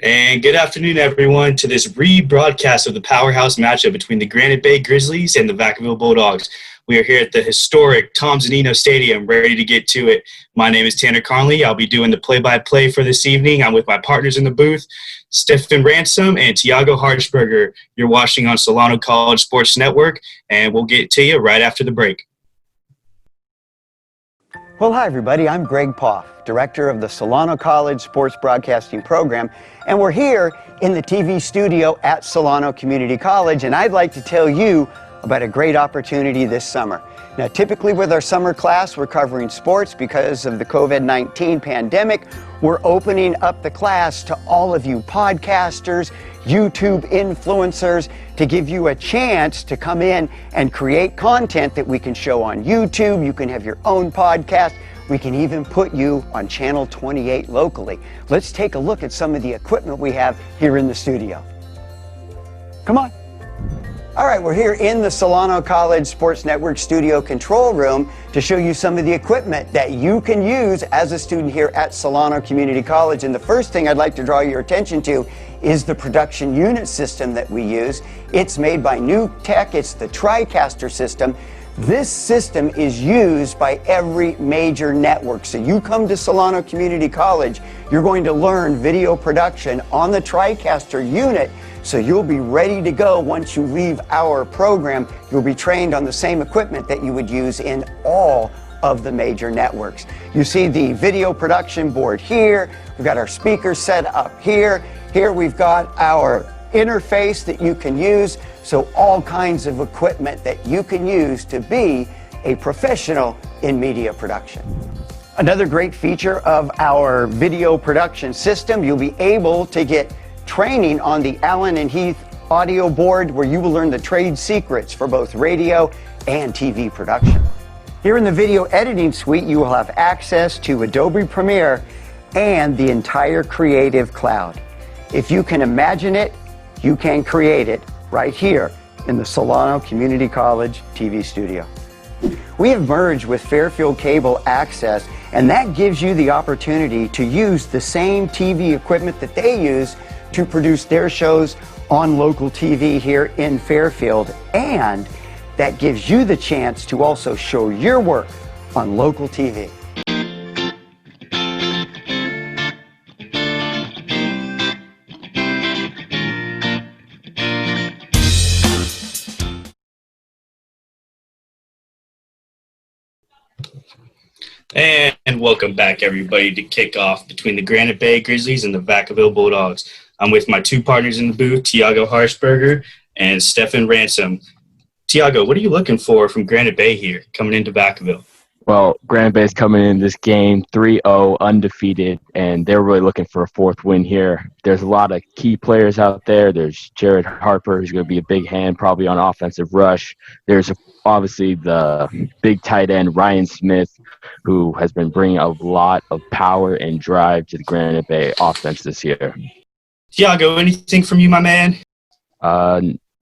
And good afternoon, everyone, to this rebroadcast of the powerhouse matchup between the Granite Bay Grizzlies and the Vacaville Bulldogs. We are here at the historic Tom Zunino Stadium, ready to get to it. My name is Tanner Conolley. I'll be doing the play-by-play for this evening. I'm with my partners in the booth, Stephen Ransom and Tiago Harshberger. You're watching on Solano College Sports Network, and we'll get to you right after the break. Well, hi, everybody. I'm Greg Poff, director of the Solano College Sports Broadcasting program, and we're here in the TV studio at Solano Community College, and I'd like to tell you about a great opportunity this summer. Now, typically with our summer class, we're covering sports. Because of the COVID-19 pandemic, we're opening up the class to all of you podcasters, YouTube influencers, to give you a chance to come in and create content that we can show on YouTube. You can have your own podcast. We can even put you on Channel 28 locally. Let's take a look at some of the equipment we have here in the studio. Come on. All right, we're here in the Solano College Sports Network studio control room to show you some of the equipment that you can use as a student here at Solano Community College. And the first thing I'd like to draw your attention to is the production unit system that we use. It's made by New Tech. It's the TriCaster system. This system is used by every major network. So you come to Solano Community College, you're going to learn video production on the TriCaster unit. So you'll be ready to go once you leave our program. You'll be trained on the same equipment that you would use in all of the major networks. You see the video production board here. We've got our speakers set up here. Here we've got our interface that you can use. So all kinds of equipment that you can use to be a professional in media production. Another great feature of our video production system, you'll be able to get training on the Allen and Heath audio board, where you will learn the trade secrets for both radio and TV production. Here in the video editing suite, you will have access to Adobe Premiere and the entire Creative Cloud. If you can imagine it, you can create it right here in the Solano Community College TV studio. We have merged with Fairfield Cable Access, and that gives you the opportunity to use the same TV equipment that they use to produce their shows on local TV here in Fairfield, and that gives you the chance to also show your work on local TV. And welcome back, everybody, to kick off between the Granite Bay Grizzlies and the Vacaville Bulldogs. I'm with my two partners in the booth, Tiago Harshberger and Stephen Ransom. Tiago, what are you looking for from Granite Bay here, coming into Vacaville? Well, Granite Bay's coming in this game 3-0, undefeated, and they're really looking for a fourth win here. There's a lot of key players out there. There's Jared Harper, who's going to be a big hand probably on offensive rush. There's obviously the big tight end, Ryan Smith, who has been bringing a lot of power and drive to the Granite Bay offense this year. Tiago, anything from you, my man?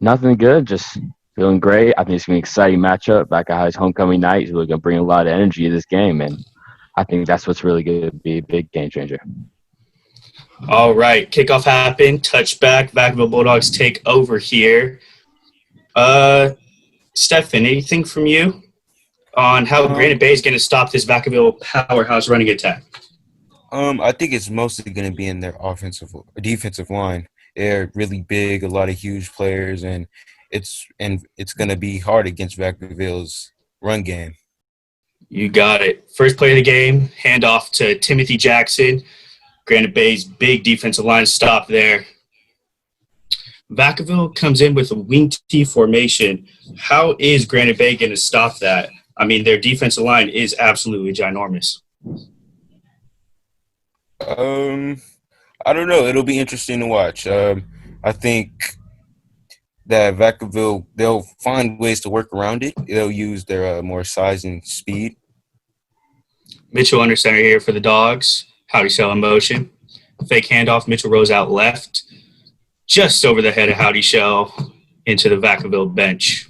Nothing good, just feeling great. I think it's going to be an exciting matchup. Vaca High's homecoming night is really going to bring a lot of energy to this game, and I think that's what's really going to be a big game changer. All right, kickoff happened, touchback, Vacaville Bulldogs take over here. Stephen, anything from you on how Granite Bay is going to stop this Vacaville powerhouse running attack? I think it's mostly going to be in their defensive line. They're really big, a lot of huge players, and it's going to be hard against Vacaville's run game. You got it. First play of the game, handoff to Timothy Jackson. Granite Bay's big defensive line stop there. Vacaville comes in with a wing T formation. How is Granite Bay going to stop that? I mean, their defensive line is absolutely ginormous. I don't know. It'll be interesting to watch. I think that Vacaville, they'll find ways to work around it. They'll use their more size and speed. Mitchell under center here for the Dogs. Howdy Cell in motion. Fake handoff. Mitchell rolls out left. just over the head of Howdy Shell into the Vacaville bench.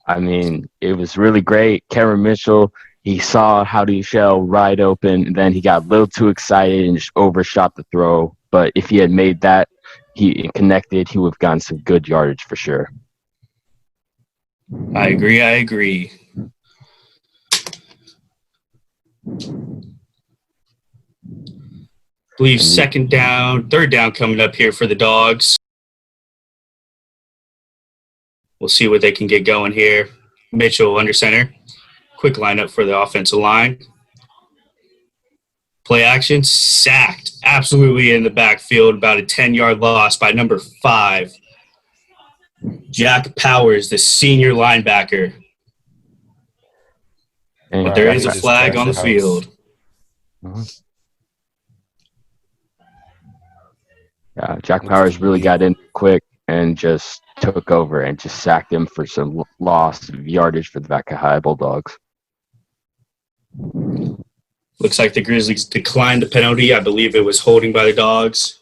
I mean, it was really great. Cameron Mitchell, he saw Howdy Shell wide open, and then he got a little too excited and just overshot the throw. But if he had made that, he connected, he would have gotten some good yardage for sure. I agree. Believe third down coming up here for the Dogs. We'll see what they can get going here. Mitchell under center. Quick lineup for the offensive line. Play action, sacked. Absolutely in the backfield. About a 10-yard loss by number 5. Jack Powers, the senior linebacker. But there is a flag on the field. Yeah, Jack Powers really got in quick and just took over and just sacked him for some loss of yardage for the Vacaville Bulldogs. Looks like the Grizzlies declined the penalty. I believe it was holding by the Dogs.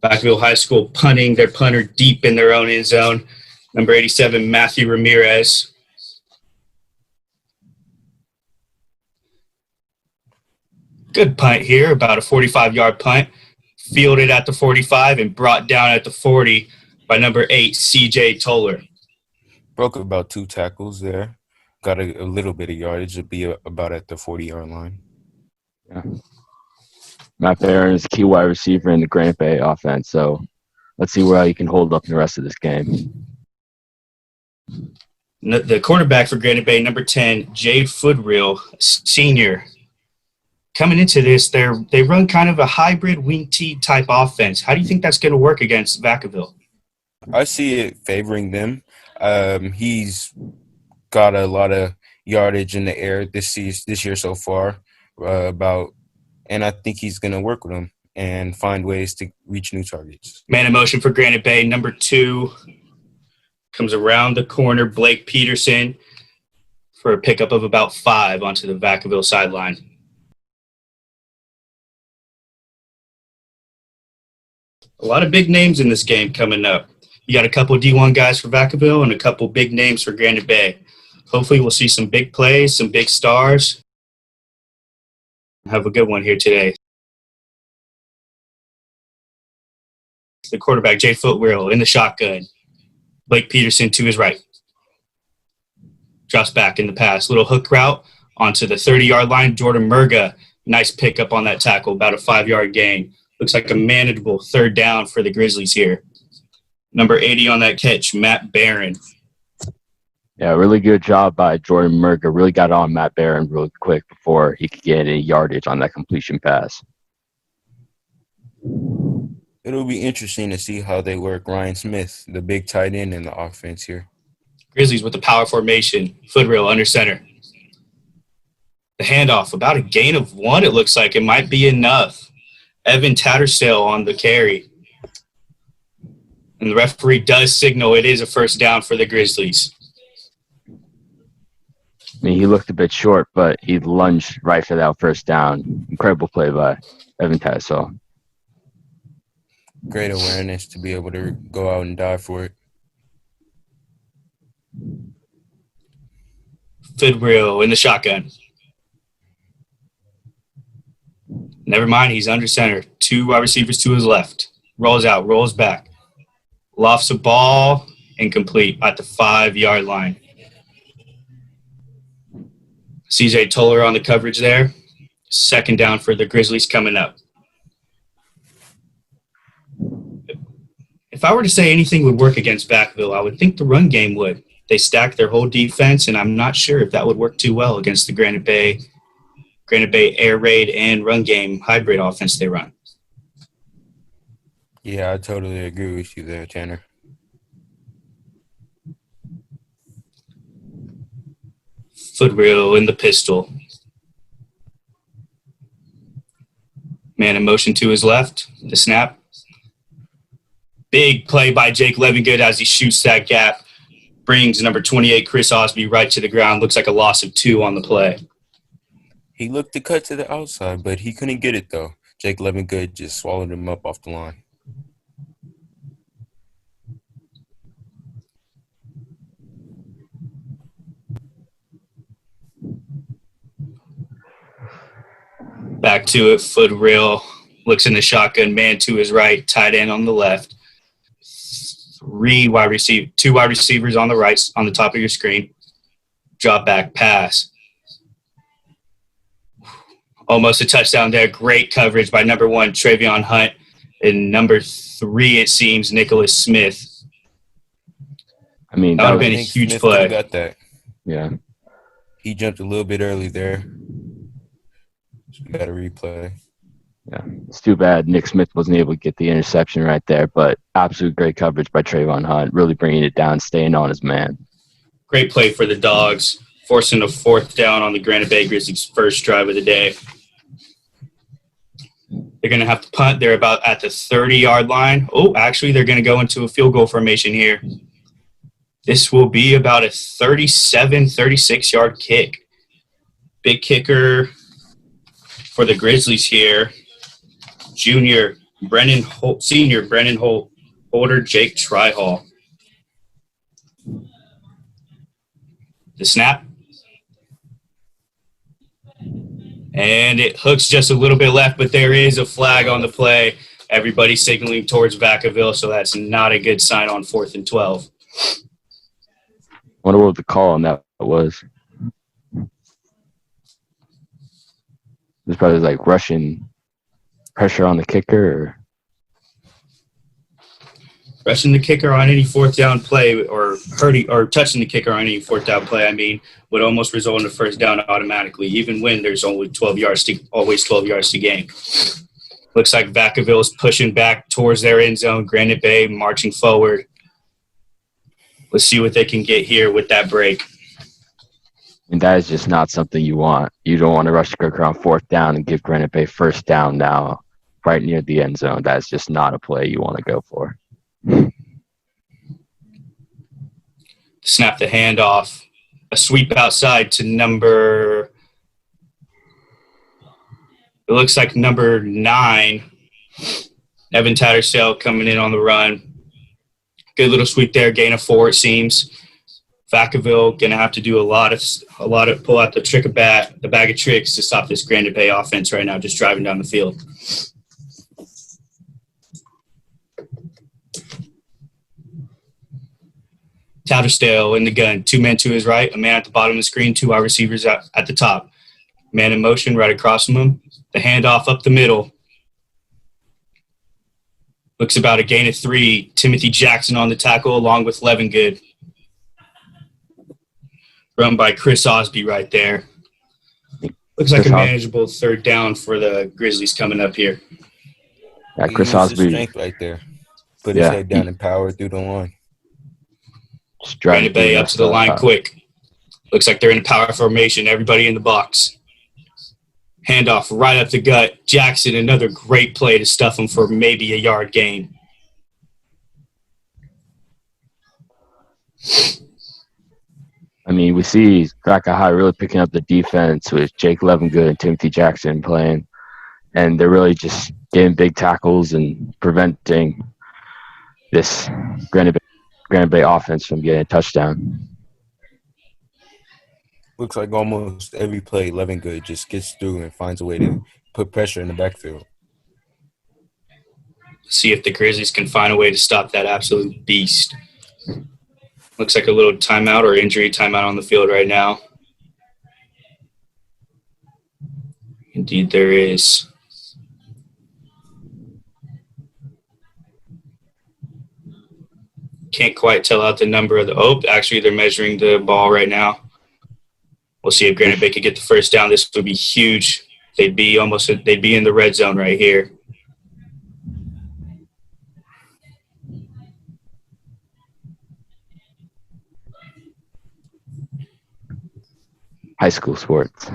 Vacaville High School punting their punter deep in their own end zone. Number 87, Matthew Ramirez. Good punt here, about a 45-yard punt. Fielded at the 45 and brought down at the 40 by number 8, C.J. Toller. Broke about 2 tackles there. Got a little bit of yardage to be about at the 40-yard line. Yeah. Matt Barron is a key wide receiver in the Granite Bay offense, so let's see how he can hold up in the rest of this game. The quarterback for Granite Bay, number 10, Jade Foodreel, senior. Coming into this, they run kind of a hybrid wing T type offense. How do you think that's going to work against Vacaville? I see it favoring them. He's got a lot of yardage in the air this year so far, and I think he's going to work with them and find ways to reach new targets. Man in motion for Granite Bay, number 2, comes around the corner, Blake Peterson, for a pickup of about 5 onto the Vacaville sideline. A lot of big names in this game coming up. You got a couple D1 guys for Vacaville and a couple big names for Granite Bay. Hopefully we'll see some big plays, some big stars. Have a good one here today. The quarterback, Jay Footwheel, in the shotgun. Blake Peterson to his right. Drops back in the pass. Little hook route onto the 30-yard line. Jordan Murga, nice pickup on that tackle, about a 5-yard gain. Looks like a manageable third down for the Grizzlies here. Number 80 on that catch, Matt Barron. Yeah, really good job by Jordan Murga. Really got on Matt Barron real quick before he could get any yardage on that completion pass. It'll be interesting to see how they work Ryan Smith, the big tight end in the offense here. Grizzlies with the power formation. Footwheel under center. The handoff, about a gain of 1, it looks like. It might be enough. Evan Tattersdale on the carry. And the referee does signal it is a first down for the Grizzlies. I mean, he looked a bit short, but he lunged right for that first down. Incredible play by Evan Tattersdale. Great awareness to be able to go out and dive for it. Footwheel in the shotgun. Never mind, he's under center. 2 wide receivers to his left. Rolls out, rolls back. Lofts a ball, incomplete at the 5-yard line. CJ Toller on the coverage there. Second down for the Grizzlies coming up. If I were to say anything would work against Vacaville, I would think the run game would. They stacked their whole defense, and I'm not sure if that would work too well against the Granite Bay air raid and run game hybrid offense they run. Yeah, I totally agree with you there, Tanner. Footwheel in the pistol. Man in motion to his left. The snap. Big play by Jake Levingood as he shoots that gap. Brings number 28, Chris Osby, right to the ground. Looks like a loss of 2 on the play. He looked to cut to the outside, but he couldn't get it, though. Jake Levingood just swallowed him up off the line. Back to it, foot rail, looks in the shotgun, man to his right, tight end on the left. Two wide receivers on the right, on the top of your screen. Drop back pass. Almost a touchdown there. Great coverage by number 1, Travion Hunt, and number 3, it seems, Nicholas Smith. I mean, that would have been a huge Smith play. Got that. Yeah. He jumped a little bit early there. Got a replay. Yeah, it's too bad Nick Smith wasn't able to get the interception right there, but absolute great coverage by Trayvon Hunt, really bringing it down, staying on his man. Great play for the Dogs, forcing a 4th down on the Granite Bay Grizzlies' first drive of the day. They're going to have to punt. They're about at the 30-yard line. Oh, actually, they're going to go into a field goal formation here. This will be about a 37, 36-yard kick. Big kicker for the Grizzlies here. Senior Brennan Holder, Jake Tryhall. The snap. And it hooks just a little bit left, but there is a flag on the play. Everybody signaling towards Vacaville, so that's not a good sign on 4th and 12. Wonder what the call on that was. It was probably like Russian pressure on the kicker, or Rushing the kicker on any 4th down play, or touching the kicker on any 4th down play, would almost result in a first down automatically, even when there's only 12 yards to gain. Looks like Vacaville is pushing back towards their end zone. Granite Bay marching forward. Let's see what they can get here with that break. and that is just not something you want. You don't want to rush the kicker on 4th down and give Granite Bay first down now, right near the end zone. That's just not a play you want to go for. Snap the handoff. A sweep outside to number, it looks like number 9, Evan Tattersall coming in on the run. Good little sweep there, gain of 4 it seems. Vacaville going to have to do a lot of pull out the bag of tricks to stop this Granite Bay offense right now, just driving down the field. Tattersall in the gun, 2 men to his right, a man at the bottom of the screen, 2 wide receivers at the top. Man in motion right across from him. The handoff up the middle. Looks about a gain of 3. Timothy Jackson on the tackle along with Levingood. Run by Chris Osby right there. Looks like a manageable 3rd down for the Grizzlies coming up here. Yeah, Chris Osby. Strength right there. Put his head down and power through the line. Granite Bay up to the line quick. Looks like they're in a power formation. Everybody in the box. Handoff right up the gut. Jackson, another great play to stuff him for maybe a yard gain. I mean, we see Vaca High really picking up the defense with Jake Levingood and Timothy Jackson playing, and they're really just getting big tackles and preventing this Granite Bay offense from getting a touchdown. Looks like almost every play Levingood just gets through and finds a way to put pressure in the backfield. See if the Grizzlies can find a way to stop that absolute beast. Looks like a little timeout or injury timeout on the field right now. Indeed, there is. Can't quite tell out the number of the – actually, they're measuring the ball right now. We'll see if Granite Bay could get the first down. This would be huge. They'd be in the red zone right here. High school sports.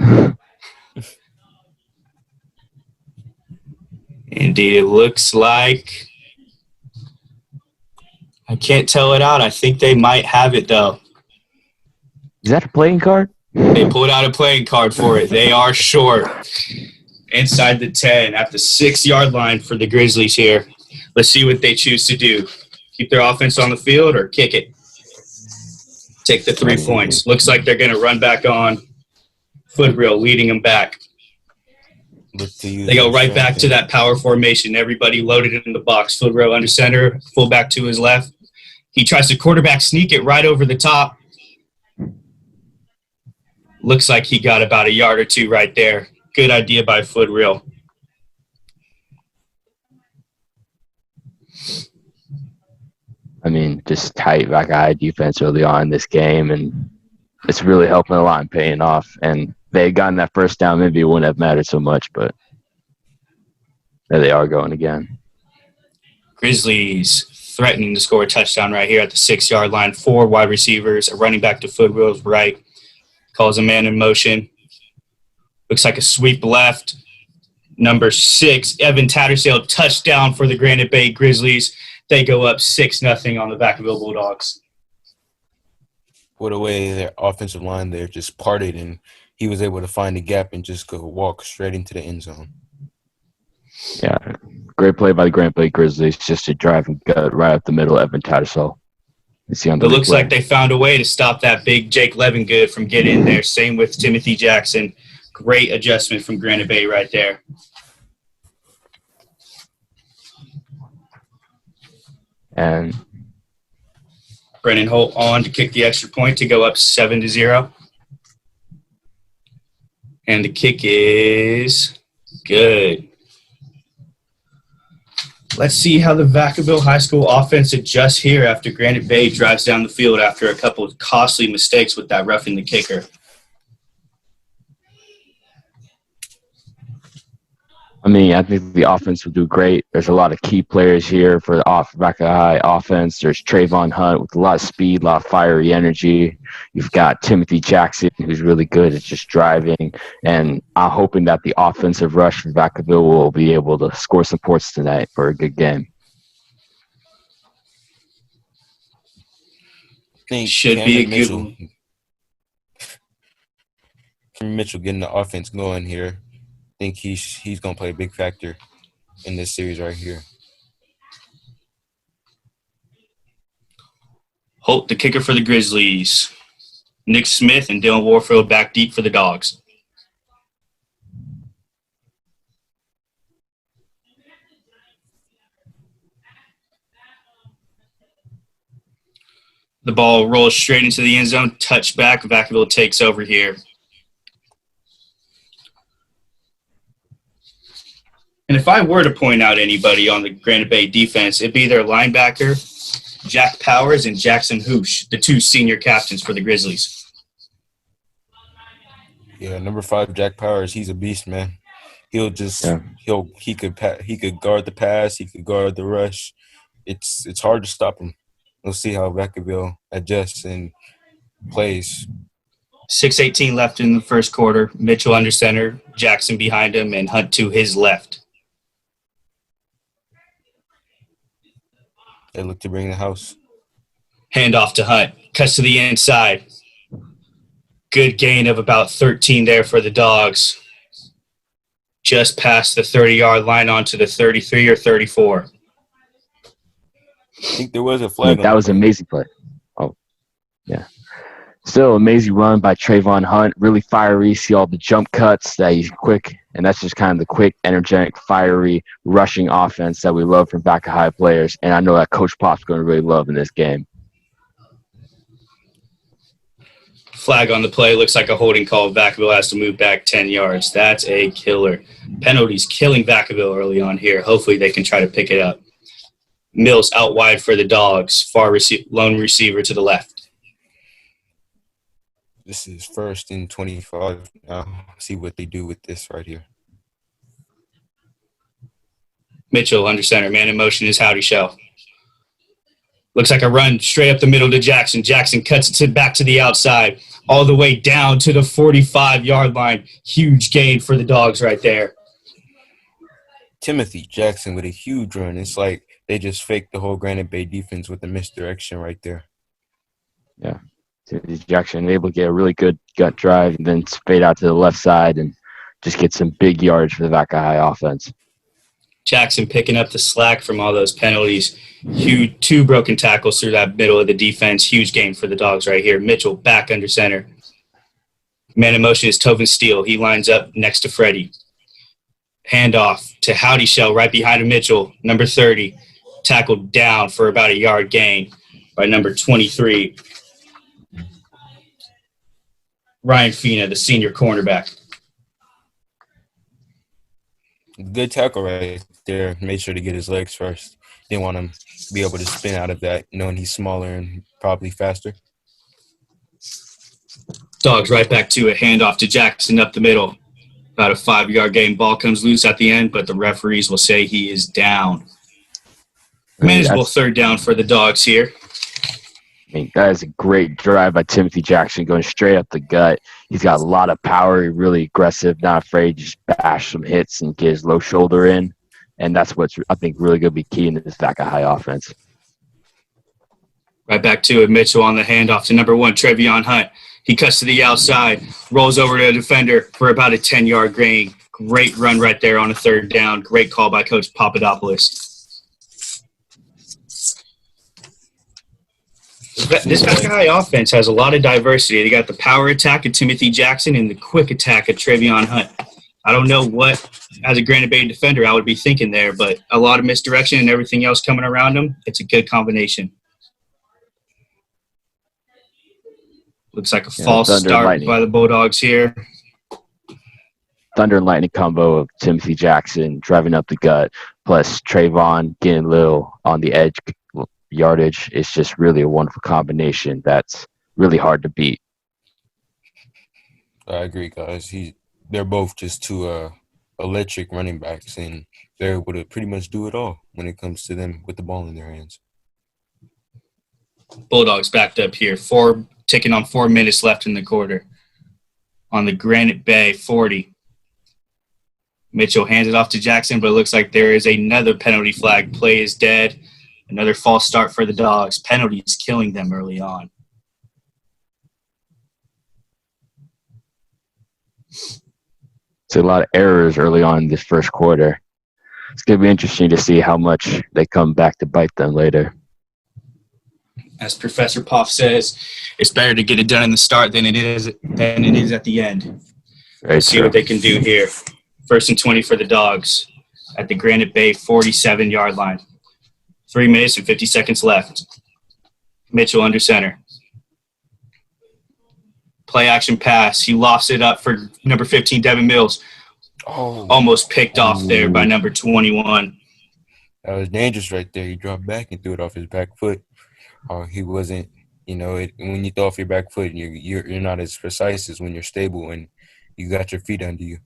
Indeed, it looks like – I can't tell it out. I think they might have it, though. Is that a playing card? They pulled out a playing card for it. They are short. Inside the 10 at the 6-yard line for the Grizzlies here. Let's see what they choose to do. Keep their offense on the field or kick it. Take the 3 points. Looks like they're going to run back on. Foot real leading them back. Look to use They go their right back strength to that power formation. Everybody loaded in the box. Field row under center, fullback to his left. He tries to quarterback sneak it right over the top. Looks like he got about a yard or two right there. Good idea by Footreal. I mean, just tight Vaca defense early on in this game, and it's really helping a lot and paying off. And they had gotten that first down, maybe it wouldn't have mattered so much, but there they are going again. Grizzlies threatening to score a touchdown right here at the 6-yard line. 4 wide receivers, a running back to Footreal's right. Calls a man in motion. Looks like a sweep left. Number 6, Evan Tattersall, touchdown for the Granite Bay Grizzlies. They go up 6-0 on the Vacaville Bulldogs. What a way their offensive line there just parted, and he was able to find a gap and just go walk straight into the end zone. Yeah, great play by the Granite Bay Grizzlies, just to drive and gut right up the middle, Evan Tattersall. It looks like they found a way to stop that big Jake Levingood from getting in there. Same with Timothy Jackson. Great adjustment from Granite Bay right there. And Brennan Holt on to kick the extra point to go up 7-0. And the kick is good. Let's see how the Vacaville High School offense adjusts here after Granite Bay drives down the field after a couple of costly mistakes with that roughing the kicker. I mean, I think the offense will do great. There's a lot of key players here for the Vaca High offense. There's Trayvon Hunt with a lot of speed, a lot of fiery energy. You've got Timothy Jackson, who's really good at just driving. And I'm hoping that the offensive rush for Vacaville will be able to score some points tonight for a good game. Should be a good one. Cameron Mitchell getting the offense going here. I think he's going to play a big factor in this series right here. Holt, the kicker for the Grizzlies. Nick Smith and Dylan Warfield back deep for the Dogs. The ball rolls straight into the end zone. Touchback. Vacaville takes over here. And if I were to point out anybody on the Granite Bay defense, it'd be their linebacker, Jack Powers, and Jackson Hoosh, the 2 senior captains for the Grizzlies. Yeah, number 5, Jack Powers, he's a beast, man. He could guard the pass, he could guard the rush. It's hard to stop him. We'll see how Vacaville adjusts and plays. 6:18 left in the first quarter. Mitchell under center, Jackson behind him, and Hunt to his left. They look to bring the house. Handoff to Hunt. Cuts to the inside. Good gain of about 13 there for the Dogs. Just past the 30-yard line onto the 33 or 34. I think there was a flag. That was an amazing play. Oh, yeah. Still amazing run by Trayvon Hunt. Really fiery. See all the jump cuts that he's quick. And that's just kind of the quick, energetic, fiery, rushing offense that we love from Vaca High players. And I know that Coach Pop's going to really love in this game. Flag on the play. Looks like a holding call. Vacaville has to move back 10 yards. That's a killer. Penalties killing Vacaville early on here. Hopefully they can try to pick it up. Mills out wide for the Dogs. Lone receiver to the left. This is 1st and 25 now. See what they do with this right here. Mitchell under center. Man in motion is Howdy Shell. Looks like a run straight up the middle to Jackson. Jackson cuts it back to the outside, all the way down to the 45-yard line. Huge gain for the Dogs right there. Timothy Jackson with a huge run. It's like they just faked the whole Granite Bay defense with the misdirection right there. Yeah. Jackson able to get a really good gut drive and then fade out to the left side and just get some big yards for the Vaca High offense. Jackson picking up the slack from all those penalties. Huge 2 broken tackles through that middle of the defense. Huge game for the Dogs right here. Mitchell back under center. Man in motion is Tovin Steele. He lines up next to Freddie. Handoff to Howdy Shell right behind Mitchell, number 30. Tackled down for about a yard gain by number 23. Ryan Fina, the senior cornerback. Good tackle right there. Made sure to get his legs first. Didn't want him to be able to spin out of that, knowing he's smaller and probably faster. Dogs right back to it. Handoff to Jackson up the middle. About a 5-yard gain. Ball comes loose at the end, but the referees will say he is down. Manageable third down for the Dogs here. I mean, that is a great drive by Timothy Jackson going straight up the gut. He's got a lot of power. He's really aggressive, not afraid to just bash some hits and get his low shoulder in. And that's what's, I think, really going to be key in this Vaca High offense. Right back to it. Mitchell on the handoff to number 1, Trevion Hunt. He cuts to the outside, rolls over to a defender for about a 10-yard gain. Great run right there on a third down. Great call by Coach Papadopoulos. This Vaca High offense has a lot of diversity. They got the power attack of Timothy Jackson and the quick attack of Trevion Hunt. I don't know what, as a Granite Bay defender, I would be thinking there, but a lot of misdirection and everything else coming around him. It's a good combination. Looks like a false start by the Bulldogs here. Thunder and lightning combo of Timothy Jackson driving up the gut, plus Trayvon getting a little on the edge yardage. It's just really a wonderful combination that's really hard to beat. I agree, guys. They're both just two electric running backs, and they're able to pretty much do it all when it comes to them with the ball in their hands. Bulldogs backed up here. Ticking on 4 minutes left in the quarter. On the Granite Bay 40. Mitchell hands it off to Jackson, but it looks like there is another penalty flag. Play is dead. Another false start for the Dogs. Penalties killing them early on. It's a lot of errors early on in this first quarter. It's going to be interesting to see how much they come back to bite them later. As Professor Poff says, it's better to get it done in the start than it is at the end. Let's see what they can do here. 1st and 20 for the Dogs at the Granite Bay 47-yard line. 3 minutes and 50 seconds left. Mitchell under center. Play action pass. He lofts it up for number 15, Devin Mills. Oh, almost picked off there by number 21. That was dangerous right there. He dropped back and threw it off his back foot. He wasn't, when you throw off your back foot, you're not as precise as when you're stable and you got your feet under you.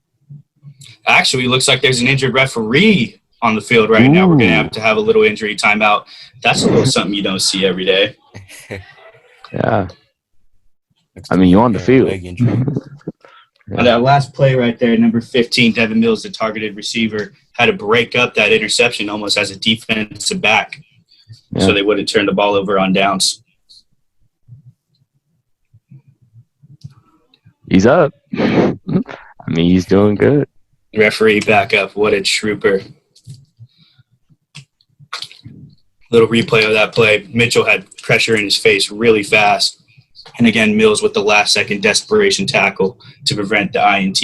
Actually, it looks like there's an injured referee on the field right now. We're going to have a little injury timeout. That's a little something you don't see every day. Yeah. I mean, you're on the field. On that last play right there, number 15, Devin Mills, the targeted receiver, had to break up that interception almost as a defensive back. Yeah. So they would have turned the ball over on downs. He's up. I mean, he's doing good. Referee back up. What a trooper. Little replay of that play. Mitchell had pressure in his face really fast. And again, Mills with the last-second desperation tackle to prevent the INT.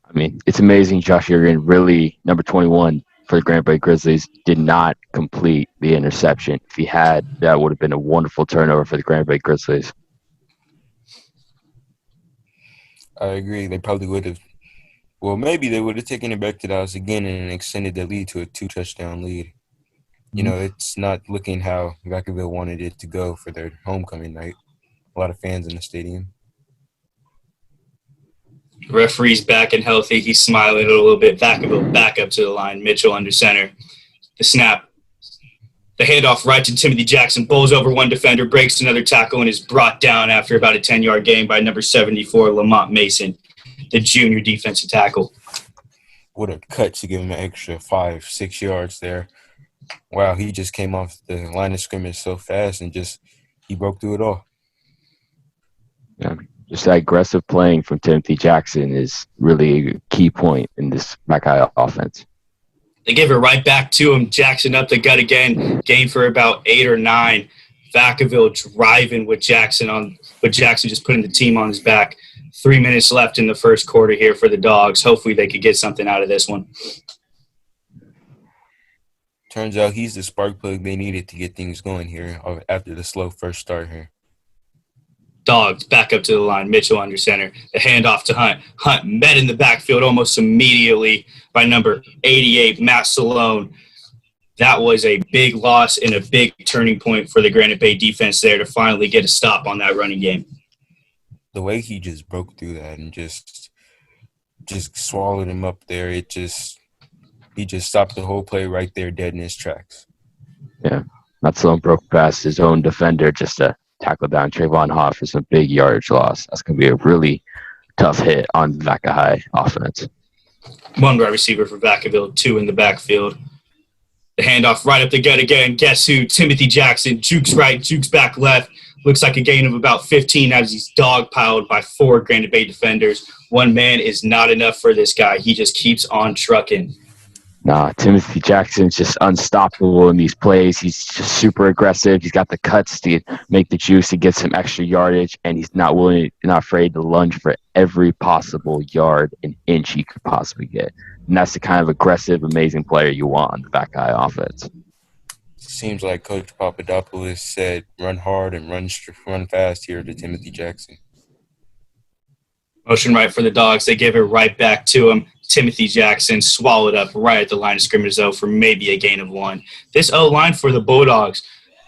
I mean, it's amazing Josh Yergin, really, number 21 for the Granite Bay Grizzlies, did not complete the interception. If he had, that would have been a wonderful turnover for the Granite Bay Grizzlies. I agree. They probably would have – well, maybe they would have taken it back to the house again and extended the lead to a 2-touchdown lead. It's not looking how Vacaville wanted it to go for their homecoming night. A lot of fans in the stadium. Referee's back and healthy. He's smiling a little bit. Vacaville back up to the line. Mitchell under center. The snap. The handoff right to Timothy Jackson. Bowls over one defender, breaks another tackle, and is brought down after about a 10-yard gain by number 74, Lamont Mason, the junior defensive tackle. What a cut to give him an extra 5-6 yards there. Wow, he just came off the line of scrimmage so fast and he broke through it all. Yeah, just that aggressive playing from Timothy Jackson is really a key point in this Vaca offense. They give it right back to him. Jackson up the gut again. Gain for about 8 or 9. Vacaville driving with Jackson just putting the team on his back. 3 minutes left in the first quarter here for the Dogs. Hopefully they could get something out of this one. Turns out he's the spark plug they needed to get things going here after the slow first start here. Dogs back up to the line. Mitchell under center. The handoff to Hunt. Hunt met in the backfield almost immediately by number 88, Matt Solano. That was a big loss and a big turning point for the Granite Bay defense there to finally get a stop on that running game. The way he just broke through that and just swallowed him up there, he just stopped the whole play right there dead in his tracks. Yeah, Matt Solano broke past his own defender just to tackle down Trayvon Hoff for some big yardage loss. That's going to be a really tough hit on Vaca High offense. One wide receiver for Vacaville, 2 in the backfield. The handoff right up the gut again. Guess who? Timothy Jackson. Jukes right, jukes back left. Looks like a gain of about 15 as he's dogpiled by 4 Granite Bay defenders. One man is not enough for this guy. He just keeps on trucking. Nah, Timothy Jackson's just unstoppable in these plays. He's just super aggressive. He's got the cuts to make the juice to get some extra yardage, and he's not afraid to lunge for every possible yard and inch he could possibly get. And that's the kind of aggressive, amazing player you want on the back eye offense. Seems like Coach Papadopoulos said, run hard and run fast here to Timothy Jackson. Motion right for the Dogs. They give it right back to him. Timothy Jackson swallowed up right at the line of scrimmage, though, for maybe a gain of 1. This O-line for the Bulldogs,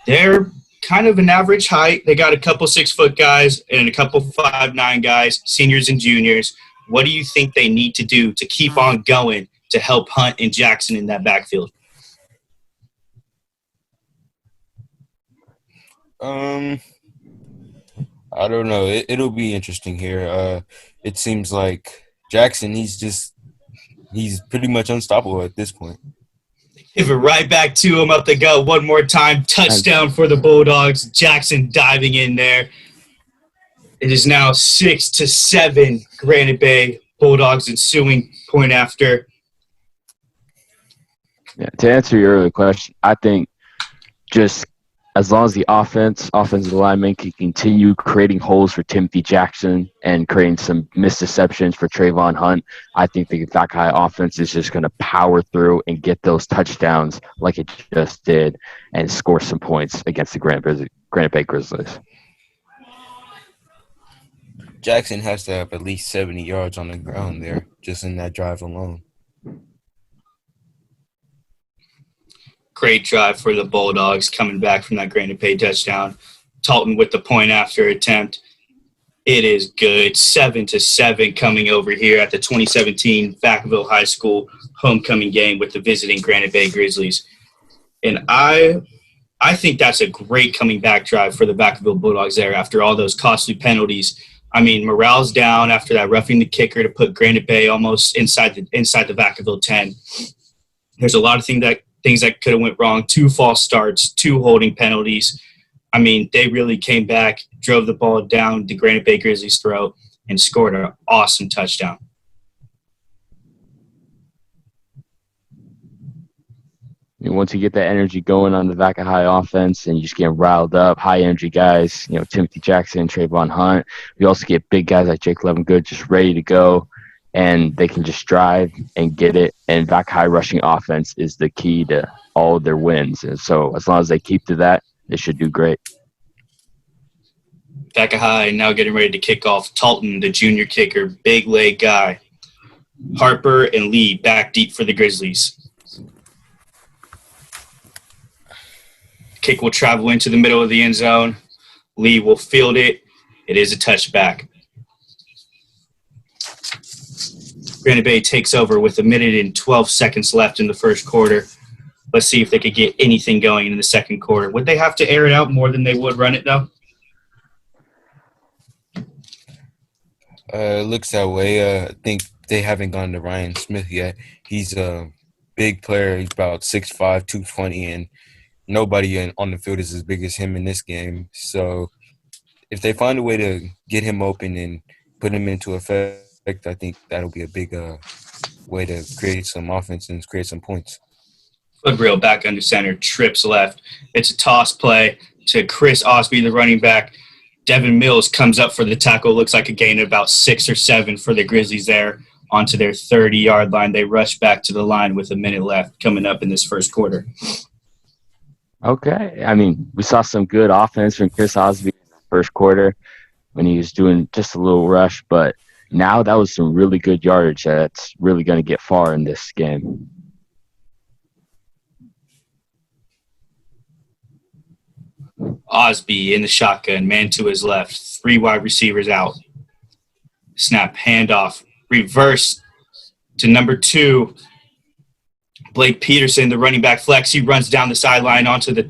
they're kind of an average height. They got a couple 6-foot guys and a couple 5'9" guys, seniors and juniors. What do you think they need to do to keep on going to help Hunt and Jackson in that backfield? I don't know. It'll be interesting here. It seems like Jackson, he's pretty much unstoppable at this point. Give it right back to him up the gut one more time. Touchdown for the Bulldogs. Jackson diving in there. It is now 6-7 Granite Bay Bulldogs ensuing point after. Yeah, to answer your earlier question, I think just as long as the offensive lineman can continue creating holes for Timothy Jackson and creating some misdeceptions for Trayvon Hunt, I think the Vaca High offense is just going to power through and get those touchdowns like it just did and score some points against the Granite Bay Grizzlies. Jackson has to have at least 70 yards on the ground there, just in that drive alone. Great drive for the Bulldogs coming back from that Granite Bay touchdown. Talton with the point after attempt. It is good. 7-7 coming over here at the 2017 Vacaville High School homecoming game with the visiting Granite Bay Grizzlies. And I think that's a great coming back drive for the Vacaville Bulldogs there after all those costly penalties. I mean, morale's down after that roughing the kicker to put Granite Bay almost inside the Vacaville 10. There's a lot of things that could have went wrong. 2 false starts, 2 holding penalties. I mean, they really came back, drove the ball down the Granite Bay Grizzlies' throat, and scored an awesome touchdown. Once you get that energy going on the Vaca High offense and you just get riled up, high energy guys, Timothy Jackson, Trayvon Hunt. We also get big guys like Jake Levengood just ready to go, and they can just drive and get it. And Vaca High rushing offense is the key to all of their wins. And so as long as they keep to that, they should do great. Vaca High now getting ready to kick off. Talton, the junior kicker, big leg guy. Harper and Lee back deep for the Grizzlies. Kick will travel into the middle of the end zone. Lee will field it. It is a touchback. Granite Bay takes over with 1 minute and 12 seconds left in the first quarter. Let's see if they could get anything going in the second quarter. Would they have to air it out more than they would run it, though? It looks that way. I think they haven't gone to Ryan Smith yet. He's a big player. He's about 6'5", 220, and nobody on the field is as big as him in this game. So if they find a way to get him open and put him into effect, I think that'll be a big way to create some offense and create some points. Footbrill back under center, trips left. It's a toss play. to Chris Osby, the running back. Devin Mills comes up for the tackle. Looks like a gain of about 6 or 7 for the Grizzlies there onto their 30-yard line. They rush back to the line with a minute left coming up in this first quarter. Okay. I mean, we saw some good offense from Chris Osby in the first quarter when he was doing just a little rush, but now that was some really good yardage that's really going to get far in this game. Osby in the shotgun, man to his left, 3 wide receivers out. Snap, handoff, reverse to number 2. Blake Peterson, the running back flex, he runs down the sideline onto the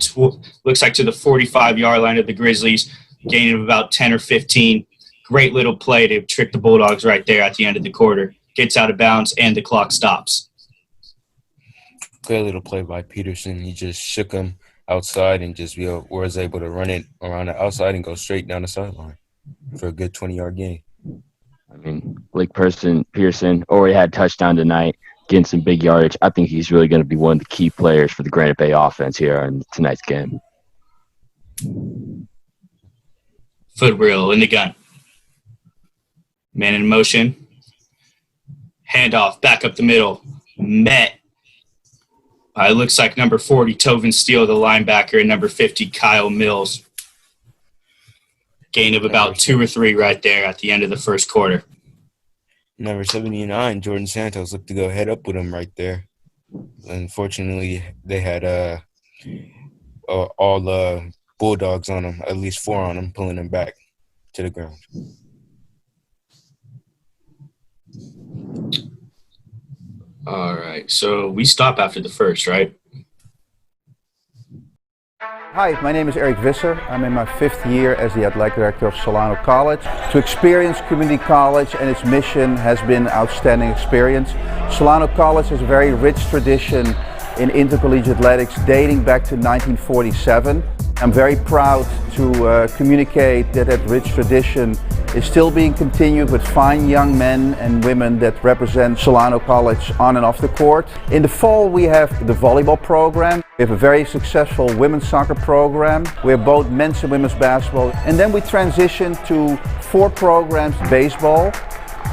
looks like to the 45-yard line of the Grizzlies, gain of about 10 or 15. Great little play to trick the Bulldogs right there at the end of the quarter. Gets out of bounds and the clock stops. Great little play by Peterson. He just shook him outside and just was able to run it around the outside and go straight down the sideline for a good 20-yard gain. I mean, Blake Pearson already had touchdown tonight, getting some big yardage. I think he's really going to be one of the key players for the Granite Bay offense here in tonight's game. Foot reel in the gun. Man in motion. Handoff, back up the middle. Met. It looks like number 40, Tovin Steele, the linebacker, and number 50, Kyle Mills. Gain of about 2 or 3 right there at the end of the first quarter. Number 79, Jordan Santos, looked to go head up with him right there. Unfortunately, they had all the Bulldogs on him, at least 4 on him, pulling him back to the ground. All right, so we stop after the first, right? Hi, my name is Eric Visser. I'm in my 5th year as the athletic director of Solano College. To experience community college and its mission has been an outstanding experience. Solano College has a very rich tradition in intercollegiate athletics dating back to 1947. I'm very proud to communicate that rich tradition is still being continued with fine young men and women that represent Solano College on and off the court. In the fall we have the volleyball program. We have a very successful women's soccer program. We have both men's and women's basketball. And then we transition to 4 programs: baseball,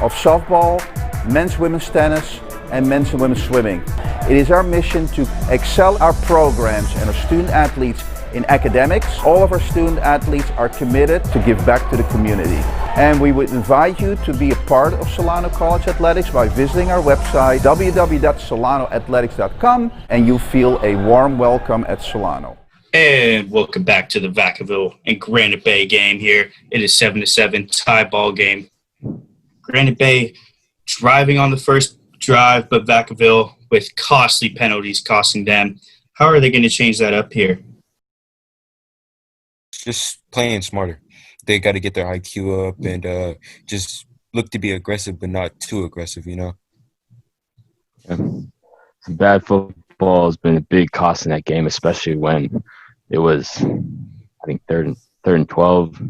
of softball, men's women's tennis, and men's and women's swimming. It is our mission to excel our programs and our student athletes in academics. All of our student athletes are committed to give back to the community. And we would invite you to be a part of Solano College Athletics by visiting our website, www.solanoathletics.com, and you feel a warm welcome at Solano. And welcome back to the Vacaville and Granite Bay game here. It is 7-7 tie ball game. Granite Bay driving on the first drive, but Vacaville with costly penalties costing them. How are they going to change that up here? Just playing smarter. They got to get their IQ up and just look to be aggressive, but not too aggressive, you know? Yeah. Some bad football has been a big cost in that game, especially when it was, I think, 4th and 12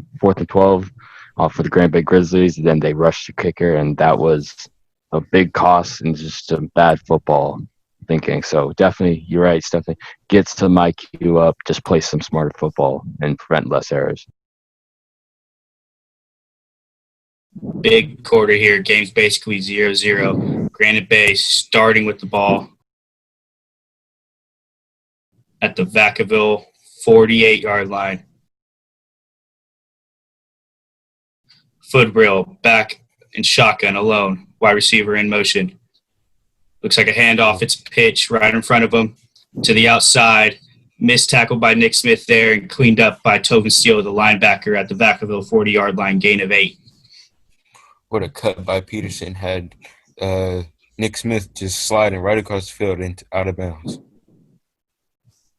for the Granite Bay Grizzlies. And then they rushed the kicker, and that was a big cost and just some bad football thinking. So definitely, you're right, Stephanie. Get some IQ up, just play some smarter football and prevent less errors. Big quarter here. Game's basically 0-0. Granite Bay starting with the ball at the Vacaville 48-yard line. Foot reel, back and shotgun alone. Wide receiver in motion. Looks like a handoff. It's pitched right in front of him to the outside. Missed tackle by Nick Smith there and cleaned up by Tovin Steele, the linebacker at the Vacaville 40-yard line, gain of 8. What a cut by Peterson. Had Nick Smith just sliding right across the field and out of bounds.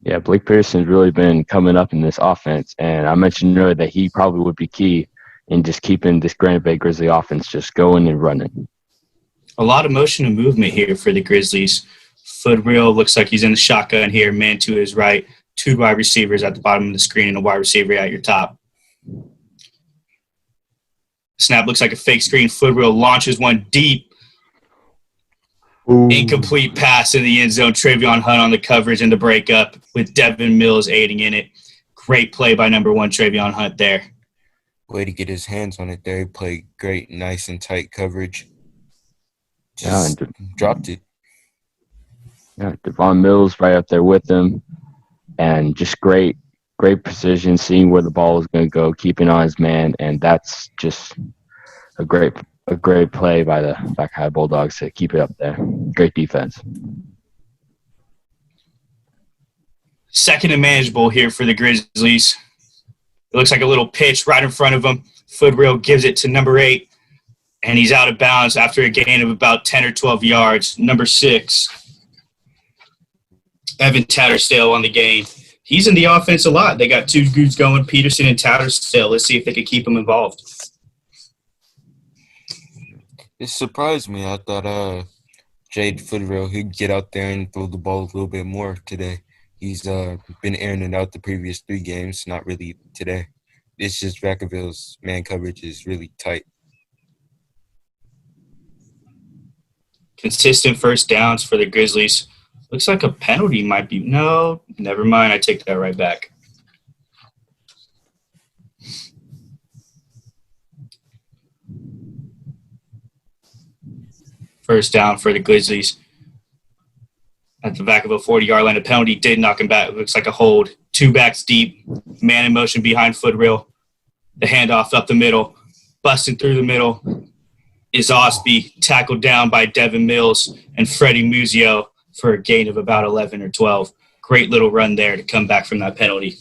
Yeah, Blake Pearson's really been coming up in this offense, and I mentioned earlier that he probably would be key in just keeping this Granite Bay Grizzly offense just going and running. A lot of motion and movement here for the Grizzlies. Foot reel looks like he's in the shotgun here, man to his right, 2 wide receivers at the bottom of the screen and a wide receiver at your top. Snap looks like a fake screen. Foot reel launches one deep. Ooh. Incomplete pass in the end zone. Travion Hunt on the coverage and the breakup with Devin Mills aiding in it. Great play by number 1, Travion Hunt there. Way to get his hands on it there. He played great, nice and tight coverage. Yeah, Just dropped it. Yeah, Devon Mills right up there with him, and just great precision, seeing where the ball is going to go, keeping on his man, and that's just a great play by the Vacaville Bulldogs to keep it up there. Great defense. Second and manageable here for the Grizzlies. It looks like a little pitch right in front of him. Footwheel gives it to number 8, and he's out of bounds after a gain of about 10 or 12 yards. Number 6, Evan Tattersdale on the gain. He's in the offense a lot. They got 2 dudes going, Peterson and Tattersdale. Let's see if they can keep him involved. It surprised me. I thought Jade Footwheel, he'd get out there and throw the ball a little bit more today. He's been airing it out the previous 3 games, not really today. It's just Vacaville's man coverage is really tight. Consistent first downs for the Grizzlies. Looks like a penalty might be – no, never mind. I take that right back. First down for the Grizzlies. At the Vacaville 40-yard line, a penalty did knock him back. It looks like a hold. 2 backs deep, man in motion behind Footwheel. The handoff up the middle, busting through the middle is Osby, tackled down by Devin Mills and Freddie Muzio for a gain of about 11 or 12. Great little run there to come back from that penalty.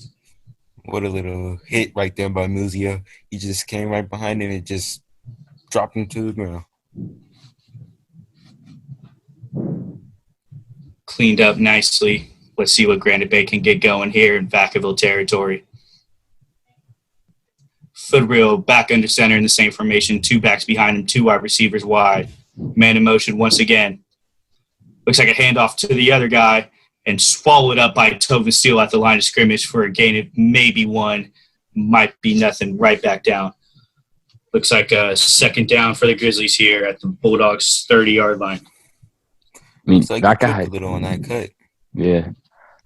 What a little hit right there by Muzio. He just came right behind him and just dropped him to the ground. Cleaned up nicely. Let's see what Granite Bay can get going here in Vacaville territory. Footwheel back under center in the same formation. 2 backs behind him, 2 wide receivers wide. Man in motion once again. Looks like a handoff to the other guy and swallowed up by Tovin Steele at the line of scrimmage for a gain of maybe 1. Might be nothing. Right back down. Looks like a second down for the Grizzlies here at the Bulldogs' 30-yard line. I mean, It's like he took a little on that cut. Yeah.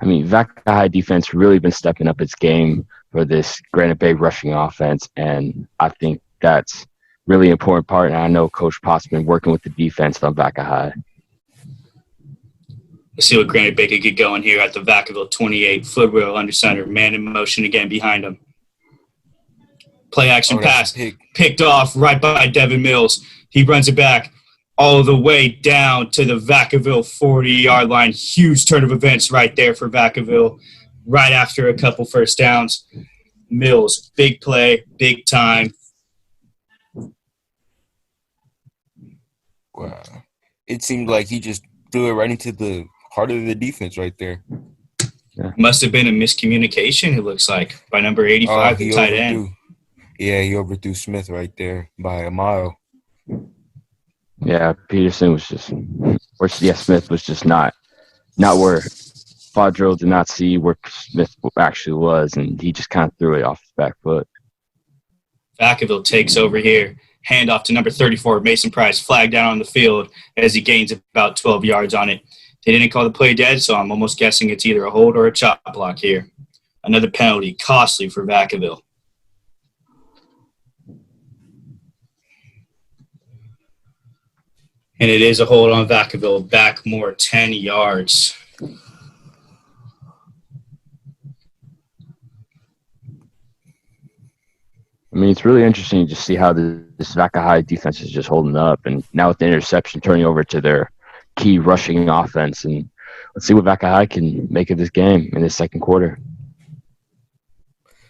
I mean, Vacaville defense really been stepping up its game for this Granite Bay rushing offense, and I think that's really important part. And I know Coach Potts been working with the defense on Vacaville. Let's see what Granite Bay could get going here at the Vacaville 28. Footwheel under center, man in motion again behind him. Play action pass, picked off right by Devin Mills. He runs it back all the way down to the Vacaville 40-yard line. Huge turn of events right there for Vacaville right after a couple first downs. Mills, big play, big time. Wow. It seemed like he just threw it right into the heart of the defense right there. Yeah. Must have been a miscommunication, it looks like, by number 85, the tight end. Yeah, he overthrew Smith right there by a mile. Yeah, Peterson was just – Smith was just not where Fodro did not see where Smith actually was, and he just kind of threw it off his back foot. Vacaville takes over here. Handoff to number 34, Mason Price, flag down on the field as he gains about 12 yards on it. They didn't call the play dead, so I'm almost guessing it's either a hold or a chop block here. Another penalty, costly for Vacaville. And it is a hold on Vacaville. Back more 10 yards. I mean, it's really interesting to see how this Vacaville defense is just holding up. And now with the interception turning over to their key rushing offense. And let's see what Vacaville can make of this game in the second quarter.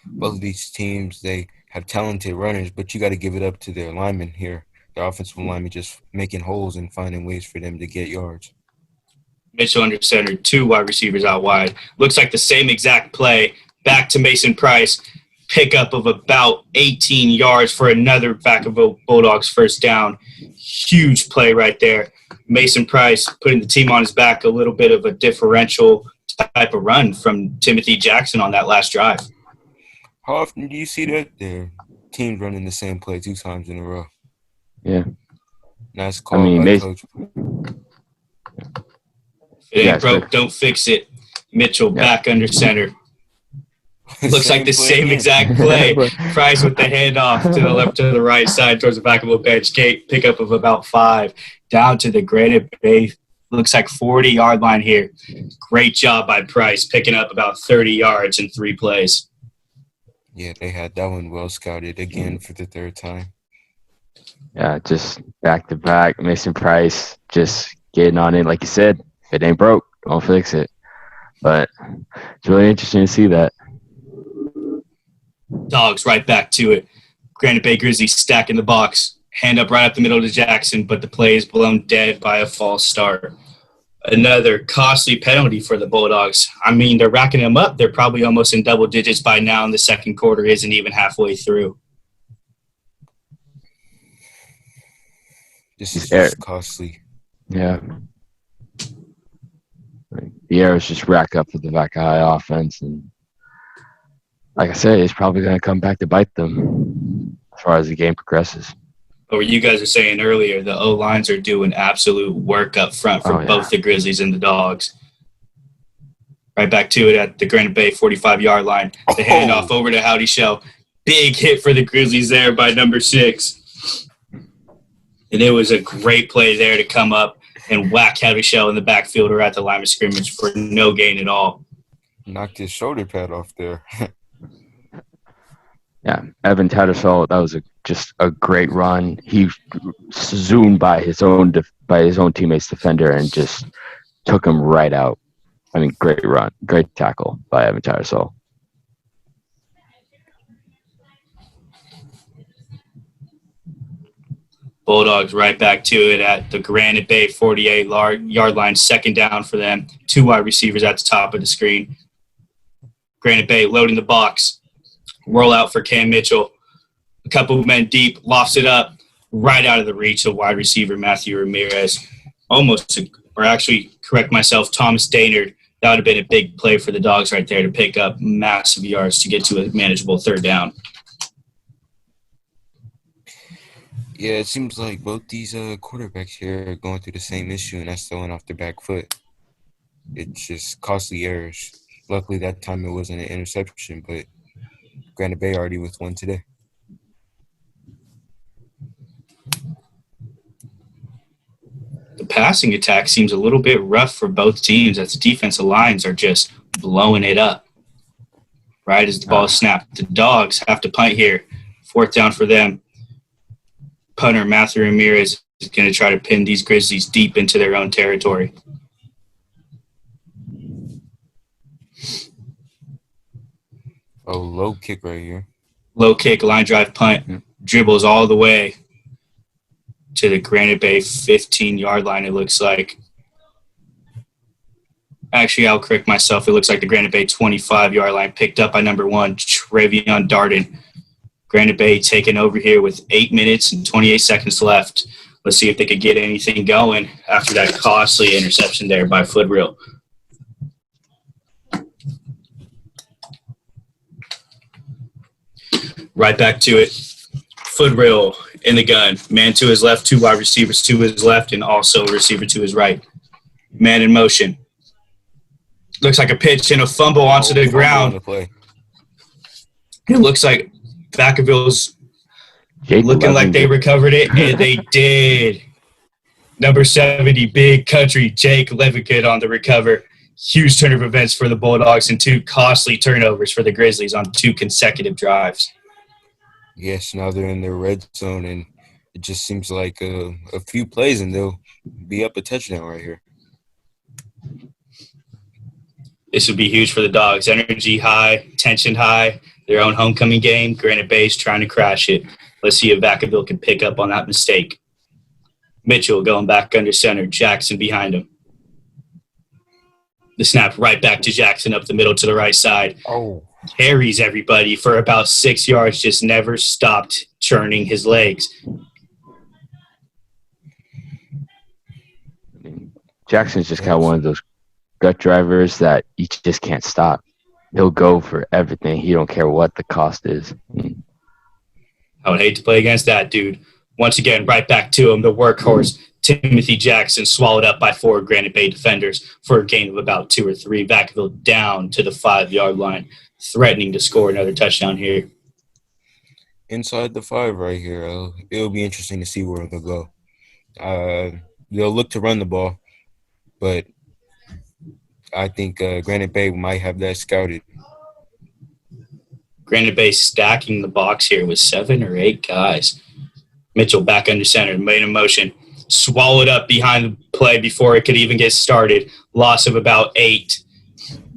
Both of these teams, they have talented runners, but you got to give it up to their linemen here. Their offensive linemen just making holes and finding ways for them to get yards. Mitchell under center, 2 wide receivers out wide. Looks like the same exact play. Back to Mason Price. Pickup of about 18 yards for another Vacaville Bulldogs first down. Huge play right there. Mason Price putting the team on his back, a little bit of a differential type of run from Timothy Jackson on that last drive. How often do you see that? Their teams running the same play 2 times in a row. Yeah. Nice call by Coach. If it ain't broke, don't fix it. Mitchell back under center. Looks like the same exact play. Price with the handoff to the left to the right side towards the Vacaville bench. Pickup of about 5 down to the Granite Bay. Looks like 40-yard line here. Great job by Price, picking up about 30 yards in 3 plays. Yeah, they had that one well scouted again for the 3rd time. Yeah, just back-to-back. Mason Price just getting on it. Like you said, if it ain't broke, don't fix it. But it's really interesting to see that. Dogs right back to it. Granite Bay Grizzlies stacking the box. Hand up right up the middle to Jackson, but the play is blown dead by a false start. Another costly penalty for the Bulldogs. I mean, they're racking them up. They're probably almost in double digits by now, and the second quarter isn't even halfway through. This is just costly. Yeah. The errors just rack up for the Vaca High offense, and like I said, it's probably going to come back to bite them as far as the game progresses. Or you guys were saying earlier, the O-lines are doing absolute work up front for both the Grizzlies and the Dogs. Right back to it at the Granite Bay 45-yard line. The handoff over to Howdy Shell. Big hit for the Grizzlies there by number 6. And it was a great play there to come up and whack Howdy Shell in the backfield or at the line of scrimmage for no gain at all. Knocked his shoulder pad off there. Yeah, Evan Tattersall, that was just a great run. He zoomed by his own teammate's defender and just took him right out. I mean, great run, great tackle by Evan Tattersall. Bulldogs right back to it at the Granite Bay 48-yard line, 2nd down for them. 2 wide receivers at the top of the screen. Granite Bay loading the box. Roll out for Cam Mitchell. A couple of men deep, lofts it up right out of the reach of wide receiver Matthew Ramirez. Correct myself, Thomas Daynard. That would have been a big play for the Dogs right there to pick up massive yards to get to a manageable 3rd down. Yeah, it seems like both these quarterbacks here are going through the same issue, and that's throwing off their back foot. It's just costly errors. Luckily, that time it wasn't an interception, but Granite Bay already with one today. The passing attack seems a little bit rough for both teams as the defensive lines are just blowing it up. Right as the ball is snapped. The Dogs have to punt here. 4th down for them. Punter Matthew Ramirez is going to try to pin these Grizzlies deep into their own territory. Oh, low kick right here. Low kick, line drive punt, dribbles all the way to the Granite Bay 15-yard line, it looks like. Actually, I'll correct myself. It looks like the Granite Bay 25-yard line, picked up by number 1, Trevion Darden. Granite Bay taking over here with 8 minutes and 28 seconds left. Let's see if they could get anything going after that costly interception there by Footreal. Right back to it. Footreal in the gun. Man to his left, 2 wide receivers to his left, and also a receiver to his right. Man in motion. Looks like a pitch and a fumble onto the ground. It looks like Vacaville's looking like they recovered it, and they did. Number 70, Big Country, Jake Levickett on the recover. Huge turn of events for the Bulldogs and 2 costly turnovers for the Grizzlies on 2 consecutive drives. Yes, now they're in their red zone, and it just seems like a few plays, and they'll be up a touchdown right here. This would be huge for the Dogs. Energy high, tension high, their own homecoming game. Granite Bay's trying to crash it. Let's see if Vacaville can pick up on that mistake. Mitchell going back under center. Jackson behind him. The snap right back to Jackson up the middle to the right side. Oh. Carries everybody for about 6 yards, just never stopped churning his legs. Jackson's just kind of one of those gut drivers that you just can't stop. He'll go for everything. He don't care what the cost is. I would hate to play against that dude. Once again, right back to him, the workhorse, Timothy Jackson, swallowed up by 4 Granite Bay defenders for a gain of about 2 or 3. Vacaville down to the 5-yard line. threatening to score another touchdown here. Inside the 5 right here. It'll be interesting to see where they'll go. They'll look to run the ball, but I think Granite Bay might have that scouted. Granite Bay stacking the box here with 7 or 8 guys. Mitchell back under center, made a motion, swallowed up behind the play before it could even get started. Loss of about 8.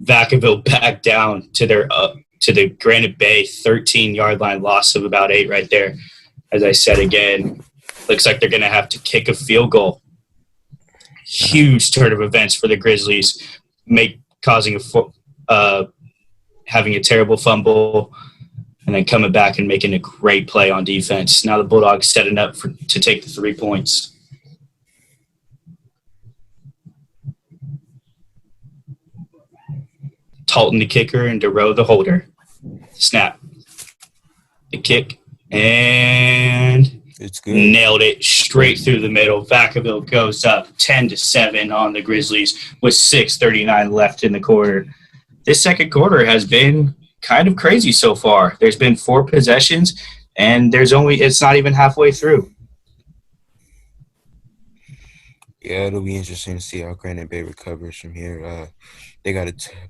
Vacaville back down to the Granite Bay 13-yard line. Loss of about 8 right there. As I said again, looks like they're going to have to kick a field goal. Huge turn of events for the Grizzlies, causing having a terrible fumble, and then coming back and making a great play on defense. Now the Bulldogs setting up to take the 3 points. Talton the kicker and DeRoe the holder. Snap. The kick, and It's good. nailed it straight through the middle. Vacaville goes up 10-7 on the Grizzlies with 6:39 left in the quarter. This second quarter has been kind of crazy so far. There's been 4 possessions, and it's not even halfway through. Yeah, it'll be interesting to see how Granite Bay recovers from here. They got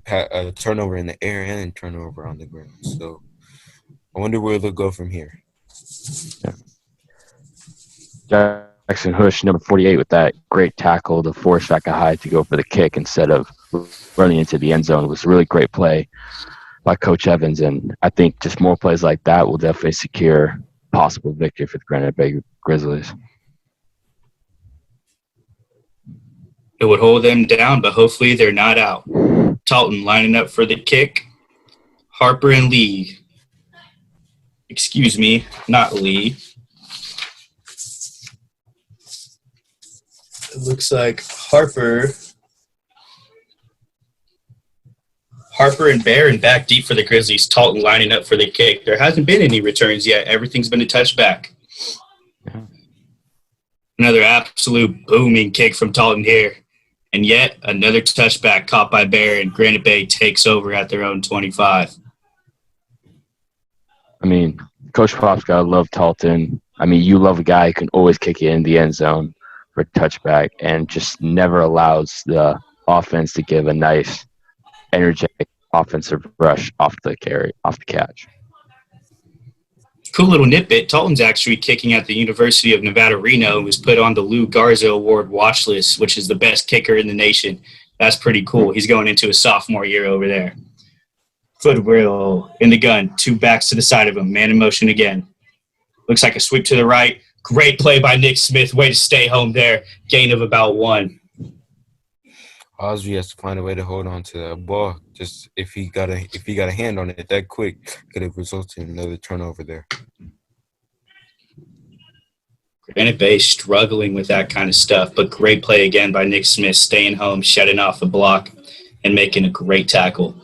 a turnover in the air and a turnover on the ground. So I wonder where they'll go from here. Jackson Hush, number 48, with that great tackle to force Vacaville to go for the kick instead of running into the end zone. It was a really great play by Coach Evans, and I think just more plays like that will definitely secure possible victory for the Granite Bay Grizzlies. It would hold them down, but hopefully they're not out. Talton lining up for the kick. Harper and Lee. Excuse me, not Lee. It looks like Harper and Barron back deep for the Grizzlies. Talton lining up for the kick. There hasn't been any returns yet. Everything's been a touchback. Another absolute booming kick from Talton here. And yet another touchback caught by Barron. Granite Bay takes over at their own 25. I mean, Coach Pop's got to love Talton. I mean, you love a guy who can always kick it in the end zone for a touchback and just never allows the offense to give a nice, energetic offensive rush off the catch. Cool little nitbit. Talton's actually kicking at the University of Nevada, Reno, and was put on the Lou Garza Award watch list, which is the best kicker in the nation. That's pretty cool. He's going into his sophomore year over there. Footwheel in the gun. 2 backs to the side of him. Man in motion again. Looks like a sweep to the right. Great play by Nick Smith. Way to stay home there. Gain of about 1. Osby has to find a way to hold on to that ball. Just if he got a hand on it that quick, could have resulted in another turnover there. Granite Bay struggling with that kind of stuff, but great play again by Nick Smith, staying home, shutting off the block, and making a great tackle.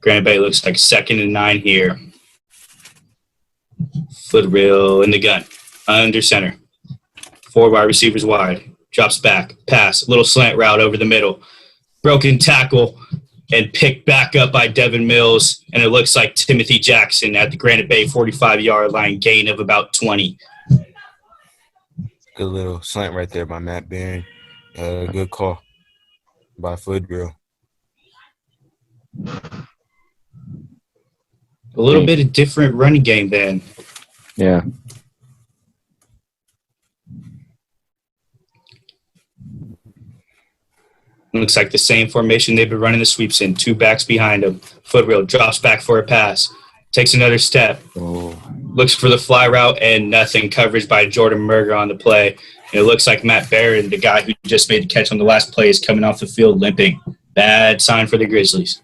Granite Bay looks like 2nd and 9 here. Footwheel in the gun. Under center. 4 wide receivers wide. Drops back. Pass. Little slant route over the middle. Broken tackle and picked back up by Devin Mills. And it looks like Timothy Jackson at the Granite Bay 45-yard line, gain of about 20. Good little slant right there by Matt Barron. Good call by Footwheel. A little bit of different running game then. Yeah. Looks like the same formation they've been running the sweeps in. 2 backs behind him. Footwheel drops back for a pass. Takes another step. Looks for the fly route and nothing. Coverage by Jordan Merger on the play. And it looks like Matt Barron, the guy who just made the catch on the last play, is coming off the field limping. Bad sign for the Grizzlies.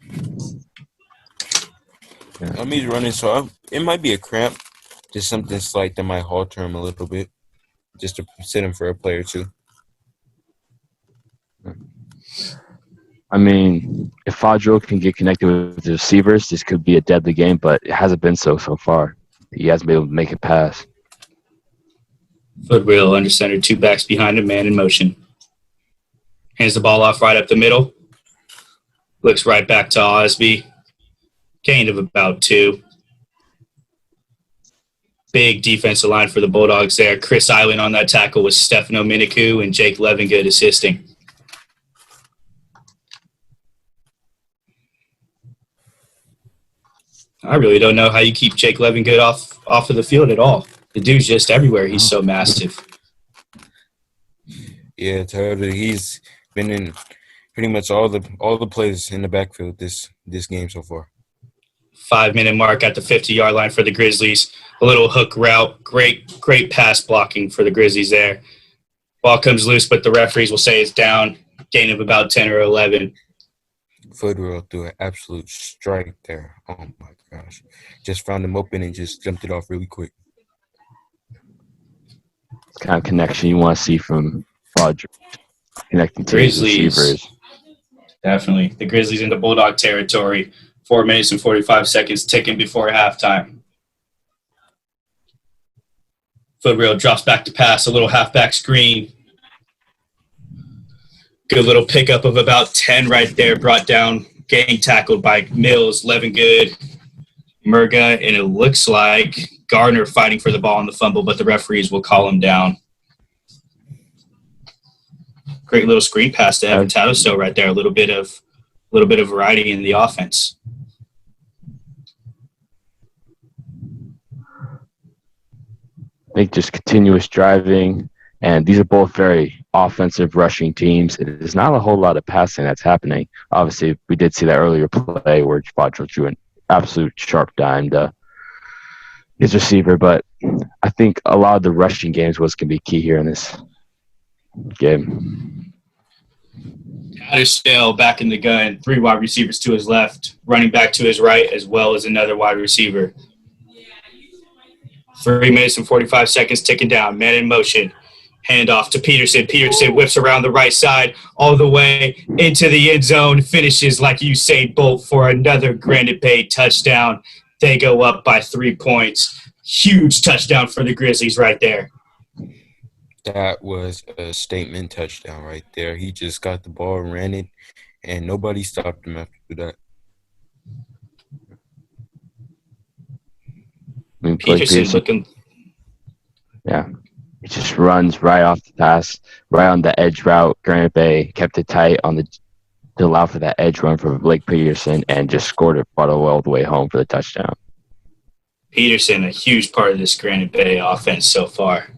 He's running, so it might be a cramp. Just something slight that might halter him a little bit. Just to sit him for a play or 2. I mean, if Fadro can get connected with the receivers, this could be a deadly game, but it hasn't been so far. He hasn't been able to make a pass. Footwheel under center, 2 backs behind him, man in motion. Hands the ball off right up the middle. Looks right back to Osby. Gain of about 2. Big defensive line for the Bulldogs there. Chris Island on that tackle with Stefano Miniku and Jake Levingood assisting. I really don't know how you keep Jake Levingood off of the field at all. The dude's just everywhere. He's so massive. Yeah, totally. He's been in pretty much all the plays in the backfield this game so far. 5-minute mark at the 50-yard line for the Grizzlies. A little hook route. Great pass blocking for the Grizzlies there. Ball comes loose, but the referees will say it's down. Gain of about 10 or 11. Footwork threw an absolute strike there. Oh, my gosh. Just found him open and just jumped it off really quick. It's kind of connection you want to see from Roger, connecting to his Grizzlies. receivers. Definitely. The Grizzlies into Bulldog territory. 4 minutes and 45 seconds ticking before halftime. Footwheel drops back to pass, a little halfback screen. Good little pickup of about 10 right there, brought down, getting tackled by Mills, Levingood, Murga, and it looks like Gardner fighting for the ball on the fumble, but the referees will call him down. Great little screen pass to Evan Tattlestowe right there. A little bit of variety in the offense. I think just continuous driving, and these are both very offensive rushing teams. There's not a whole lot of passing that's happening. Obviously, we did see that earlier play where Fodrell drew an absolute sharp dime to his receiver, but I think a lot of the rushing games was going to be key here in this game. Tattlestowe back in the gun, 3 wide receivers to his left, running back to his right, as well as another wide receiver. 3 minutes and 45 seconds ticking down. Man in motion. Handoff to Peterson. Peterson whips around the right side all the way into the end zone. Finishes like Usain Bolt for another Granite Bay touchdown. They go up by 3 points. Huge touchdown for the Grizzlies right there. That was a statement touchdown right there. He just got the ball, ran it, and nobody stopped him after that. Peterson looking. Yeah. He just runs right off the pass, right on the edge route. Granite Bay kept it tight to allow for that edge run for Blake Peterson and just scored it all the way home for the touchdown. Peterson, a huge part of this Granite Bay offense so far.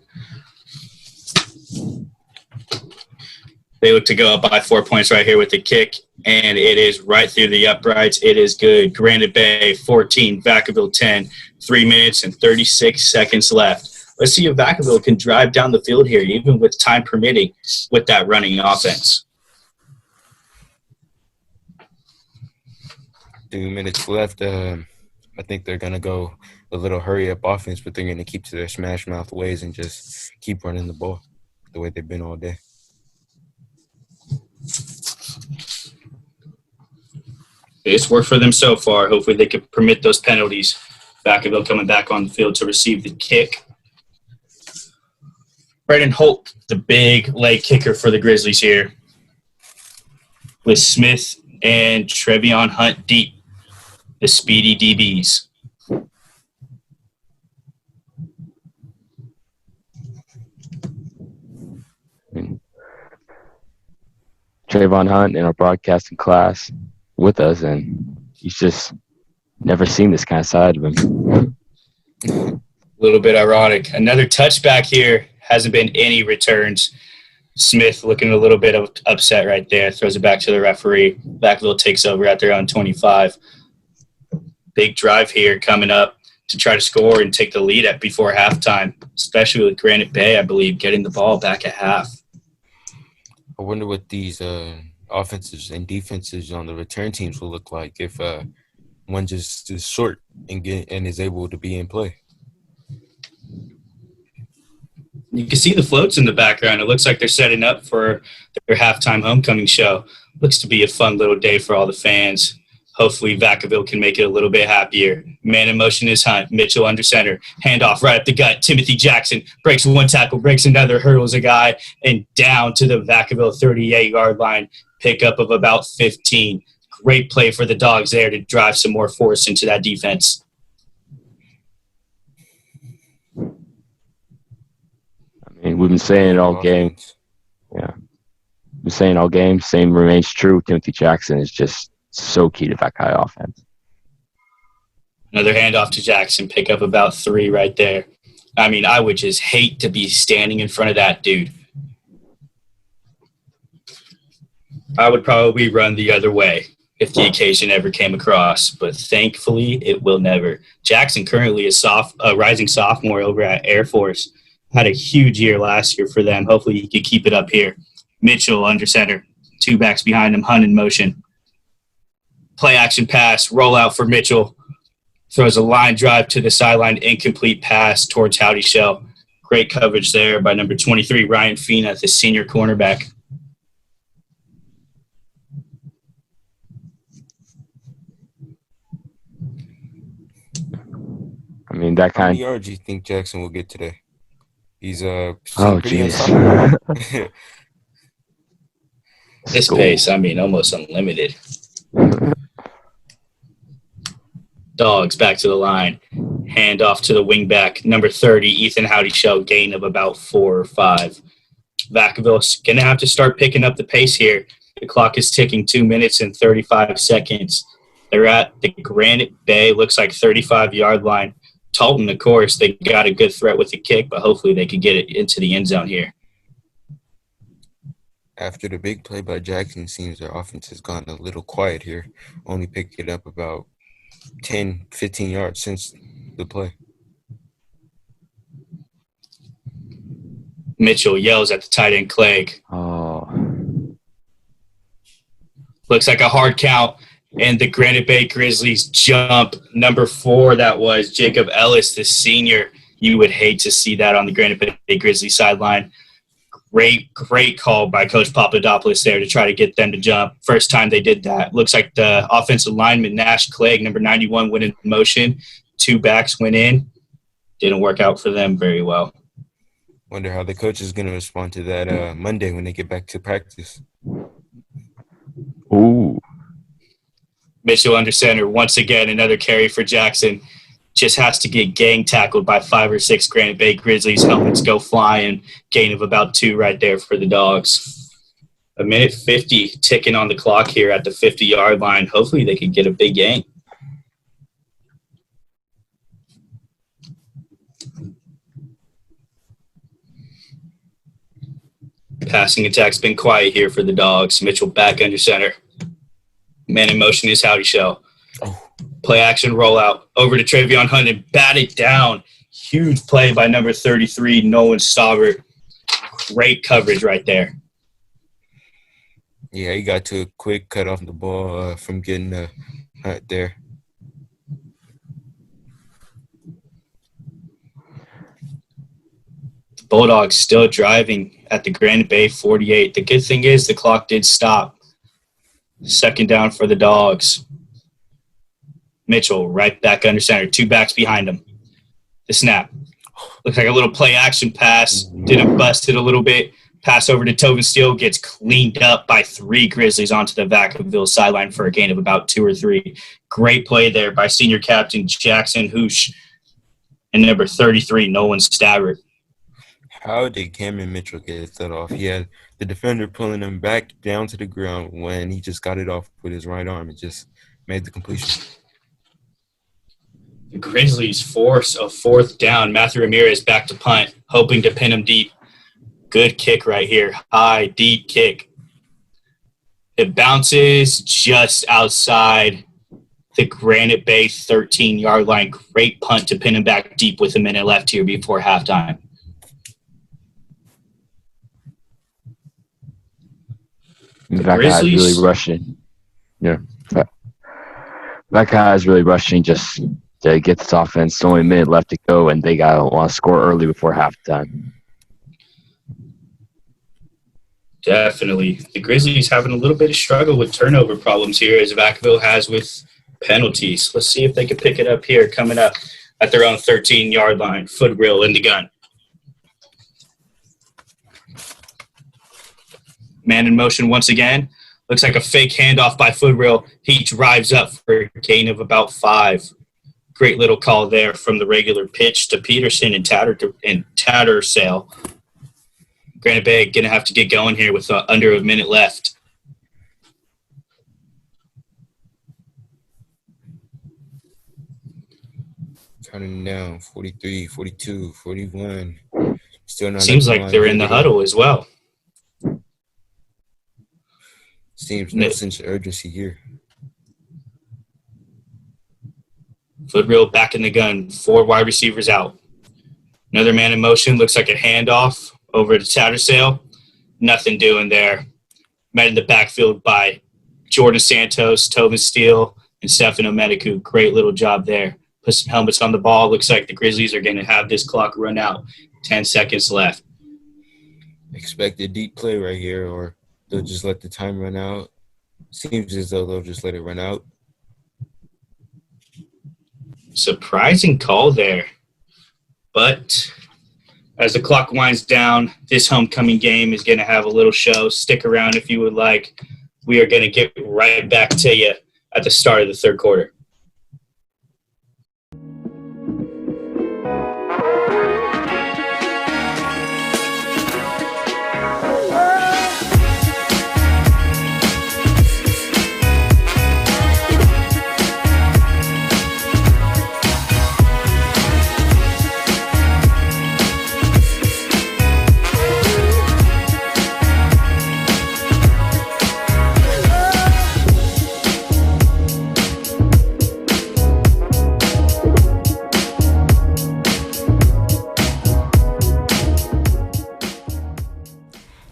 They look to go up by 4 points right here with the kick, and it is right through the uprights. It is good. Granite Bay 14, Vacaville 10, 3 minutes and 36 seconds left. Let's see if Vacaville can drive down the field here, even with time permitting, with that running offense. 2 minutes left. I think they're going to go a little hurry-up offense, but they're going to keep to their smash-mouth ways and just keep running the ball the way they've been all day. It's worked for them so far. Hopefully they can permit those penalties. Vacaville coming back on the field to receive the kick. Braden Holt, the big leg kicker for the Grizzlies here, with Smith and Trevion Hunt deep, the speedy DBs. Trayvon Hunt in our broadcasting class with us, and he's just never seen this kind of side of him. A little bit ironic. Another touchback here. Hasn't been any returns. Smith looking a little bit upset right there. Throws it back to the referee. Vacaville takes over at their own 25. Big drive here coming up to try to score and take the lead before halftime, especially with Granite Bay, I believe, getting the ball back at half. I wonder what these offenses and defenses on the return teams will look like if one just is short and is able to be in play. You can see the floats in the background. It looks like they're setting up for their halftime homecoming show. Looks to be a fun little day for all the fans. Hopefully Vacaville can make it a little bit happier. Man in motion is Hunt. Mitchell under center. Handoff right up the gut. Timothy Jackson breaks one tackle, breaks another, hurdles a guy, and down to the Vacaville 38-yard line. Pickup of about 15. Great play for the Dogs there to drive some more force into that defense. I mean, we've been saying it all game. Yeah. We've been saying all game. Same remains true. Timothy Jackson is just so key to that guy offense. Another handoff to Jackson. Pick up about 3 right there. I mean, I would just hate to be standing in front of that dude. I would probably run the other way if the occasion ever came across, but thankfully it will never. Jackson currently is a rising sophomore over at Air Force. Had a huge year last year for them. Hopefully he could keep it up here. Mitchell under center. 2 backs behind him. Hunt in motion. Play action pass. Rollout for Mitchell. Throws a line drive to the sideline. Incomplete pass towards Howdy Shell. Great coverage there by number 23, Ryan Fina, the senior cornerback. I mean, that How kind many yards do you think Jackson will get today? He's pretty jeez. unstoppable. This pace, I mean, almost unlimited. Dogs back to the line. Hand off to the wingback, number 30, Ethan Howdy Shell, gain of about 4 or 5. Vacaville's going to have to start picking up the pace here. The clock is ticking, 2 minutes and 35 seconds. They're at the Granite Bay, looks like 35-yard line. Talton, of course, they got a good threat with the kick, but hopefully they can get it into the end zone here. After the big play by Jackson, it seems their offense has gone a little quiet here. Only picked it up about 10, 15 yards since the play. Mitchell yells at the tight end, Clegg. Oh. Looks like a hard count, and the Granite Bay Grizzlies jump. Number 4, that was Jacob Ellis, the senior. You would hate to see that on the Granite Bay Grizzlies sideline. Great call by Coach Papadopoulos there to try to get them to jump. First time they did that. Looks like the offensive lineman, Nash Clegg, number 91, went in motion. 2 backs went in. Didn't work out for them very well. Wonder how the coach is going to respond to that Monday when they get back to practice. Ooh. Mitchell under center. Once again, another carry for Jackson. Just has to get gang tackled by 5 or 6 Granite Bay Grizzlies. Helmets go flying. Gain of about 2 right there for the Dogs. 1:50 ticking on the clock here at the 50-yard line. Hopefully they can get a big gain. Passing attack's been quiet here for the Dogs. Mitchell back under center. Man in motion is Howdy Shell. Play action rollout over to Travion Hunt and bat it down. Huge play by number 33, Nolan Staubert. Great coverage right there. Yeah, he got to a quick cut off the ball from getting Hunt there. The Bulldogs still driving at the Granite Bay 48. The good thing is the clock did stop. Second down for the Dogs. Mitchell right back under center. 2 backs behind him. The snap. Looks like a little play action pass. Didn't bust it a little bit. Pass over to Tobin Steele. Gets cleaned up by 3 Grizzlies onto the Vacaville sideline for a gain of about 2 or 3. Great play there by senior captain Jackson Hoosh and number 33, Nolan Stabbert. How did Cameron Mitchell get that off? He had the defender pulling him back down to the ground when he just got it off with his right arm and just made the completion. The Grizzlies force a 4th down. Matthew Ramirez back to punt, hoping to pin him deep. Good kick right here. High, deep kick. It bounces just outside the Granite Bay 13-yard line. Great punt to pin him back deep with a minute left here before halftime. That guy's really rushing. Yeah. That guy's really rushing just to get this offense. It's only a minute left to go, and they want to score early before halftime. Definitely. The Grizzlies having a little bit of struggle with turnover problems here as Vacaville has with penalties. Let's see if they can pick it up here coming up at their own 13-yard line. Foot reel in the gun. Man in motion once again. Looks like a fake handoff by Footrail. He drives up for a gain of about 5. Great little call there from the regular pitch to Peterson and Tattersall. Granite Bay going to have to get going here with under a minute left. Counting down, 43, 42, 41. Still not. Seems like they're in the huddle as well. Seems no sense of urgency here. Footrail back in the gun. 4 wide receivers out. Another man in motion. Looks like a handoff over to Tattersall. Nothing doing there. Met in the backfield by Jordan Santos, Tobin Steele, and Stefano Medicu. Great little job there. Put some helmets on the ball. Looks like the Grizzlies are going to have this clock run out. 10 seconds left. Expect a deep play right here, or they'll just let the time run out. Seems as though they'll just let it run out. Surprising call there. But as the clock winds down, this homecoming game is going to have a little show. Stick around if you would like. We are going to get right back to you at the start of the third quarter.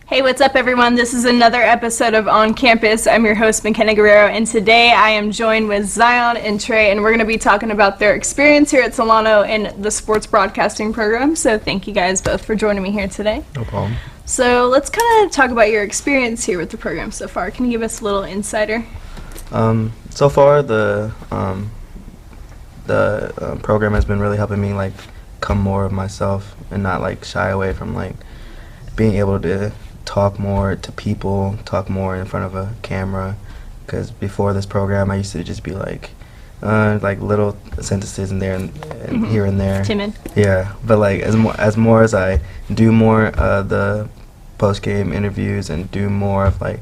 Hey, what's up, everyone? This is another episode of On Campus. I'm your host, McKenna Guerrero, and today I am joined with Zion and Trey, and we're going to be talking about their experience here at Solano in the sports broadcasting program. So thank you guys both for joining me here today. No problem. So let's kind of talk about your experience here with the program so far. Can you give us a little insider? So far, the program has been really helping me like come more of myself and not like shy away from like being able to talk more to people, talk more in front of a camera. Because before this program, I used to just be like little sentences in there and here and there. Timid. Yeah, but like as more as I do more the post game interviews and do more of like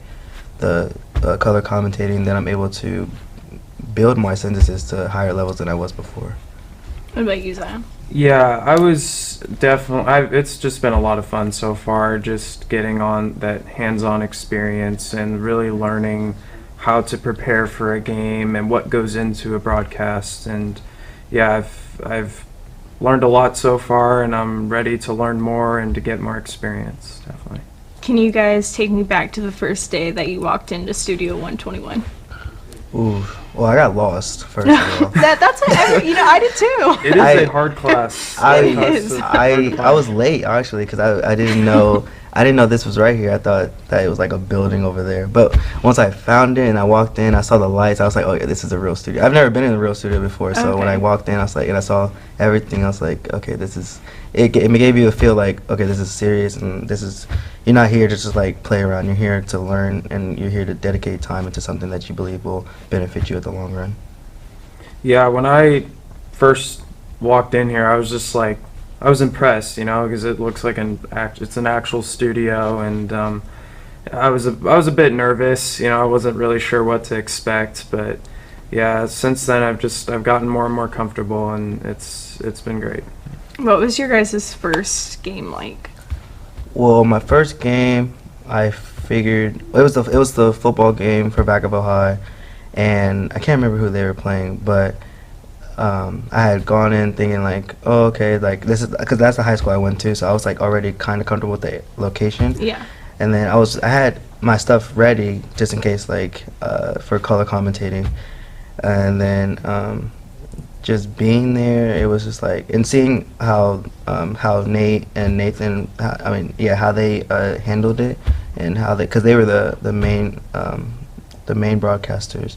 the color commentating, then I'm able to build my sentences to higher levels than I was before. What about you, Zion? Yeah, I was definitely. It's just been a lot of fun so far, just getting on that hands-on experience and really learning how to prepare for a game and what goes into a broadcast. And yeah, I've learned a lot so far, and I'm ready to learn more and to get more experience. Definitely. Can you guys take me back to the first day that you walked into Studio 121? Ooh, well, I got lost first of all. That's what I did too. It is a hard class. I was late actually because I didn't know this was right here. I thought that it was like a building over there. But once I found it and I walked in, I saw the lights. I was like, oh yeah, this is a real studio. I've never been in a real studio before, so when I walked in, I was like, and I saw everything. I was like, okay, this is. It gave you a feel like, okay, this is serious, and this is. You're not here to just like play around. You're here to learn, and you're here to dedicate time into something that you believe will benefit you at the long run. Yeah, when I first walked in here, I was just like, I was impressed, because it looks like it's an actual studio, and I was a bit nervous, I wasn't really sure what to expect, but yeah, since then I've gotten more and more comfortable, and it's been great. What was your guys' first game like? Well, my first game, I figured it was the football game for Vacaville High, and I can't remember who they were playing, but I had gone in thinking like, oh, okay, like this is because that's the high school I went to, so I was like already kind of comfortable with the location. Yeah. And then I had my stuff ready just in case like for color commentating, and then just being there, it was just like, and seeing how Nate and Nathan, how they handled it, and how because they were the main broadcasters,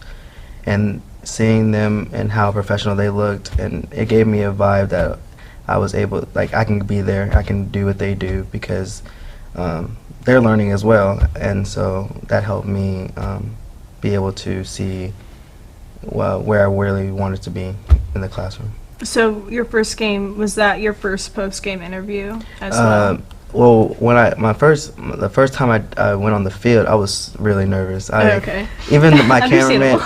and seeing them and how professional they looked, and it gave me a vibe that I was able, like, I can be there, I can do what they do, because they're learning as well, and so that helped me be able to see where I really wanted to be in the classroom. So your first game, was that your first post-game interview as well? Well, when the first time I went on the field, I was really nervous. Okay. Even my cameraman,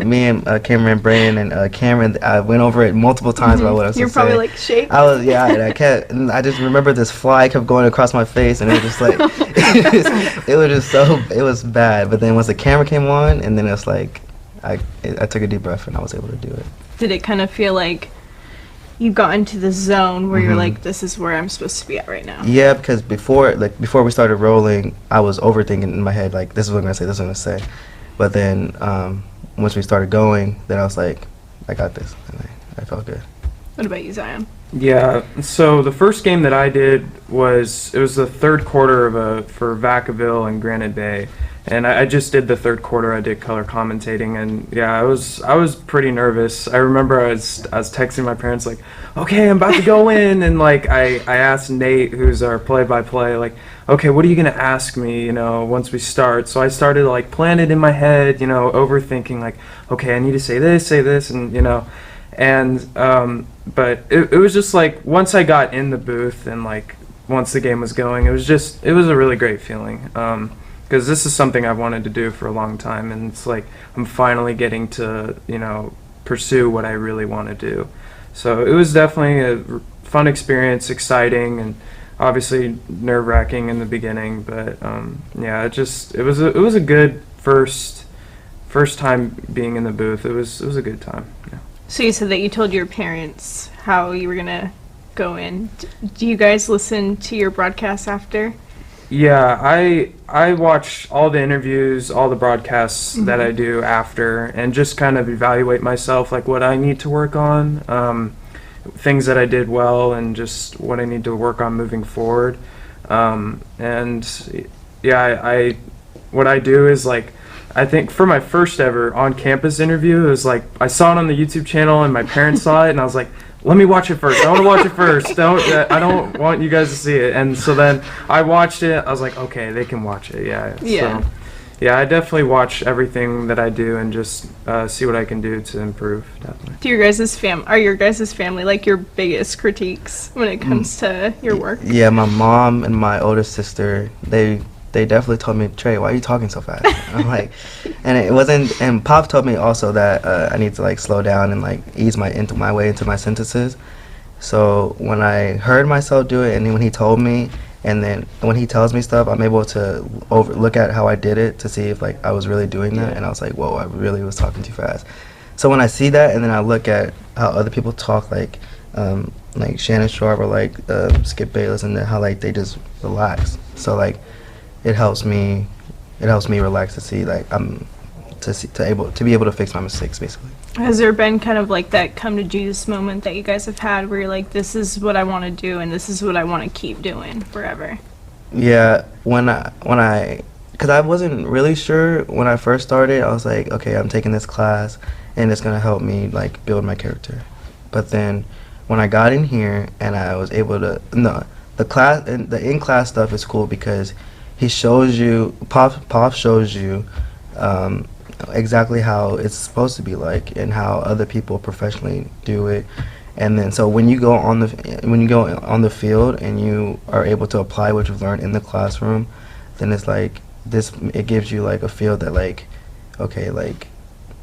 me and cameraman Brandon and Cameron, I went over it multiple times about what I was You're supposed to probably say. like shake. I was, yeah, and I just remember this fly kept going across my face, and it was just like, it was bad. But then once the camera came on, and then it's like, I took a deep breath and I was able to do it. Did it kind of feel like you got into the zone where you're like, this is where I'm supposed to be at right now? Yeah, because before we started rolling, I was overthinking in my head, like, this is what I'm going to say, this is what I'm going to say. But then once we started going, then I was like, I got this. And I felt good. What about you, Zion? Yeah, so the first game that I did it was the third quarter for Vacaville and Granite Bay. And I just did the third quarter. I did color commentating, and yeah, I was pretty nervous. I remember I was texting my parents like, "Okay, I'm about to go in," and like I asked Nate, who's our play-by-play, like, "Okay, what are you gonna ask me? You know, once we start." So I started like planning it in my head, you know, overthinking like, "Okay, I need to say this," and you know, and but it was just like once I got in the booth and like once the game was going, it was a really great feeling. Because this is something I've wanted to do for a long time, and it's like I'm finally getting to, you know, pursue what I really want to do. So it was definitely a fun experience, exciting, and obviously nerve-wracking in the beginning. But yeah, it was a good first time being in the booth. It was a good time. Yeah. So you said that you told your parents how you were gonna go in. Do you guys listen to your broadcasts after? Yeah, I watch all the interviews, all the broadcasts that I do after, and just kind of evaluate myself, like what I need to work on, things that I did well, and just what I need to work on moving forward. And yeah, what I do is like, I think for my first ever on-campus interview, it was like I saw it on the YouTube channel, and my parents saw it, and I was like, let me watch it first. I want to watch it first. I don't want you guys to see it. And so then I watched it. I was like, okay, they can watch it. Yeah. Yeah. So, yeah, I definitely watch everything that I do and just see what I can do to improve. Definitely. Are your guys' family like your biggest critiques when it comes to your work? Yeah, my mom and my older sister, they definitely told me, Trey, why are you talking so fast? I'm like, and it wasn't, and Pop told me also that I need to like slow down and like ease my way into my sentences. So when I heard myself do it, and then when he told me, and then when he tells me stuff, I'm able to look at how I did it to see if like I was really doing that, and I was like, whoa, I really was talking too fast. So when I see that, and then I look at how other people talk, like Shannon Sharp or like Skip Bayless, and how like they just relax. So like, it helps me relax to see like to be able to fix my mistakes, basically. Has there been kind of like that come to Jesus moment that you guys have had where you're like, this is what I want to do and this is what I want to keep doing forever? Yeah, because I wasn't really sure when I first started. I was like, okay, I'm taking this class and it's gonna help me like build my character. But then when I got in here and I was able to, the class and the in-class stuff is cool because he shows you, Pop shows you exactly how it's supposed to be like and how other people professionally do it. And then so when you go on the field and you are able to apply what you've learned in the classroom, then it's like it gives you like a feel that like, okay, like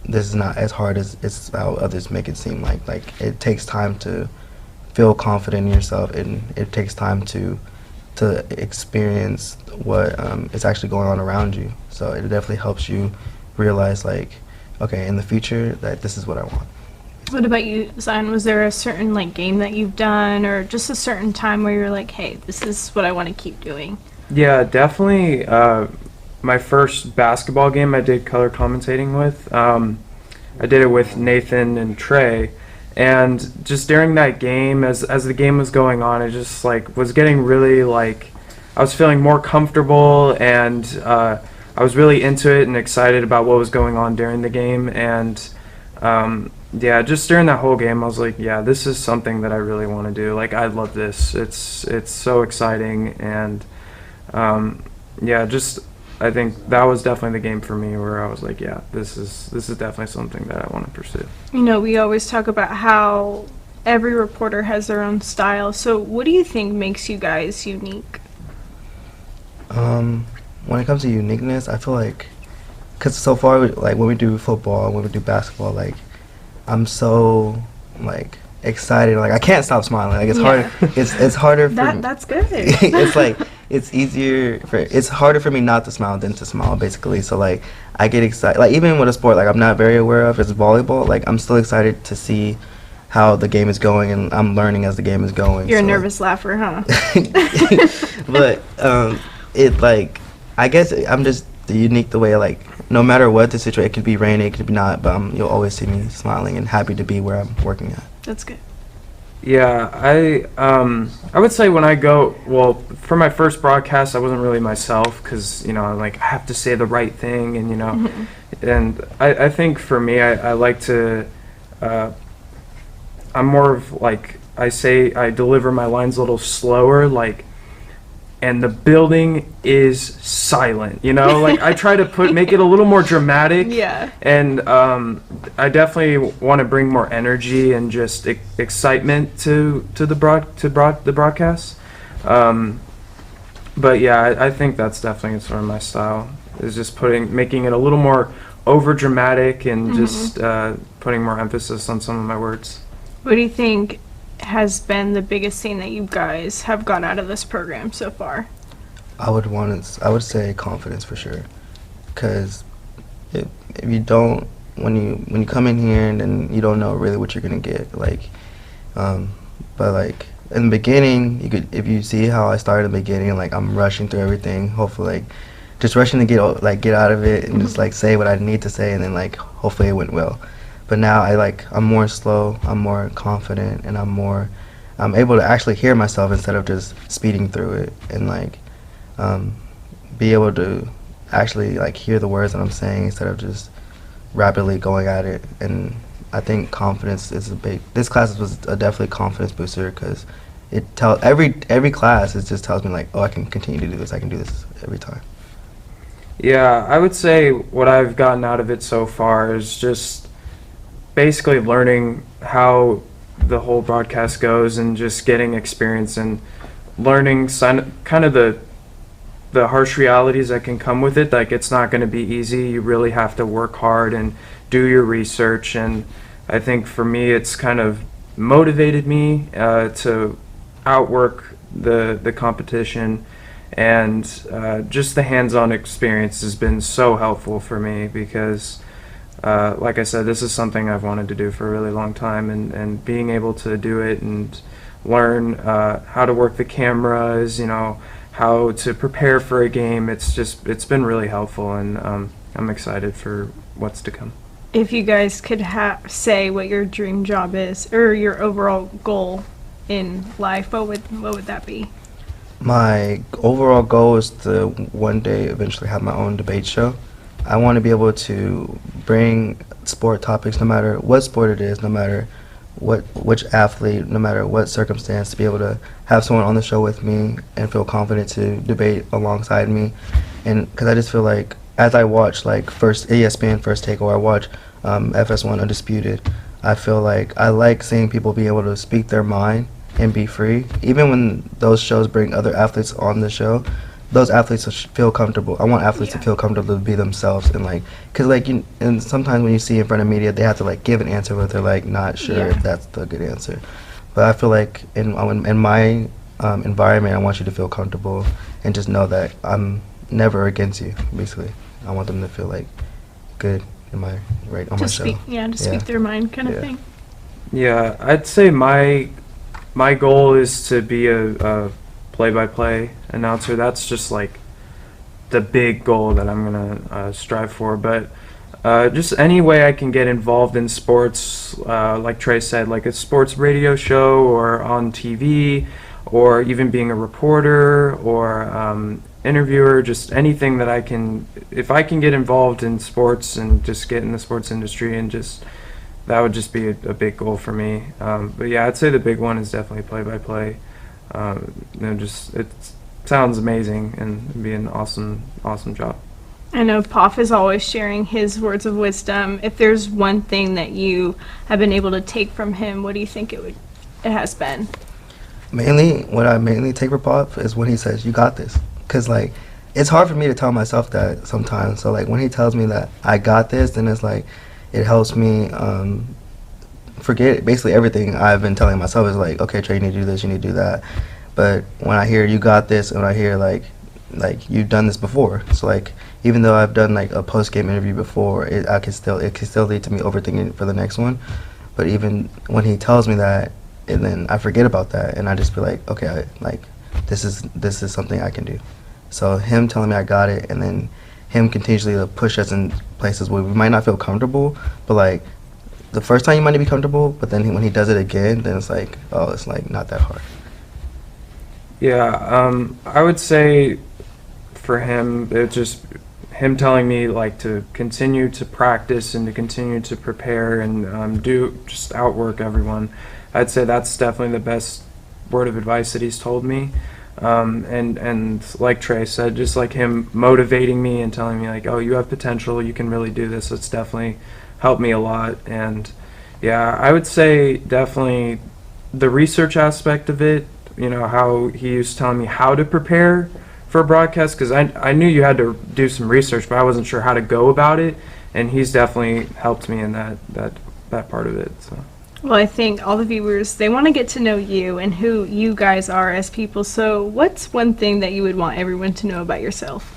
this is not as hard as it's how others make it seem like. Like it takes time to feel confident in yourself, and it takes time to experience what is actually going on around you. So it definitely helps you realize like, okay, in the future that this is what I want. What about you, Zion? Was there a certain like game that you've done or just a certain time where you're like, hey, this is what I want to keep doing? Yeah, definitely. My first basketball game I did color commentating with. I did it with Nathan and Trey. And just during that game, as the game was going on, it just like was getting really like, I was feeling more comfortable, and I was really into it and excited about what was going on during the game. And yeah, just during that whole game, I was like, yeah, this is something that I really want to do. Like, I love this. It's so exciting, and Yeah, just I think that was definitely the game for me where I was like, yeah, this is definitely something that I want to pursue. You know, we always talk about how every reporter has their own style. So what do you think makes you guys unique? When it comes to uniqueness, I feel like, because so far, like when we do football, when we do basketball, like I'm so like excited, like I can't stop smiling. Like it's hard. It's harder for That's good. it's like it's harder for me not to smile than to smile, basically. So like I get excited. Like even with a sport like I'm not very aware of, it's volleyball. Like I'm still excited to see how the game is going, and I'm learning as the game is going. You're so, a nervous laugher, huh? But it like I guess I'm just unique the way like no matter what the situation, it could be raining, it could be not, but you'll always see me smiling and happy to be where I'm working at. That's good. Yeah, I would say when I go, well, for my first broadcast, I wasn't really myself because, you know, I have to say the right thing and, you know, and I think for me, I like to, I'm more of like, I deliver my lines a little slower, like, and the building is silent, you know, like I try to make it a little more dramatic. Yeah. And I definitely want to bring more energy and just excitement to the broadcast. But yeah, I think that's definitely sort of my style, is just making it a little more over dramatic and just putting more emphasis on some of my words. What do you think has been the biggest thing that you guys have got out of this program so far? I would say confidence for sure, because if you don't, when you come in here and then you don't know really what you're gonna get, like, but like in the beginning, if you see how I started in the beginning, like I'm rushing through everything, hopefully like just rushing to get out of it and just like say what I need to say, and then like hopefully it went well. But now I'm more slow, I'm more confident, and I'm able to actually hear myself instead of just speeding through it, and like be able to actually like hear the words that I'm saying instead of just rapidly going at it. And I think confidence is this class was a definitely confidence booster, because every class just tells me like, oh, I can continue to do this, I can do this every time. Yeah, I would say what I've gotten out of it so far is just basically learning how the whole broadcast goes and just getting experience and learning kind of the harsh realities that can come with it. Like it's not going to be easy. You really have to work hard and do your research. And I think for me, it's kind of motivated me to outwork the competition. And just the hands-on experience has been so helpful for me because like I said, this is something I've wanted to do for a really long time, and being able to do it and learn how to work the cameras, you know, how to prepare for a game, it's been really helpful, and I'm excited for what's to come. If you guys could say what your dream job is or your overall goal in life, what would that be? My overall goal is to one day eventually have my own debate show. I want to be able to bring sport topics, no matter what sport it is, no matter which athlete, no matter what circumstance, to be able to have someone on the show with me and feel confident to debate alongside me. And because I just feel like as I watch like ESPN First Take, or I watch FS1 Undisputed, I feel like I like seeing people be able to speak their mind and be free. Even when those shows bring other athletes on the show, those athletes feel comfortable. I want athletes to feel comfortable to be themselves, and like, cause like, and sometimes when you see in front of media, they have to like give an answer, but they're like not sure if that's the good answer. But I feel like in my environment, I want you to feel comfortable and just know that I'm never against you. Basically, I want them to feel like good in my on my show. To speak their mind, kind of thing. Yeah, I'd say my goal is to be a play-by-play announcer. That's just like the big goal that I'm gonna strive for. But just any way I can get involved in sports, like Trey said, like a sports radio show or on TV, or even being a reporter or interviewer, just anything that I can, if I can get involved in sports and just get in the sports industry, and just that would just be a big goal for me. But yeah, I'd say the big one is definitely play-by-play. sounds amazing, and it'd be an awesome job. I know Poff is always sharing his words of wisdom. If there's one thing that you have been able to take from him, what do you think it has been? Mainly, what I mainly take for Pop is when he says, "You got this," because like it's hard for me to tell myself that sometimes. So like when he tells me that I got this, then it's like it helps me forget basically everything I've been telling myself. Is like, okay, Trey, you need to do this, you need to do that. But when I hear "you got this," and when I hear like you've done this before, so like even though I've done like a post-game interview before, it can still lead to me overthinking for the next one. But even when he tells me that, and then I forget about that, and I just be like, okay, this is something I can do. So him telling me I got it, and then him continuously to push us in places where we might not feel comfortable, but like the first time you might not be comfortable, but then when he does it again, then it's like, oh, it's like not that hard. Yeah, I would say for him, it's just him telling me like to continue to practice and to continue to prepare and do just outwork everyone. I'd say that's definitely the best word of advice that he's told me. And like Trey said, just like him motivating me and telling me like, oh, you have potential, you can really do this. It's definitely helped me a lot. And yeah, I would say definitely the research aspect of it, you know, how he was telling me how to prepare for a broadcast, because I knew you had to do some research, but I wasn't sure how to go about it. And he's definitely helped me in that part of it. So. Well, I think all the viewers, they want to get to know you and who you guys are as people. So what's one thing that you would want everyone to know about yourself?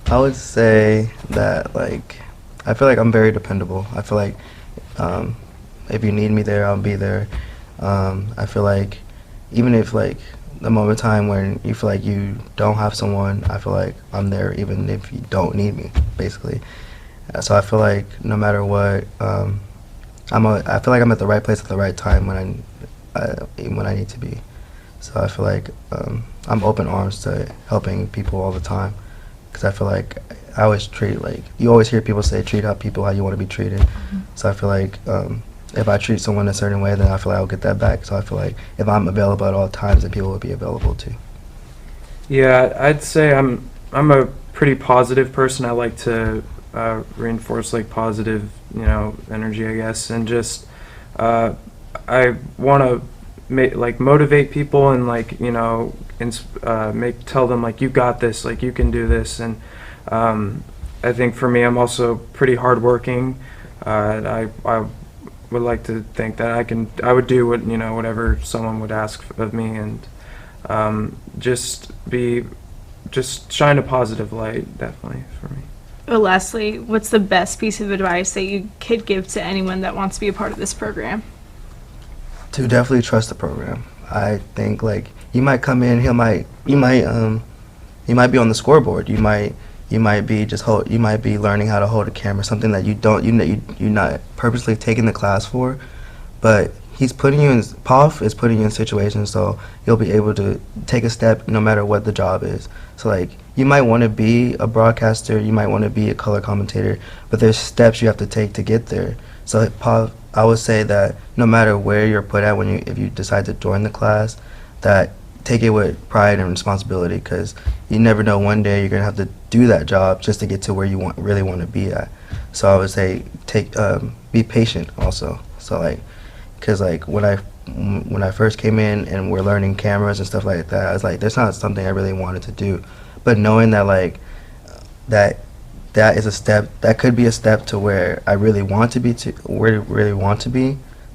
I would say that like I feel like I'm very dependable. I feel like if you need me there, I'll be there. I feel like even if like the moment in time when you feel like you don't have someone, I feel like I'm there even if you don't need me, basically. So I feel like no matter what, I feel like I'm at the right place at the right time when I need to be. So I feel like I'm open arms to helping people all the time, because I feel like I always treat like you always hear people say treat how you want to be treated. Mm-hmm. So I feel like if I treat someone a certain way, then I feel like I'll get that back. So I feel like if I'm available at all times, then people will be available too. Yeah, I'd say I'm a pretty positive person. I like to reinforce like positive, energy, I guess, and just I want to motivate people and tell them like you got this, like you can do this, and I think for me, I'm also pretty hardworking. I would like to think that I would do whatever someone would ask of me, and just shine a positive light, definitely for me. Well, lastly, what's the best piece of advice that you could give to anyone that wants to be a part of this program? To definitely trust the program. I think like you might come in, you might be on the scoreboard. You might be learning how to hold a camera, something that you're not purposely taking the class for, but Poff is putting you in situations so you'll be able to take a step no matter what the job is. So like you might want to be a broadcaster, you might want to be a color commentator, but there's steps you have to take to get there. So Poff, I would say that no matter where you're put at if you decide to join the class, that take it with pride and responsibility, because you never know, one day you're gonna have to do that job just to get to where you really want to be at. So I would say be patient also. So like, because like when I first came in and we're learning cameras and stuff like that, I was like, that's not something I really wanted to do. But knowing that like that is a step, that could be a step to where I really want to be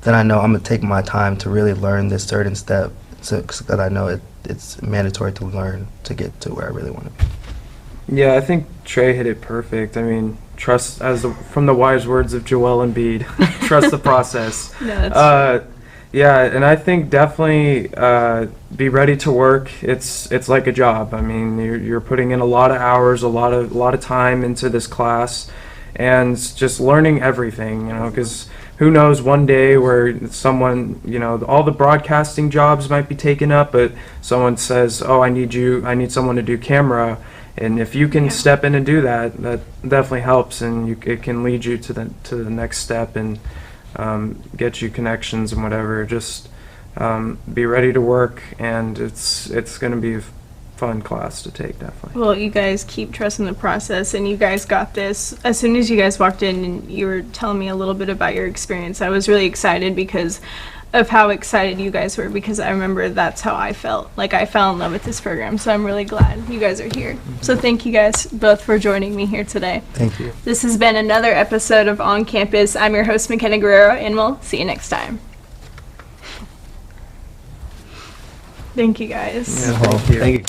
then I know I'm gonna take my time to really learn this certain step, because I know it's mandatory to learn to get to where I really want to be. Yeah, I think Trey hit it perfect. I mean, trust, from the wise words of Joel Embiid, trust the process. No, that's true. Yeah, and I think definitely be ready to work. It's like a job. I mean, you're putting in a lot of hours, a lot of time into this class, and just learning everything. Because who knows, one day where someone, all the broadcasting jobs might be taken up, but someone says, "Oh, I need someone to do camera." And if you can step in and do that, that definitely helps, and it can lead you to the next step and get you connections and whatever. Just be ready to work, and it's going to be a fun class to take, definitely. Well, you guys keep trusting the process, and you guys got this. As soon as you guys walked in and you were telling me a little bit about your experience, I was really excited because of how excited you guys were, because I remember that's how I felt. Like, I fell in love with this program, so I'm really glad you guys are here. So thank you guys both for joining me here today. Thank you. This has been another episode of On Campus. I'm your host, McKenna Guerrero, and we'll see you next time. Thank you guys. Yeah, thank you. Thank you.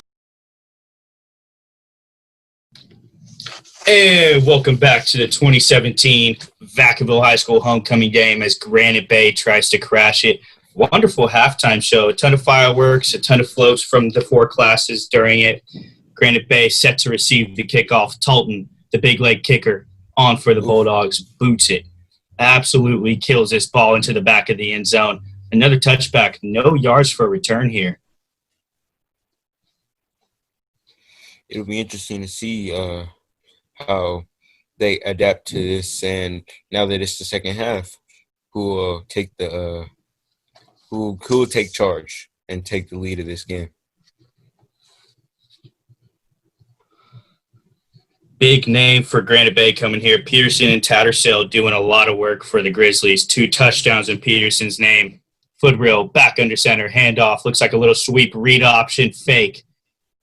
And welcome back to the 2017 Vacaville High School homecoming game as Granite Bay tries to crash it. Wonderful halftime show. A ton of fireworks, a ton of floats from the four classes during it. Granite Bay set to receive the kickoff. Talton, the big leg kicker, on for the Bulldogs, boots it. Absolutely kills this ball into the back of the end zone. Another touchback. No yards for a return here. It'll be interesting to see how they adapt to this, and now that it's the second half, who will take charge and take the lead of this game. Big name for Granite Bay coming here. Peterson and Tattersall doing a lot of work for the Grizzlies. 2 touchdowns in Peterson's name. Foot rail, back under center, handoff. Looks like a little sweep, read option, fake.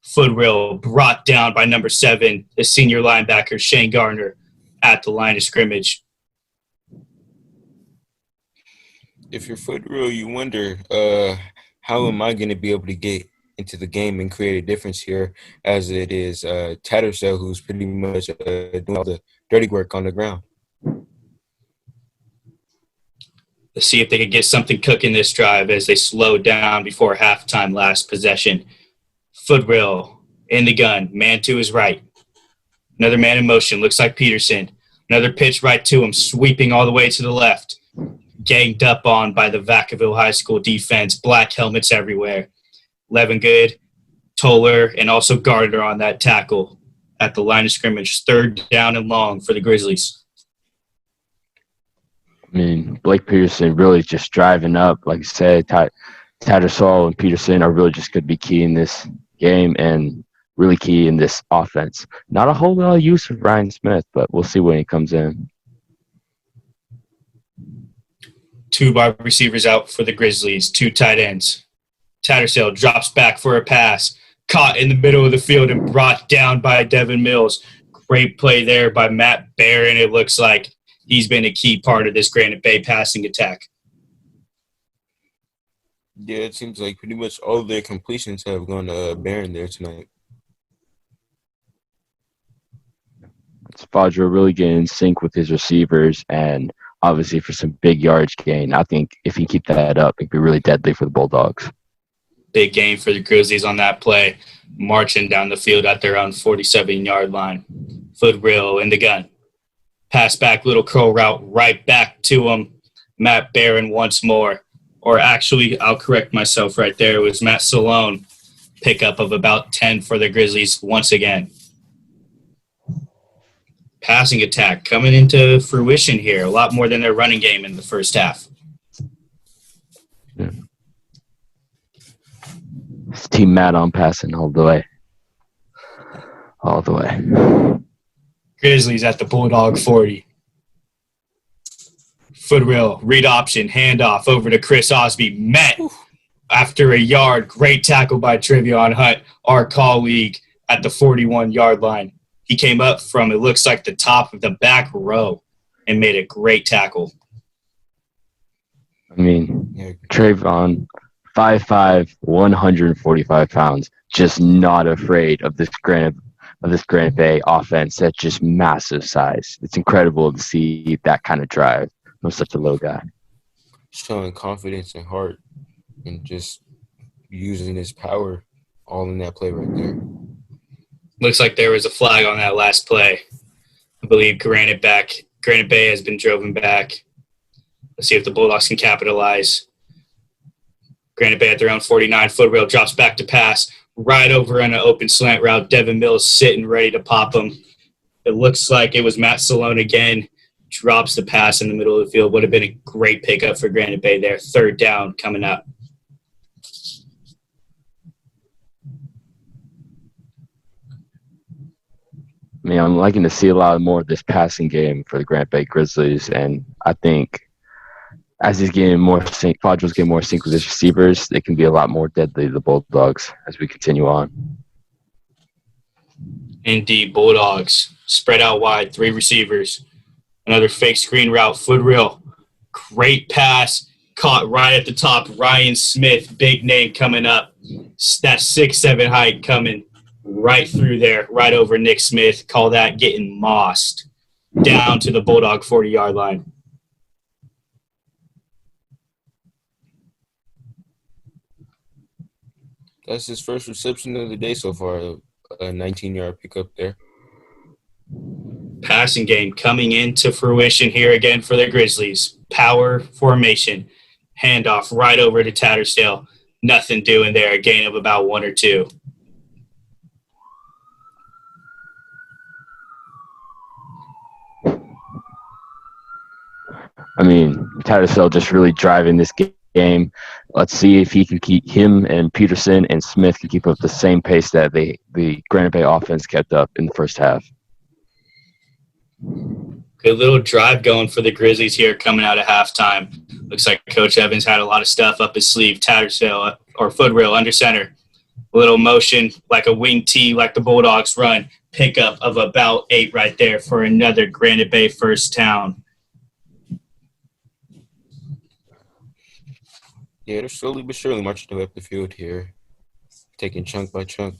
Foot rail brought down by number 7, the senior linebacker, Shane Gardner, at the line of scrimmage. If you're foot rule, you wonder, how am I going to be able to get into the game and create a difference here, as it is Tattersall who's pretty much doing all the dirty work on the ground. Let's see if they can get something cooking this drive as they slow down before halftime last possession. Footwell in the gun, man to his right. Another man in motion, looks like Peterson. Another pitch right to him, sweeping all the way to the left. Ganged up on by the Vacaville High School defense, black helmets everywhere. Levengood, Toller, and also Gardner on that tackle at the line of scrimmage. 3rd down and long for the Grizzlies. I mean, Blake Peterson really just driving up. Like I said, Tattersall and Peterson are really just going to be key in this game and really key in this offense. Not a whole lot of use of Ryan Smith, but we'll see when he comes in. 2 wide receivers out for the Grizzlies, 2 tight ends. Tattersall drops back for a pass, caught in the middle of the field and brought down by Devin Mills. Great play there by Matt Barron. It looks like he's been a key part of this Granite Bay passing attack. Yeah, it seems like pretty much all of their completions have gone to Barron there tonight. Spadra really getting in sync with his receivers, and obviously for some big yards gain. I think if he keep that up, it'd be really deadly for the Bulldogs. Big game for the Grizzlies on that play, marching down the field at their own 47-yard line. Foot rail in the gun. Pass back, little curl route right back to him. Matt Barron once more. Or actually, I'll correct myself right there. It was Matt Solano. Pickup of about 10 for the Grizzlies once again. Passing attack coming into fruition here. A lot more than their running game in the first half. Yeah. It's Team Matt on passing all the way. All the way. Grizzlies at the Bulldog 40. Foot rail, read option, handoff over to Chris Osby. Met after a yard. Great tackle by Trevion Hunt, our colleague, at the 41-yard line. He came up from, it looks like, the top of the back row and made a great tackle. I mean, Trayvon, 5'5", 145 pounds, just not afraid of this Granite Bay offense. That's just massive size. It's incredible to see that kind of drive from such a low guy. Showing confidence and heart and just using his power all in that play right there. Looks like there was a flag on that last play. I believe Granite Bay has been driven back. Let's see if the Bulldogs can capitalize. Granite Bay at their own 49. Foot rail drops back to pass. Right over on an open slant route. Devin Mills sitting ready to pop him. It looks like it was Matt Solano again. Drops the pass in the middle of the field. Would have been a great pickup for Granite Bay there. 3rd down coming up. I mean, I'm liking to see a lot more of this passing game for the Granite Bay Grizzlies, and I think as he's getting more Quadro's getting more sync with his receivers, they can be a lot more deadly to the Bulldogs as we continue on. Indeed, Bulldogs spread out wide, 3 receivers. Another fake screen route, foot reel. Great pass, caught right at the top. Ryan Smith, big name coming up. That 6'7" height coming right through there, right over Nick Smith. Call that getting mossed down to the Bulldog 40-yard line. That's his first reception of the day so far, a 19-yard pickup there. Passing game coming into fruition here again for the Grizzlies. Power formation. Handoff right over to Tattersdale. Nothing doing there. A gain of about 1 or 2. I mean, Tattersdale just really driving this game. Let's see if he can keep him and Peterson and Smith can keep up the same pace that the Granite Bay offense kept up in the first half. Good little drive going for the Grizzlies here coming out of halftime. Looks like Coach Evans had a lot of stuff up his sleeve. Tattersdale or foot rail under center. A little motion like a wing T like the Bulldogs run. Pickup of about 8 right there for another Granite Bay first down. Yeah, they're slowly but surely marching up the field here, taking chunk by chunk.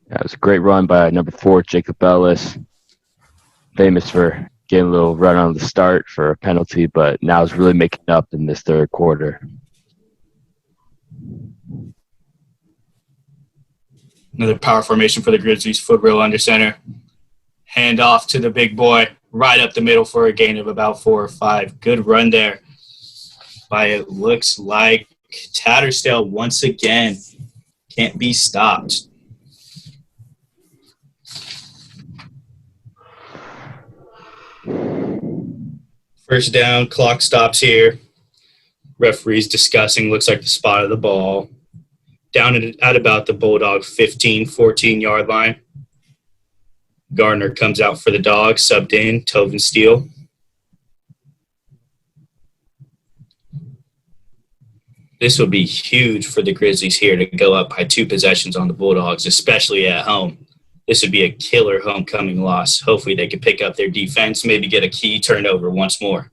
Yeah, it was a great run by number 4, Jacob Ellis. Famous for getting a little run on the start for a penalty, but now is really making up in this third quarter. Another power formation for the Grizzlies. Foot rail under center. Hand off to the big boy. Right up the middle for a gain of about 4 or 5. Good run there by, it looks like, Tattersdale once again. Can't be stopped. First down, clock stops here. Referee's discussing, looks like the spot of the ball. Down at about the Bulldog 15, 14-yard line. Gardner comes out for the Dogs, subbed in, Tovin Steele. This would be huge for the Grizzlies here to go up by 2 possessions on the Bulldogs, especially at home. This would be a killer homecoming loss. Hopefully they can pick up their defense, maybe get a key turnover once more.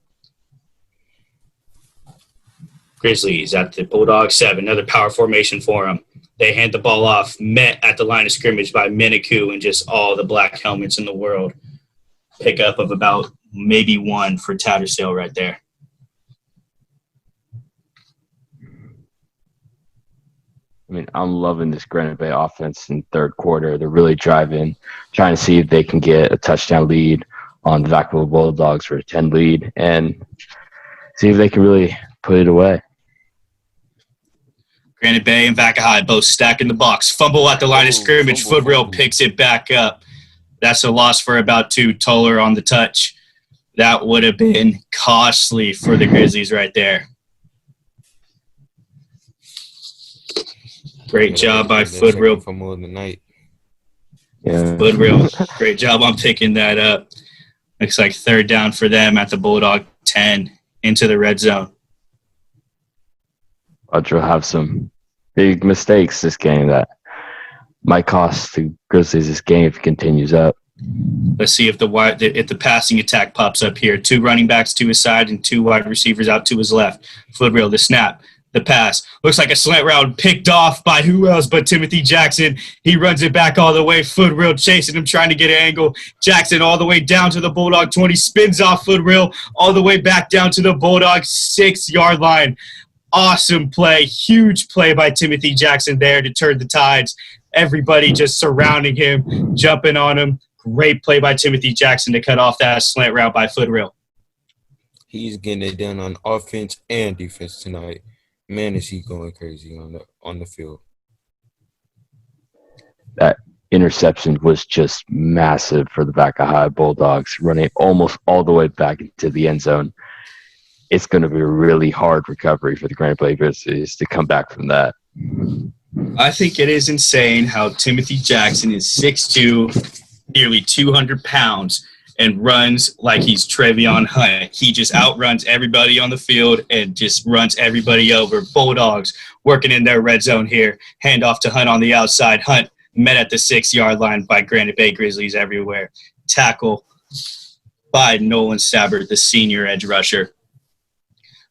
Grizzlies at the Bulldog 7, another power formation for them. They hand the ball off, met at the line of scrimmage by Miniku and just all the black helmets in the world. Pickup of about maybe 1 for Tattersdale right there. I mean, I'm loving this Granite Bay offense in third quarter. They're really driving, trying to see if they can get a touchdown lead on the Vacaville Bulldogs for a 10 lead and see if they can really put it away. Granite Bay and Vaca High both stacking the box. Fumble at the line of scrimmage. Foot rail picks it back up. That's a loss for about 2. Toller on the touch. That would have been costly for the Grizzlies right there. Great job by foot rail. Fumble in the night. Yeah. Foot rail. Great job on picking that up. Looks like third down for them at the Bulldog 10 into the red zone. Quadro have some big mistakes this game that might cost the Grizzlies this game if it continues up. Let's see if the passing attack pops up here. 2 running backs to his side and 2 wide receivers out to his left. Foot rail, the snap, the pass. Looks like a slant route picked off by who else but Timothy Jackson. He runs it back all the way. Foot rail chasing him, trying to get an angle. Jackson all the way down to the Bulldog 20, spins off foot rail all the way back down to the Bulldog 6-yard line. Awesome play, huge play by Timothy Jackson there to turn the tides. Everybody just surrounding him, jumping on him. Great play by Timothy Jackson to cut off that slant route by foot rail. He's getting it done on offense and defense tonight. Man, is he going crazy on the field. That interception was just massive for the Vaca High Bulldogs, running almost all the way back into the end zone. It's going to be a really hard recovery for the Granite Bay Grizzlies to come back from that. I think it is insane how Timothy Jackson is 6'2", nearly 200 pounds, and runs like he's Trevion Hunt. He just outruns everybody on the field and just runs everybody over. Bulldogs working in their red zone here. Hand off to Hunt on the outside. Hunt met at the 6-yard line by Granite Bay Grizzlies everywhere. Tackle by Nolan Sabbert, the senior edge rusher.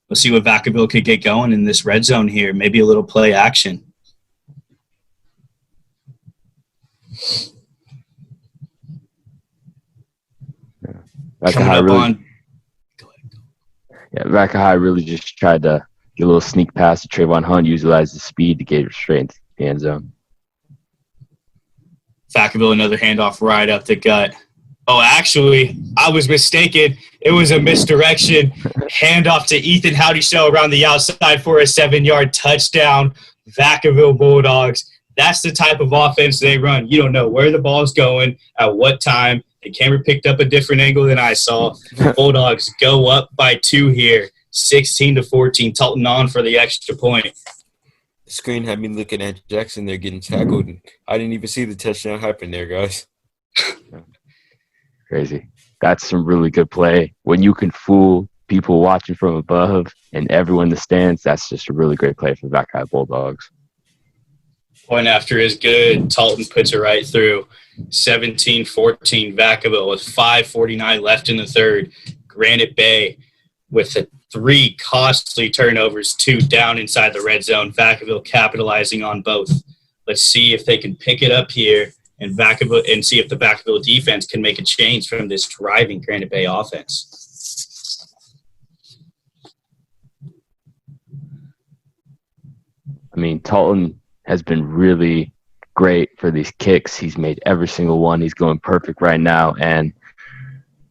We'll see what Vacaville could get going in this red zone here. Maybe a little play action. Vacaville really just tried to get a little sneak pass to Trayvon Hunt, utilize the speed to get straight into the end zone. Vacaville, another handoff right up the gut. Oh, actually, I was mistaken. It was a misdirection. Handoff to Ethan Howdy-Show around the outside for a 7-yard touchdown. Vacaville Bulldogs. That's the type of offense they run. You don't know where the ball's going, at what time. The camera picked up a different angle than I saw. Bulldogs go up by 2 here, 16-14. Talton on for the extra point. The screen had me looking at Jackson there getting tackled. And I didn't even see the touchdown happen there, guys. Crazy. That's some really good play. When you can fool people watching from above and everyone in the stands, that's just a really great play for Vacaville Bulldogs. Point after is good. Talton puts it right through. 17-14 Vacaville with 5:49 left in the third. Granite Bay with 3 costly turnovers, 2 down inside the red zone. Vacaville capitalizing on both. Let's see if they can pick it up here and see if the Vacaville defense can make a change from this driving Granite Bay offense. I mean, Talton has been really great for these kicks. He's made every single one. He's going perfect right now, and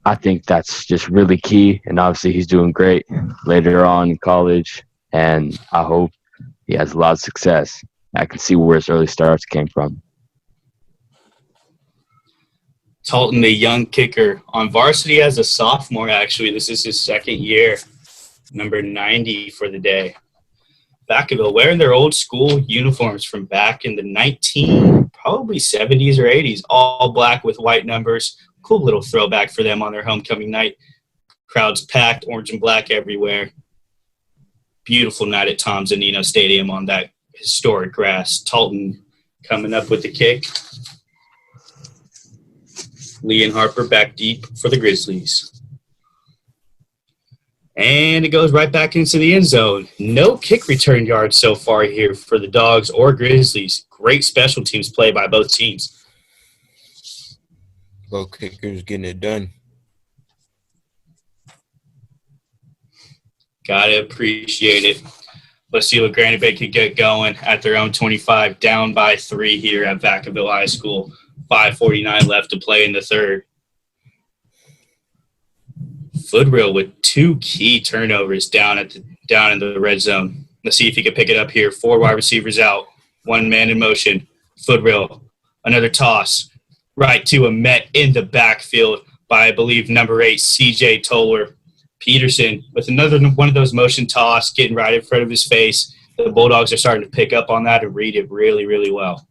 I think that's just really key. And obviously he's doing great later on in college, and I hope he has a lot of success. I can see where his early starts came from. Talton, the young kicker, on varsity as a sophomore, actually. This is his second year, number 90 for the day. Vacaville wearing their old school uniforms from back in the probably 70s or 80s, all black with white numbers. Cool little throwback for them on their homecoming night. Crowds packed, orange and black everywhere. Beautiful night at Tom Zanino Stadium on that historic grass. Talton coming up with the kick. Lee and Harper back deep for the Grizzlies. And it goes right back into the end zone. No kick return yards so far here for the Dogs or Grizzlies. Great special teams play by both teams. Both kickers getting it done. Gotta appreciate it. Let's see what Granite Bay can get going at their own 25, down by 3 here at Vacaville High School. 5:49 left to play in the third. Footreal with 2 key turnovers down in the red zone. Let's see if he can pick it up here. 4 wide receivers out, 1 man in motion. Footreal, another toss, right to a met in the backfield by, I believe, number 8, CJ Toller. Peterson with another one of those motion toss, getting right in front of his face. The Bulldogs are starting to pick up on that and read it really, really well.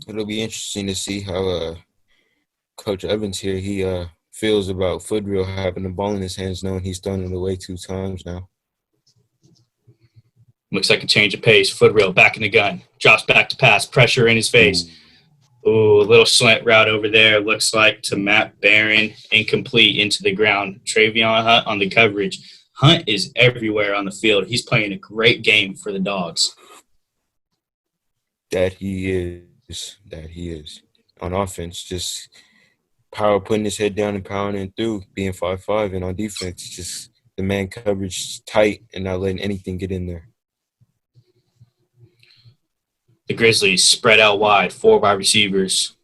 It'll be interesting to see how Coach Evans here, he feels about Footreal having the ball in his hands, knowing he's thrown it away 2 times now. Looks like a change of pace. Footreal back in the gun. Drops back to pass. Pressure in his face. Ooh, a little slant route over there. Looks like to Matt Barron. Incomplete into the ground. Trevion Hunt on the coverage. Hunt is everywhere on the field. He's playing a great game for the Dogs. That he is. On offense, just putting his head down and powering through, being 5'5", and on defense, just the man coverage tight and not letting anything get in there. The Grizzlies spread out wide, 4 wide receivers.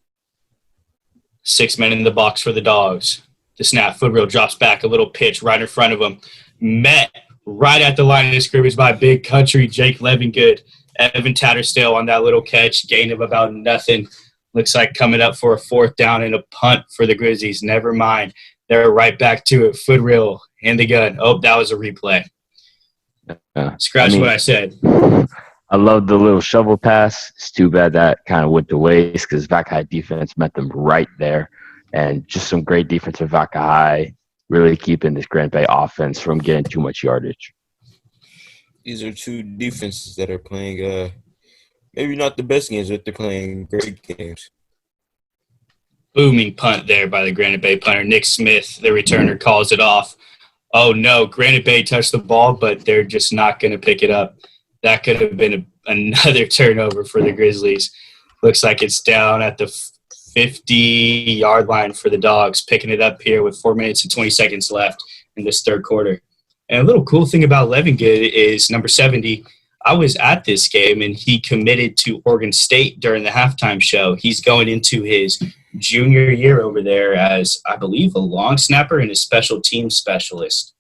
6 men in the box for the Dogs. The snap, Footreal drops back, a little pitch right in front of him. Met right at the line of scrimmage by Big Country, Jake Levingood. Evan Tattersdale on that little catch, gain of about nothing. Looks like coming up for a 4th down and a punt for the Grizzlies. Never mind. They're right back to it. Footreal and the gun. Oh, that was a replay. Scratch what I said. I love the little shovel pass. It's too bad that kind of went to waste because Vaca High defense met them right there. And just some great defense of Vaca High, really keeping this Granite Bay offense from getting too much yardage. These are two defenses that are playing maybe not the best games, but they're playing great games. Booming punt there by the Granite Bay punter. Nick Smith, the returner, calls it off. Oh, no, Granite Bay touched the ball, but they're just not going to pick it up. That could have been another turnover for the Grizzlies. Looks like it's down at the 50-yard line for the Dogs, picking it up here with 4 minutes and 20 seconds left in this third quarter. And a little cool thing about Levingood is number 70. I was at this game, and he committed to Oregon State during the halftime show. He's going into his junior year over there as, I believe, a long snapper and a special team specialist.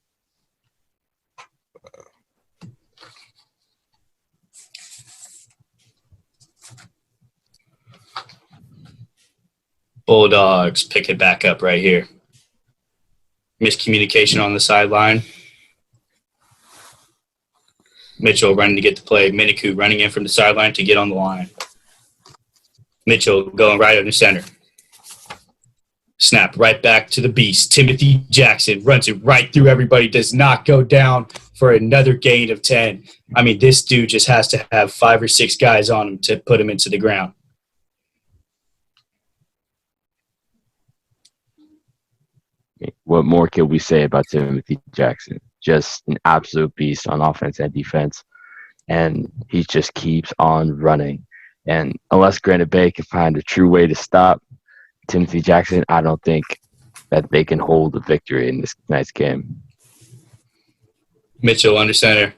Bulldogs pick it back up right here. Miscommunication on the sideline. Mitchell running to get the play. Miniku running in from the sideline to get on the line. Mitchell going right under center. Snap right back to the beast. Timothy Jackson runs it right through everybody. Does not go down for another gain of 10. I mean, this dude just has to have 5 or 6 guys on him to put him into the ground. What more can we say about Timothy Jackson? Just an absolute beast on offense and defense. And he just keeps on running. And unless Granite Bay can find a true way to stop Timothy Jackson, I don't think that they can hold the victory in this night's game. Mitchell under center.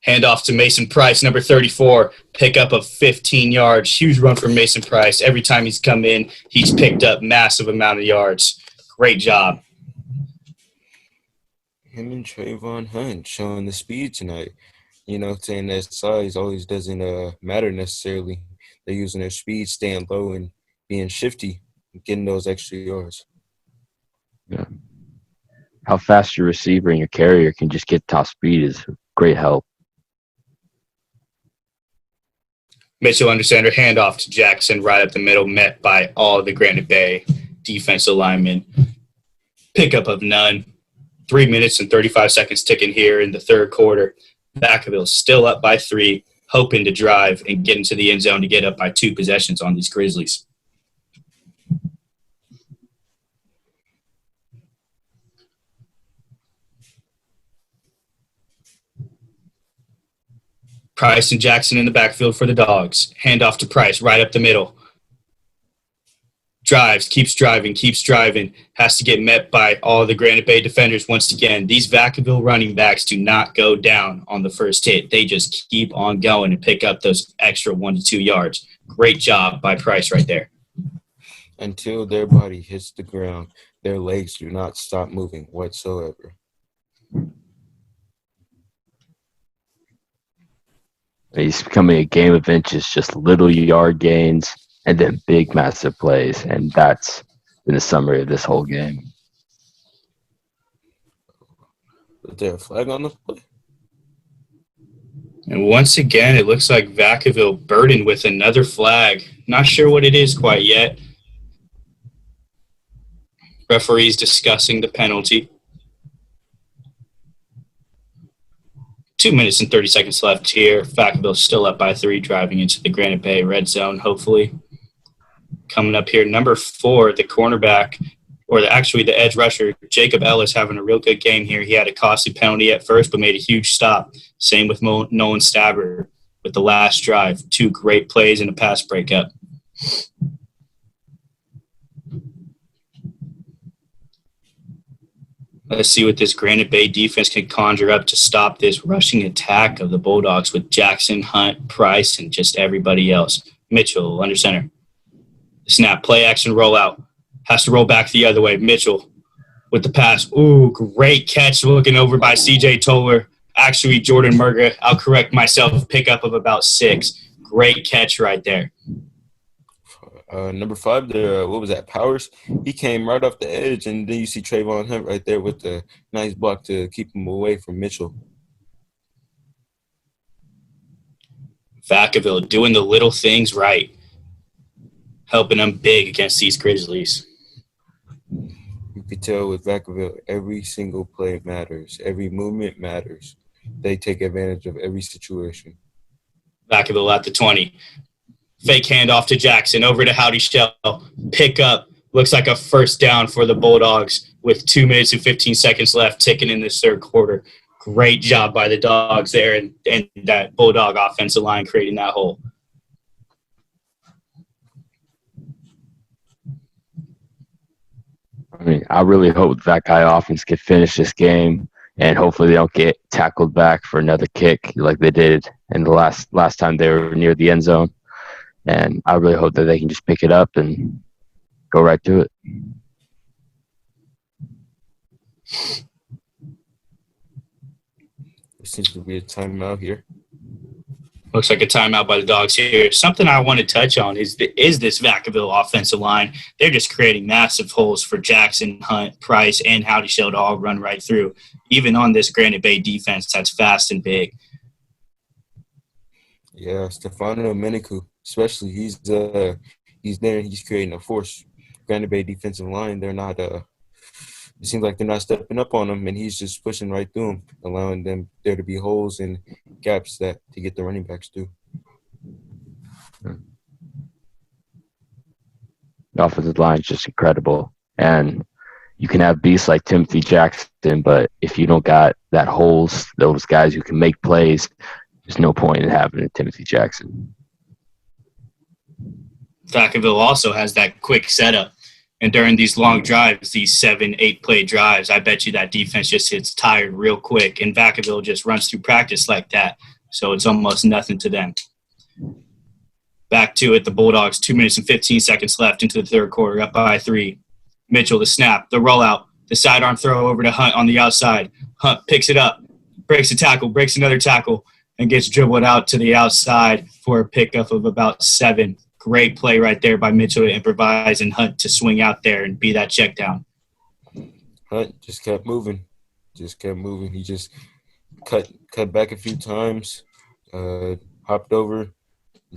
Handoff to Mason Price, number 34. Pickup of 15 yards. Huge run for Mason Price. Every time he's come in, he's picked up massive amount of yards. Great job. Him and Trayvon Hunt showing the speed tonight. You know, saying that size always doesn't matter necessarily. They're using their speed, staying low, and being shifty, getting those extra yards. Yeah. How fast your receiver and your carrier can just get top speed is great help. Mitchell under center, handoff to Jackson right up the middle, met by all the Granite Bay defensive linemen. Pickup of none. 3 minutes and 35 seconds ticking here in the third quarter. Vacaville still up by 3, hoping to drive and get into the end zone to get up by 2 possessions on these Grizzlies. Price and Jackson in the backfield for the Dogs. Handoff to Price right up the middle. Drives, keeps driving, has to get met by all the Granite Bay defenders once again. These Vacaville running backs do not go down on the first hit. They just keep on going and pick up those extra 1 to 2 yards. Great job by Price right there. Until their body hits the ground, their legs do not stop moving whatsoever. He's becoming a game of inches, just little yard gains and then big, massive plays. And that's been the summary of this whole game. Is there a flag on the play? And once again, it looks like Vacaville burdened with another flag. Not sure what it is quite yet. Referees discussing the penalty. 2 minutes and 30 seconds left here. Vacaville still up by 3, driving into the Granite Bay red zone, hopefully. Coming up here, number 4, the cornerback, or the edge rusher, Jacob Ellis, having a real good game here. He had a costly penalty at first, but made a huge stop. Same with Nolan Stabber with the last drive. 2 great plays and a pass breakup. Let's see what this Granite Bay defense can conjure up to stop this rushing attack of the Bulldogs with Jackson, Hunt, Price, and just everybody else. Mitchell under center. Snap, play action, rollout. Has to roll back the other way. Mitchell with the pass. Ooh, great catch looking over by C.J. Toller. Actually, Jordan Merger, I'll correct myself, pickup of about 6. Great catch right there. Number 5 there, what was that, Powers? He came right off the edge, and then you see Trayvon Hunt right there with the nice block to keep him away from Mitchell. Vacaville doing the little things right, helping them big against these Grizzlies. You could tell with Vacaville, every single play matters. Every movement matters. They take advantage of every situation. Vacaville at the 20. Fake handoff to Jackson, over to Howdy Shell. Pick up. Looks like a first down for the Bulldogs with 2 minutes and 15 seconds left ticking in this third quarter. Great job by the Dogs there and that Bulldog offensive line creating that hole. I mean, I really hope that guy offense can finish this game, and hopefully they don't get tackled back for another kick like they did in the last time they were near the end zone. And I really hope that they can just pick it up and go right to it. There seems to be a timeout here. Looks like a timeout by the Dogs here. Something I want to touch on is this Vacaville offensive line. They're just creating massive holes for Jackson, Hunt, Price, and Howdy Shell to all run right through, even on this Granite Bay defense that's fast and big. Yeah, Stefano Meniku, especially, he's there and he's creating a force. Granite Bay defensive line, they're not it seems like they're not stepping up on him, and he's just pushing right through them, allowing them there to be holes and gaps that to get the running backs through. The offensive line is just incredible. And you can have beasts like Timothy Jackson, but if you don't got that holes, those guys who can make plays, there's no point in having a Timothy Jackson. Vacaville also has that quick setup. And during these long drives, these 7-8 play drives, I bet you that defense just gets tired real quick. And Vacaville just runs through practice like that. So it's almost nothing to them. Back to it, the Bulldogs, 2 minutes and 15 seconds left into the third quarter, up by 3. Mitchell, the snap, the rollout, the sidearm throw over to Hunt on the outside. Hunt picks it up, breaks a tackle, breaks another tackle, and gets dribbled out to the outside for a pickup of about 7. Great play right there by Mitchell to improvise and Hunt to swing out there and be that check down. Hunt just kept moving. He just cut back a few times, hopped over,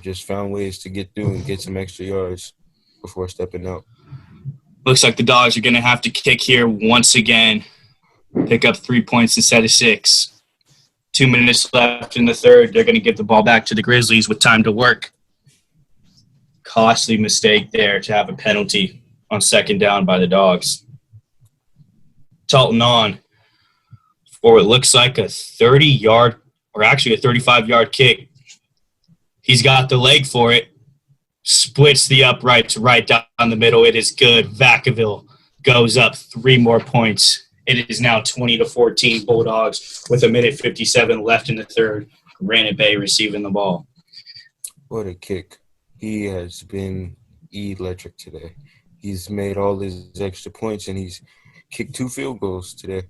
just found ways to get through and get some extra yards before stepping out. Looks like the Dogs are going to have to kick here once again, pick up 3 points instead of 6. 2 minutes left in the third. They're going to give the ball back to the Grizzlies with time to work. Costly mistake there to have a penalty on second down by the Dogs. Talton on for what looks like a 30-yard or actually a 35-yard kick. He's got the leg for it. Splits the uprights right down the middle. It is good. Vacaville goes up 3 more points. It is now 20-14 Bulldogs with 1:57 left in the third. Granite Bay receiving the ball. What a kick. He has been electric today. He's made all his extra points, and he's kicked 2 field goals today.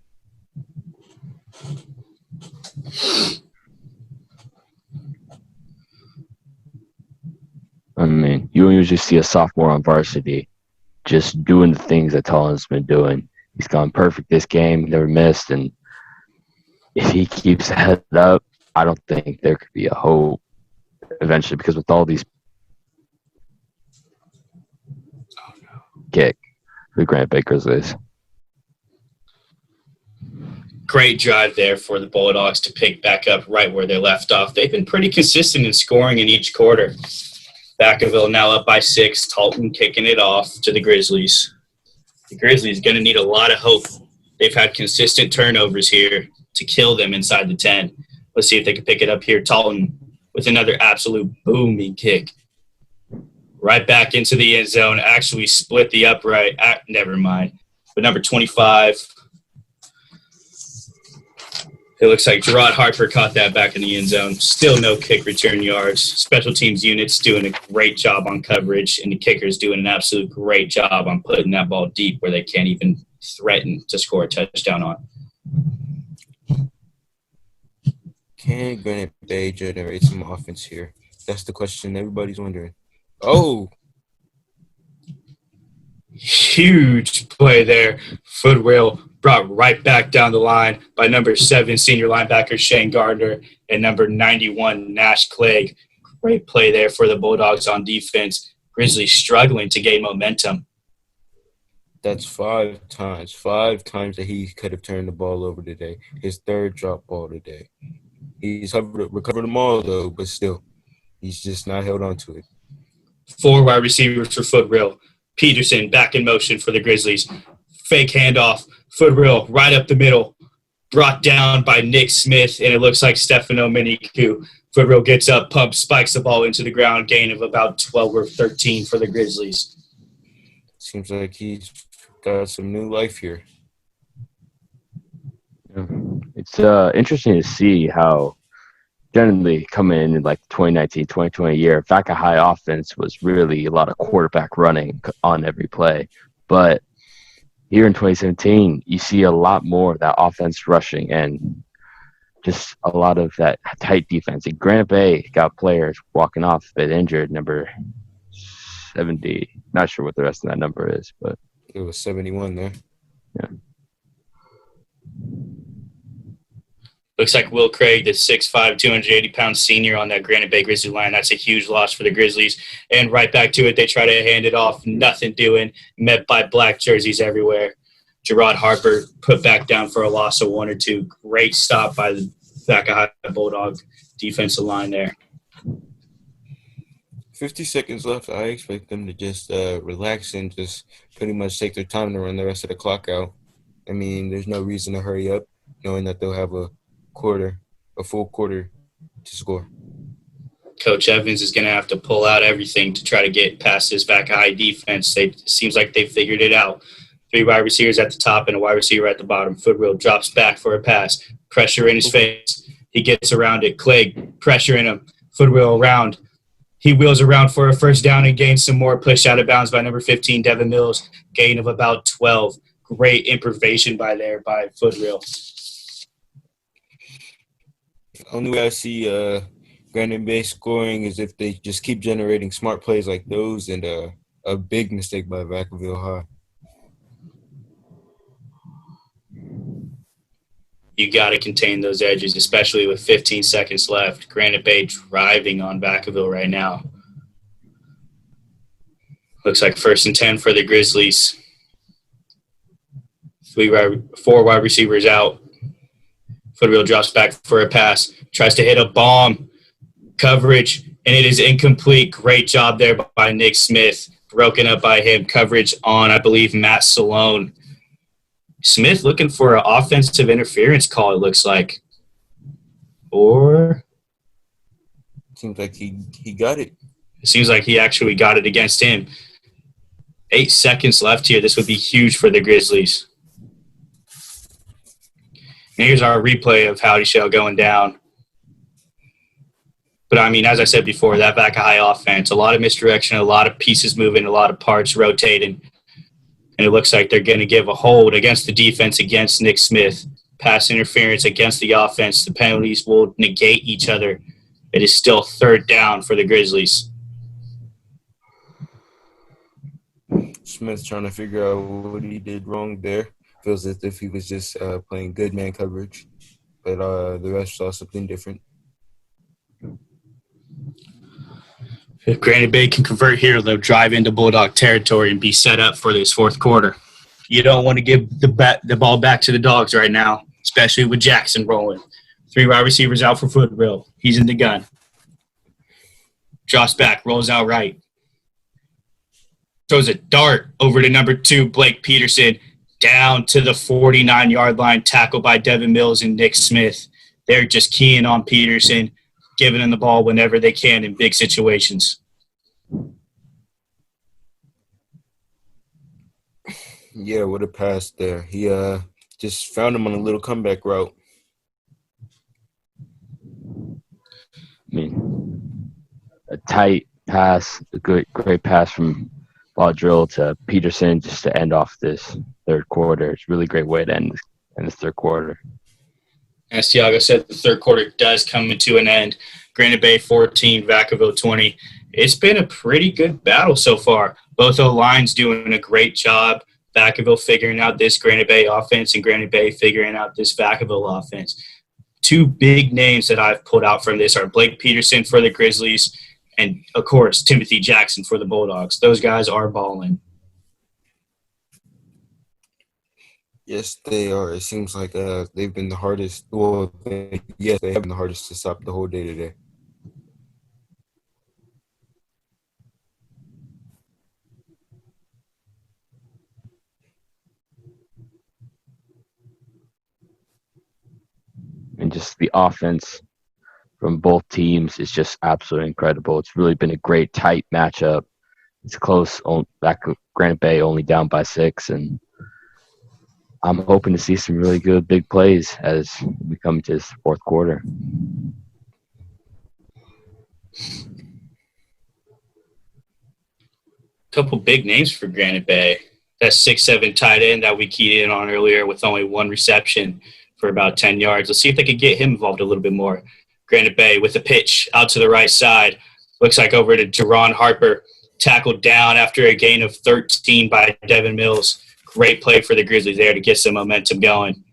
I mean, you don't usually see a sophomore on varsity just doing the things that Talon's been doing. He's gone perfect this game, never missed, and if he keeps head up, I don't think there could be a hope eventually, because with all these kick the Granite Bay Grizzlies. Great drive there for the Bulldogs to pick back up right where they left off. They've been pretty consistent in scoring in each quarter. Vacaville now up by 6. Talton kicking it off to the Grizzlies. The Grizzlies going to need a lot of hope. They've had consistent turnovers here to kill them inside the 10. Let's see if they can pick it up here. Talton with another absolute booming kick. Right back into the end zone. Actually split the upright. Never mind. But number 25, it looks like Gerard Harper caught that back in the end zone. Still no kick return yards. Special teams units doing a great job on coverage, and the kickers doing an absolute great job on putting that ball deep where they can't even threaten to score a touchdown on. Can Granite Bay generate some offense here? That's the question everybody's wondering. Oh, huge play there. Footwell brought right back down the line by number 7 senior linebacker Shane Gardner and number 91 Nash Clegg. Great play there for the Bulldogs on defense. Grizzlies struggling to gain momentum. That's 5 times. 5 times that he could have turned the ball over today. His 3rd drop ball today. He's recovered them all, though, but still, he's just not held on to it. 4 wide receivers for Footwell. Peterson back in motion for the Grizzlies. Fake handoff. Footwell right up the middle. Brought down by Nick Smith, and it looks like Stefano Miniku. Footwell gets up, pumps, spikes the ball into the ground, gain of about 12 or 13 for the Grizzlies. Seems like he's got some new life here. It's interesting to see how generally coming in like 2019, 2020 year, Vaca High offense was really a lot of quarterback running on every play. But here in 2017, you see a lot more of that offense rushing and just a lot of that tight defense. And Granite Bay got players walking off a bit injured, number 70. Not sure what the rest of that number is, but it was 71 there. Yeah. Looks like Will Craig, the 6'5", 280-pound senior on that Granite Bay Grizzly line. That's a huge loss for the Grizzlies. And right back to it, they try to hand it off. Nothing doing. Met by black jerseys everywhere. Gerard Harper put back down for a loss of 1 or 2. Great stop by the Vaca High Bulldog defensive line there. 50 seconds left. I expect them to just relax and just pretty much take their time to run the rest of the clock out. I mean, there's no reason to hurry up, knowing that they'll have a full quarter to score. Coach Evans is going to have to pull out everything to try to get past this Vaca High defense. It seems like they figured it out. 3 wide receivers at the top and a wide receiver at the bottom. Footwell drops back for a pass. Pressure in his face. He gets around it. Clegg, pressure in him. Footwell around. He wheels around for a first down and gains some more. Pushed out of bounds by number 15, Devin Mills. Gain of about 12. Great improvisation by Footwell. Only way I see Granite Bay scoring is if they just keep generating smart plays like those and a big mistake by Vacaville High. You got to contain those edges, especially with 15 seconds left. Granite Bay driving on Vacaville right now. Looks like 1st and 10 for the Grizzlies. 4 wide receivers out. Footwell drops back for a pass. Tries to hit a bomb. Coverage, and it is incomplete. Great job there by Nick Smith. Broken up by him. Coverage on, I believe, Matt Salone. Smith looking for an offensive interference call, it looks like. Or? Seems like he got it. It seems like he actually got it against him. 8 seconds left here. This would be huge for the Grizzlies. And here's our replay of Howdy Shell going down. But, I mean, as I said before, that Vaca High offense, a lot of misdirection, a lot of pieces moving, a lot of parts rotating. And it looks like they're going to give a hold against the defense against Nick Smith. Pass interference against the offense. The penalties will negate each other. It is still 3rd down for the Grizzlies. Smith trying to figure out what he did wrong there. Feels as if he was just playing good man coverage. But the rest saw something different. If Granite Bay can convert here, they'll drive into Bulldog territory and be set up for this 4th quarter. You don't want to give the ball back to the Dogs right now, especially with Jackson rolling. 3 wide receivers out for Footwell. He's in the gun. Drops back, rolls out right. Throws a dart over to number 2, Blake Peterson, down to the 49-yard line, tackled by Devin Mills and Nick Smith. They're just keying on Peterson, giving him the ball whenever they can in big situations. Yeah, what a pass there. He just found him on a little comeback route. I mean, a tight pass, a great pass from Baudrill to Peterson just to end off this 3rd quarter. It's a really great way to end this 3rd quarter. As Tiago said, the 3rd quarter does come to an end. Granite Bay 14, Vacaville 20. It's been a pretty good battle so far. Both O-lines doing a great job. Vacaville figuring out this Granite Bay offense and Granite Bay figuring out this Vacaville offense. Two big names that I've pulled out from this are Blake Peterson for the Grizzlies and, of course, Timothy Jackson for the Bulldogs. Those guys are balling. Yes, they are. It seems like they've been the hardest. Well, yes, they have been the hardest to stop the whole day today. And just the offense from both teams is just absolutely incredible. It's really been a great, tight matchup. It's close. Granite Bay only down by 6, and I'm hoping to see some really good big plays as we come to this fourth quarter. Couple big names for Granite Bay. That 6'7" tight end that we keyed in on earlier with only 1 reception for about 10 yards. Let's see if they could get him involved a little bit more. Granite Bay with a pitch out to the right side. Looks like over to Jerron Harper. Tackled down after a gain of 13 by Devin Mills. Great play for the Grizzlies there to get some momentum going.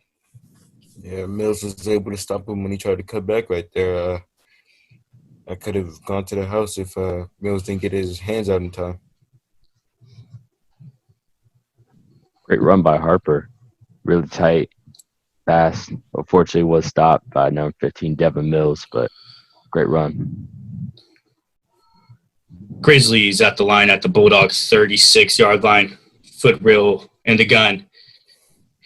Yeah, Mills was able to stop him when he tried to cut back right there. I could have gone to the house if Mills didn't get his hands out in time. Great run by Harper. Really tight, fast. Unfortunately, was stopped by number 15, Devin Mills, but great run. Grizzlies at the line at the Bulldogs 36-yard line. Foot reel in the gun.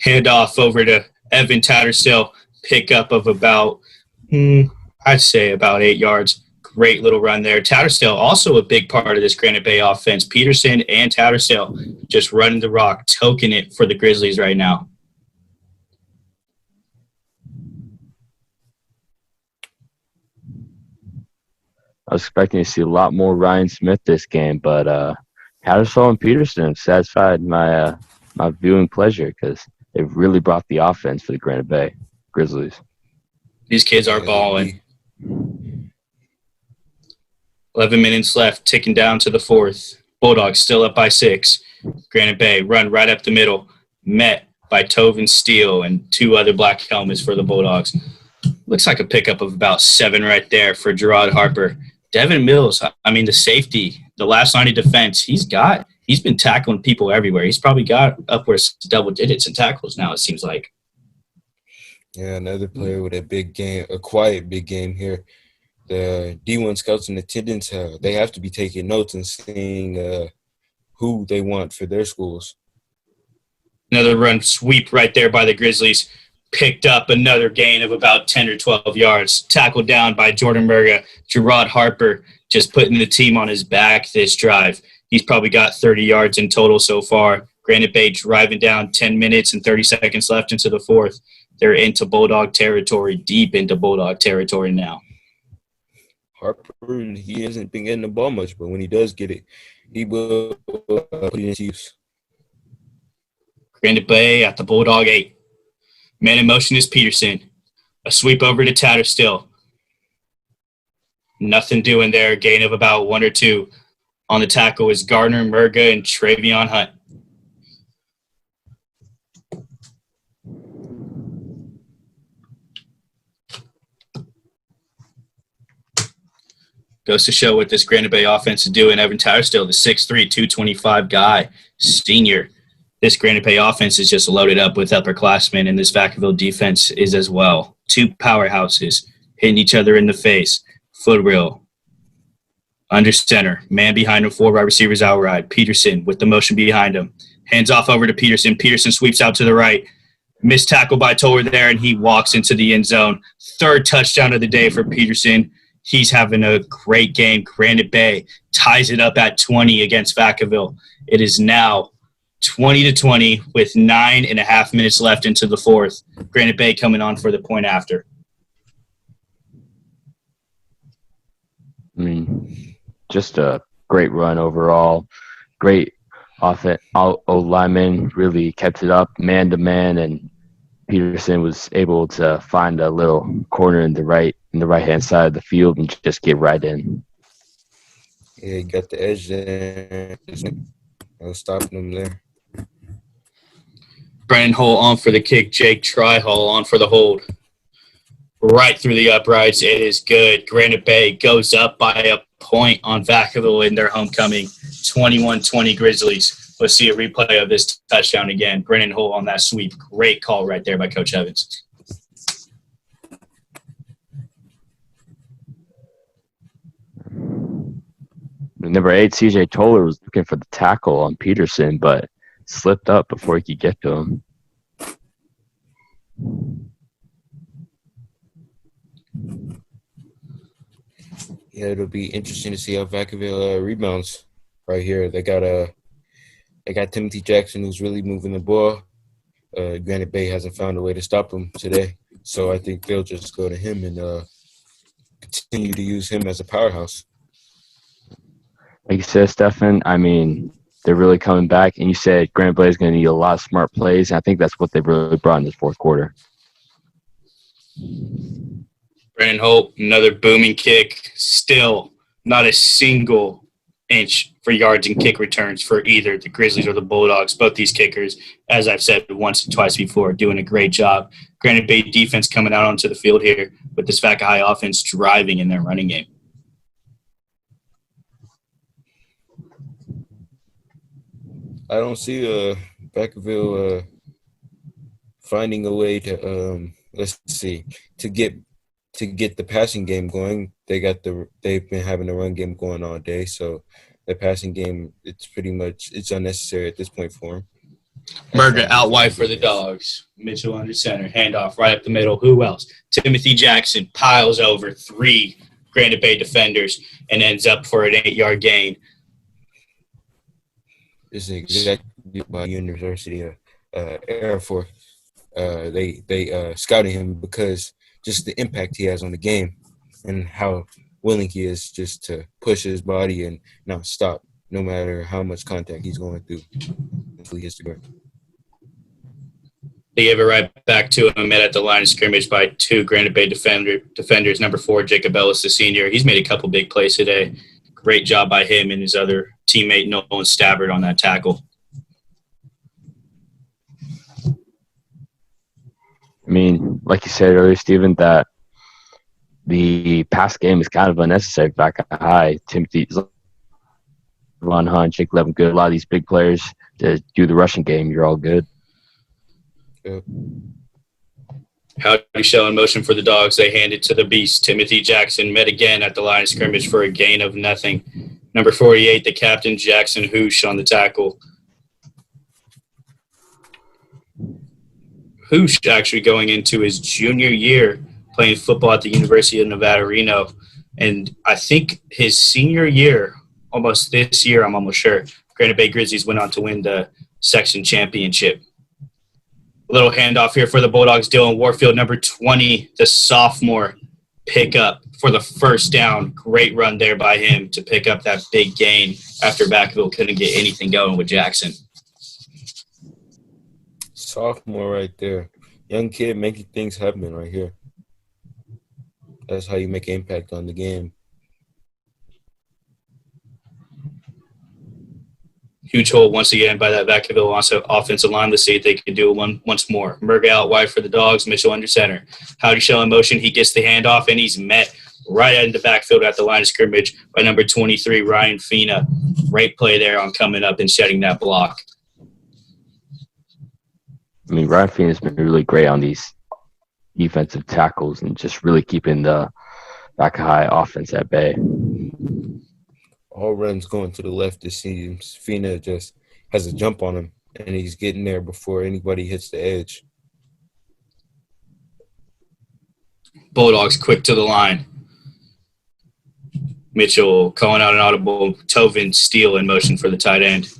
Hand off over to Evan Tattersall. Pickup of about, I'd say about 8 yards. Great little run there. Tattersall also a big part of this Granite Bay offense. Peterson and Tattersall just running the rock, toking it for the Grizzlies right now. I was expecting to see a lot more Ryan Smith this game, but Tattersall and Peterson have satisfied my my viewing pleasure because they've really brought the offense for the Granite Bay Grizzlies. These kids are balling. 11 minutes left, ticking down to the fourth. Bulldogs still up by 6. Granite Bay run right up the middle, met by Tovin Steele and 2 other black helmets for the Bulldogs. Looks like a pickup of about 7 right there for Gerard Harper. Devin Mills, I mean, the safety, the last line of defense, he's been tackling people everywhere. He's probably got upwards to double digits in tackles now, it seems like. Yeah, another player with a big game, a quiet big game here. The D1 scouts in attendance, they have to be taking notes and seeing who they want for their schools. Another run sweep right there by the Grizzlies. Picked up another gain of about 10 or 12 yards. Tackled down by Jordan Murga. Gerard Harper just putting the team on his back this drive. He's probably got 30 yards in total so far. Granite Bay driving down 10 minutes and 30 seconds left into the fourth. They're into Bulldog territory, deep into Bulldog territory now. Harper, he hasn't been getting the ball much, but when he does get it, he will put it into use. Granite Bay at the Bulldog 8. Man in motion is Peterson. A sweep over to Tattersall. Nothing doing there. Gain of about 1 or 2. On the tackle is Gardner, Murga, and Travion Hunt. Goes to show what this Granite Bay offense is doing. Evan Tattersall, the 6'3", 225 guy, senior. This Granite Bay offense is just loaded up with upperclassmen, and this Vacaville defense is as well. 2 powerhouses hitting each other in the face. Foot reel. Under center. Man behind him, 4 wide receivers outright. Peterson with the motion behind him. Hands off over to Peterson. Peterson sweeps out to the right. Missed tackle by Toller there, and he walks into the end zone. 3rd touchdown of the day for Peterson. He's having a great game. Granite Bay ties it up at 20 against Vacaville. It is now 20-20 with 9.5 minutes left into the fourth. Granite Bay coming on for the point after. I mean, just a great run overall. Great offense. O-lineman really kept it up man-to-man, and Peterson was able to find a little corner in the right-hand side of the field and just get right in. Yeah, he got the edge there. No stopping them there. Brennan Hull on for the kick. Jake Tryhall on for the hold. Right through the uprights. It is good. Granite Bay goes up by a point on Vacaville in their homecoming. 21-20 Grizzlies. Let's see a replay of this touchdown again. Brennan Hull on that sweep. Great call right there by Coach Evans. Number 8, CJ Toller was looking for the tackle on Peterson, but slipped up before he could get to him. Yeah, it'll be interesting to see how Vacaville rebounds right here. They got Timothy Jackson, who's really moving the ball. Granite Bay hasn't found a way to stop him today, so I think they'll just go to him and continue to use him as a powerhouse. Like you said, Stefan, I mean, they're really coming back. And you said Granite Bay is going to need a lot of smart plays. And I think that's what they really brought in this fourth quarter. Brennan Holt, another booming kick. Still not a single inch for yards and kick returns for either the Grizzlies or the Bulldogs. Both these kickers, as I've said once and twice before, doing a great job. Granite Bay defense coming out onto the field here with this Vaca High offense driving in their running game. I don't see Vacaville finding a way to to get the passing game going. They've been having the run game going all day, so the passing game it's unnecessary at this point for them. Merga out wide for the Dogs. Mitchell under center. Handoff right up the middle. Who else? Timothy Jackson piles over 3 Granite Bay defenders and ends up for an 8-yard gain. This is exactly my University of Air Force. They scouted him because just the impact he has on the game and how willing he is just to push his body and not stop, no matter how much contact he's going through until he hits the ground. They gave it right back to him, met at the line of scrimmage by 2 Granite Bay defenders. Number 4, Jacob Ellis, the senior. He's made a couple big plays today. Great job by him and his other teammate, Nolan Stabbard, on that tackle. I mean, like you said earlier, Steven, that the pass game is kind of unnecessary. Back high, Timothy, Ron Hunt, Jake Levin, good. A lot of these big players to do the rushing game, you're all good. Yeah. Howdy Shell in motion for the Dogs. They hand it to the Beast. Timothy Jackson met again at the line of scrimmage for a gain of nothing. Number 48, the captain, Jackson Hoosh, on the tackle. Hoosh actually going into his junior year playing football at the University of Nevada, Reno. And I think his senior year, almost this year, I'm almost sure, Granite Bay Grizzlies went on to win the section championship. A little handoff here for the Bulldogs. Dylan Warfield, number 20, the sophomore, pick up for the first down. Great run there by him to pick up that big gain after Vacaville couldn't get anything going with Jackson. Sophomore right there. Young kid making things happen right here. That's how you make impact on the game. Huge hole once again by that Vacaville offensive line. Let's see if they can do it once more. Merga out wide for the Dogs. Mitchell under center. Howdy Shell in motion. He gets the handoff, and he's met right in the backfield at the line of scrimmage by number 23, Ryan Fina. Great play there on coming up and shedding that block. I mean, Ryan Fina's been really great on these defensive tackles and just really keeping the Vaca High offense at bay. All runs going to the left, it seems. Fina just has a jump on him, and he's getting there before anybody hits the edge. Bulldogs quick to the line. Mitchell calling out an audible. Tovin Steele in motion for the tight end.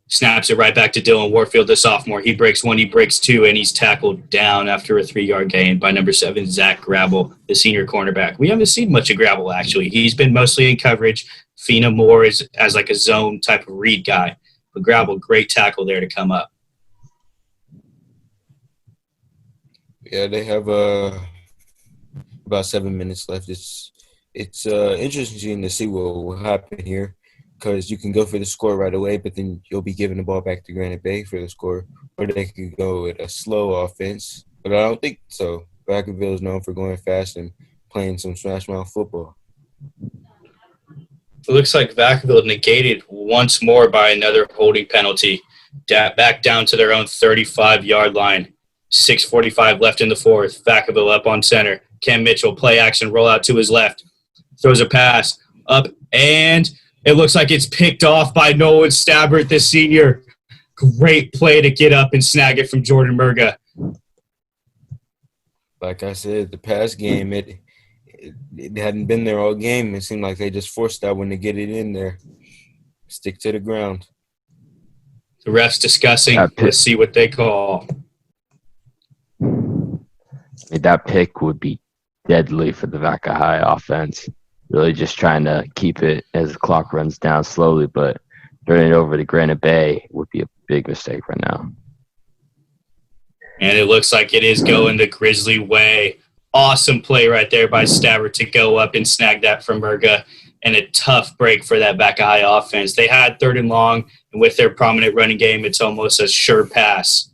Snaps it right back to Dylan Warfield, the sophomore. He breaks 1, he breaks 2, and he's tackled down after a 3-yard gain by number 7, Zach Grabble, the senior cornerback. We haven't seen much of Grabble, actually. He's been mostly in coverage. Fina more as like a zone type of read guy. But Grabble, great tackle there to come up. Yeah, they have about 7 minutes left. It's interesting to see what will happen here because you can go for the score right away, but then you'll be giving the ball back to Granite Bay for the score, or they could go with a slow offense. But I don't think so. Vacaville is known for going fast and playing some smash mouth football. It looks like Vacaville negated once more by another holding penalty. Back down to their own 35-yard line. 6:45 left in the fourth. Vacaville up on center. Cam Mitchell, play action, roll out to his left. Throws a pass up, and it looks like it's picked off by Nolan Stabbert, the senior. Great play to get up and snag it from Jordan Murga. Like I said, the pass game, it hadn't been there all game. It seemed like they just forced that one to get it in there. Stick to the ground. The refs discussing. Let's see what they call. That pick would be deadly for the Vaca High offense. Really just trying to keep it as the clock runs down slowly, but turning it over to Granite Bay would be a big mistake right now. And it looks like it is going the Grizzly way. Awesome play right there by Stabbert to go up and snag that from Murga. And a tough break for that Vaca High offense. They had 3rd and long, and with their prominent running game, it's almost a sure pass.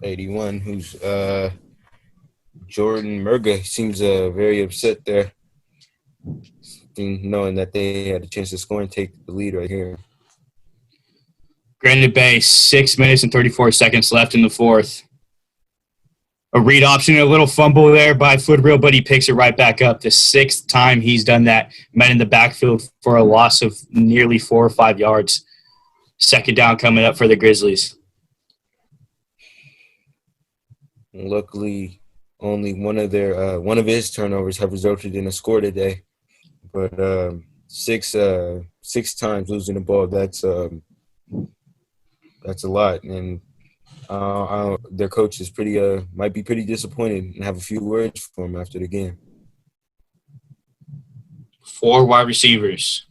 '81, who's Jordan Murga, seems very upset there, knowing that they had a chance to score and take the lead right here. Granite Bay, 6 minutes and 34 seconds left in the fourth. A read option, a little fumble there by Footrill, but he picks it right back up. The 6th time he's done that, met in the backfield for a loss of nearly 4 or 5 yards. 2nd down coming up for the Grizzlies. Luckily, only one of his turnovers have resulted in a score today. But 6 times losing the ball, that's a lot. And their coach is might be pretty disappointed and have a few words for him after the game. 4 wide receivers.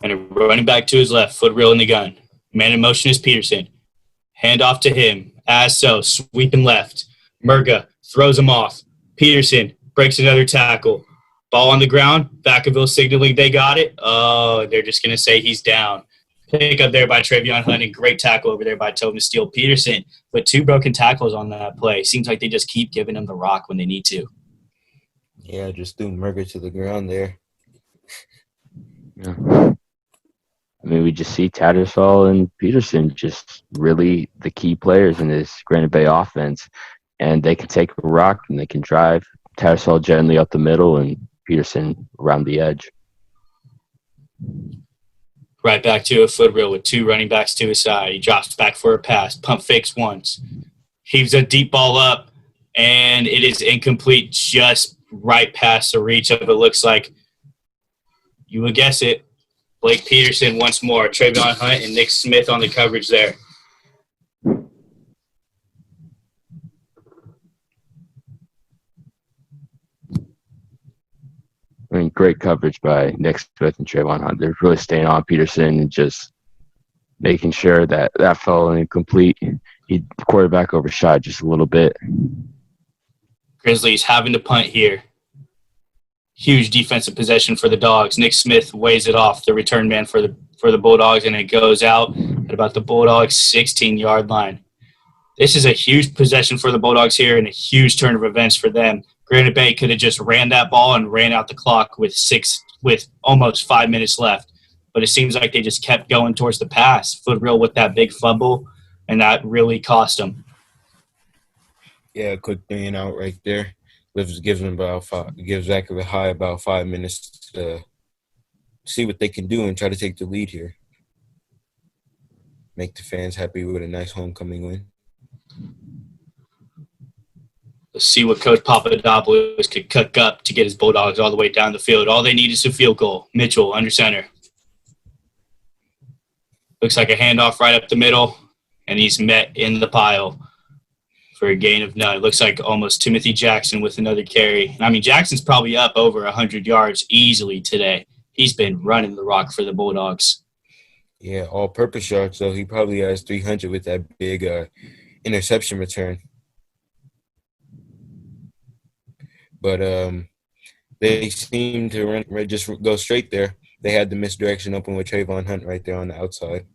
And a running back to his left, Footrill in the gun. Man in motion is Peterson. Hand off to him. As so, sweeping left. Murga throws him off. Peterson breaks another tackle. Ball on the ground. Vacaville signaling they got it. Oh, they're just going to say he's down. Pick up there by Travion Hunt and great tackle over there by Tobin Steele. Peterson with 2 broken tackles on that play. Seems like they just keep giving him the rock when they need to. Yeah, just threw Murga to the ground there. Yeah. I mean, we just see Tattersall and Peterson just really the key players in this Granite Bay offense. And they can take a rock and they can drive. Tattersall generally up the middle and Peterson around the edge. Right back to a Footrill with 2 running backs to his side. He drops back for a pass. Pump fakes once. Heaves a deep ball up, and it is incomplete just right past the reach of it looks like. You would guess it. Blake Peterson once more. Travion Hunt and Nick Smith on the coverage there. I mean, great coverage by Nick Smith and Trayvon Hunt. They're really staying on Peterson and just making sure that fell incomplete. The quarterback overshot just a little bit. Grizzlies having to punt here. Huge defensive possession for the Dogs. Nick Smith weighs it off, the return man for the Bulldogs, and it goes out at about the Bulldogs' 16-yard line. This is a huge possession for the Bulldogs here and a huge turn of events for them. Granite Bay could have just ran that ball and ran out the clock with almost 5 minutes left. But it seems like they just kept going towards the pass. Footrill with that big fumble, and that really cost them. Yeah, quick 3 and out right there. Gives Vacaville High about 5 minutes to see what they can do and try to take the lead here. Make the fans happy with a nice homecoming win. Let's see what Coach Papadopoulos could cook up to get his Bulldogs all the way down the field. All they need is a field goal. Mitchell under center. Looks like a handoff right up the middle, and he's met in the pile for a gain of none. It looks like almost Timothy Jackson with another carry. I mean, Jackson's probably up over 100 yards easily today. He's been running the rock for the Bulldogs. Yeah, all-purpose yards, so he probably has 300 with that big interception return. But They seemed to just go straight there. They had the misdirection open with Trayvon Hunt right there on the outside.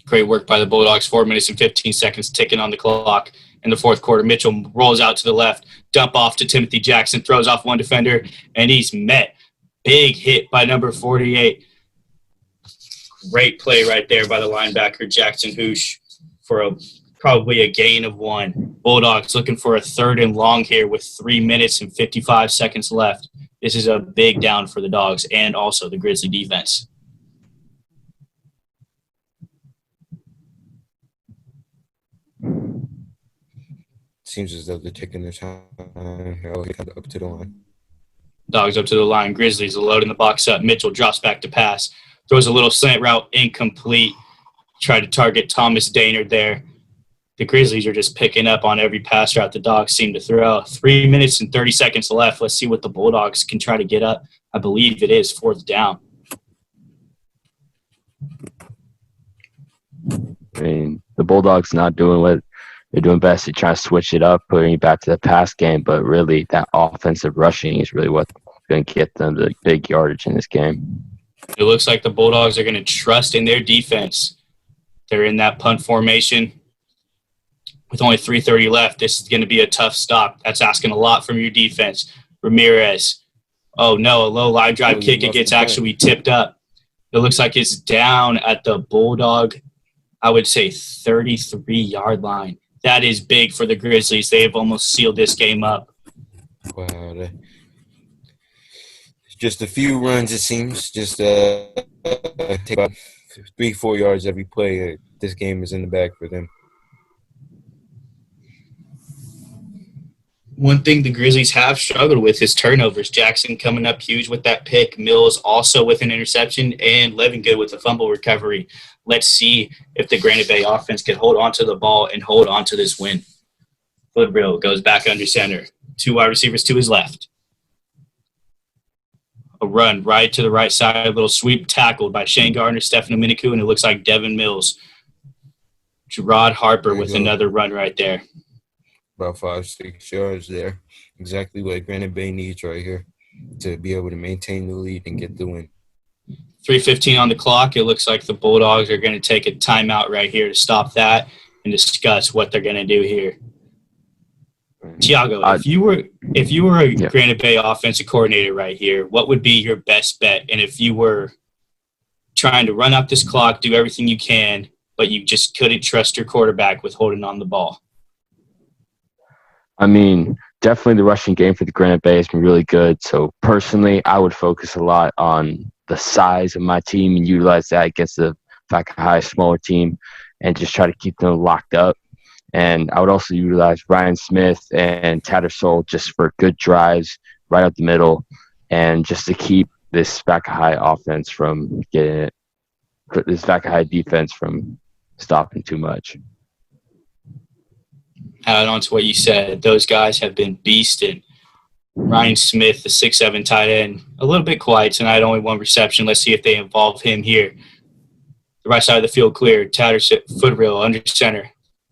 Great work by the Bulldogs. 4 minutes and 15 seconds ticking on the clock in the fourth quarter. Mitchell rolls out to the left, dump off to Timothy Jackson, throws off one defender, and he's met. Big hit by number 48. Great play right there by the linebacker, Jackson Hoosh, for probably a gain of 1. Bulldogs looking for a 3rd and long here with 3 minutes and 55 seconds left. This is a big down for the Dogs and also the Grizzly defense. Seems as though they're taking their time. Oh, he comes up to the line. Dogs up to the line. Grizzlies loading the box up. Mitchell drops back to pass. Throws a little slant route, incomplete. Tried to target Thomas Daynard there. The Grizzlies are just picking up on every pass route the Dogs seem to throw. 3 minutes and 30 seconds left. Let's see what the Bulldogs can try to get up. I believe it is 4th down. I mean, the Bulldogs not doing what they're doing best. They try to switch it up, putting it back to the pass game, but really that offensive rushing is really what's going to get them the big yardage in this game. It looks like the Bulldogs are going to trust in their defense. They're in that punt formation. With only 3:30 left, this is going to be a tough stop. That's asking a lot from your defense. Ramirez. Oh, no, a low line drive kick. It gets actually tipped up. It looks like it's down at the Bulldog, I would say, 33-yard line. That is big for the Grizzlies. They have almost sealed this game up. Wow. Just a few runs, it seems. Just take about 3-4 yards every play. This game is in the bag for them. One thing the Grizzlies have struggled with is turnovers. Jackson coming up huge with that pick. Mills also with an interception, and Levingood with a fumble recovery. Let's see if the Granite Bay offense can hold on to the ball and hold on to this win. Footbrill goes back under center. 2 wide receivers to his left. A run right to the right side, a little sweep tackled by Shane Gardner, Stefano Miniku, and it looks like Devin Mills. Gerard Harper with another run right there. About 5-6 yards there. Exactly what Granite Bay needs right here to be able to maintain the lead and get the win. 3:15 on the clock. It looks like the Bulldogs are going to take a timeout right here to stop that and discuss what they're going to do here. Tiago, if you were a Granite Bay offensive coordinator right here, what would be your best bet? And if you were trying to run up this clock, do everything you can, but you just couldn't trust your quarterback with holding on the ball? I mean, definitely the rushing game for the Granite Bay has been really good. So personally, I would focus a lot on the size of my team and utilize that against the Vaca High smaller team and just try to keep them locked up. And I would also utilize Ryan Smith and Tattersall just for good drives right up the middle and just to keep this Vaca High offense from getting it, this Vaca High defense from stopping too much. Add on to what you said, those guys have been beasting. Ryan Smith, the 6'7" tight end, a little bit quiet tonight, only 1 reception. Let's see if they involve him here. The right side of the field clear. Tattersall, Footbrill, under center.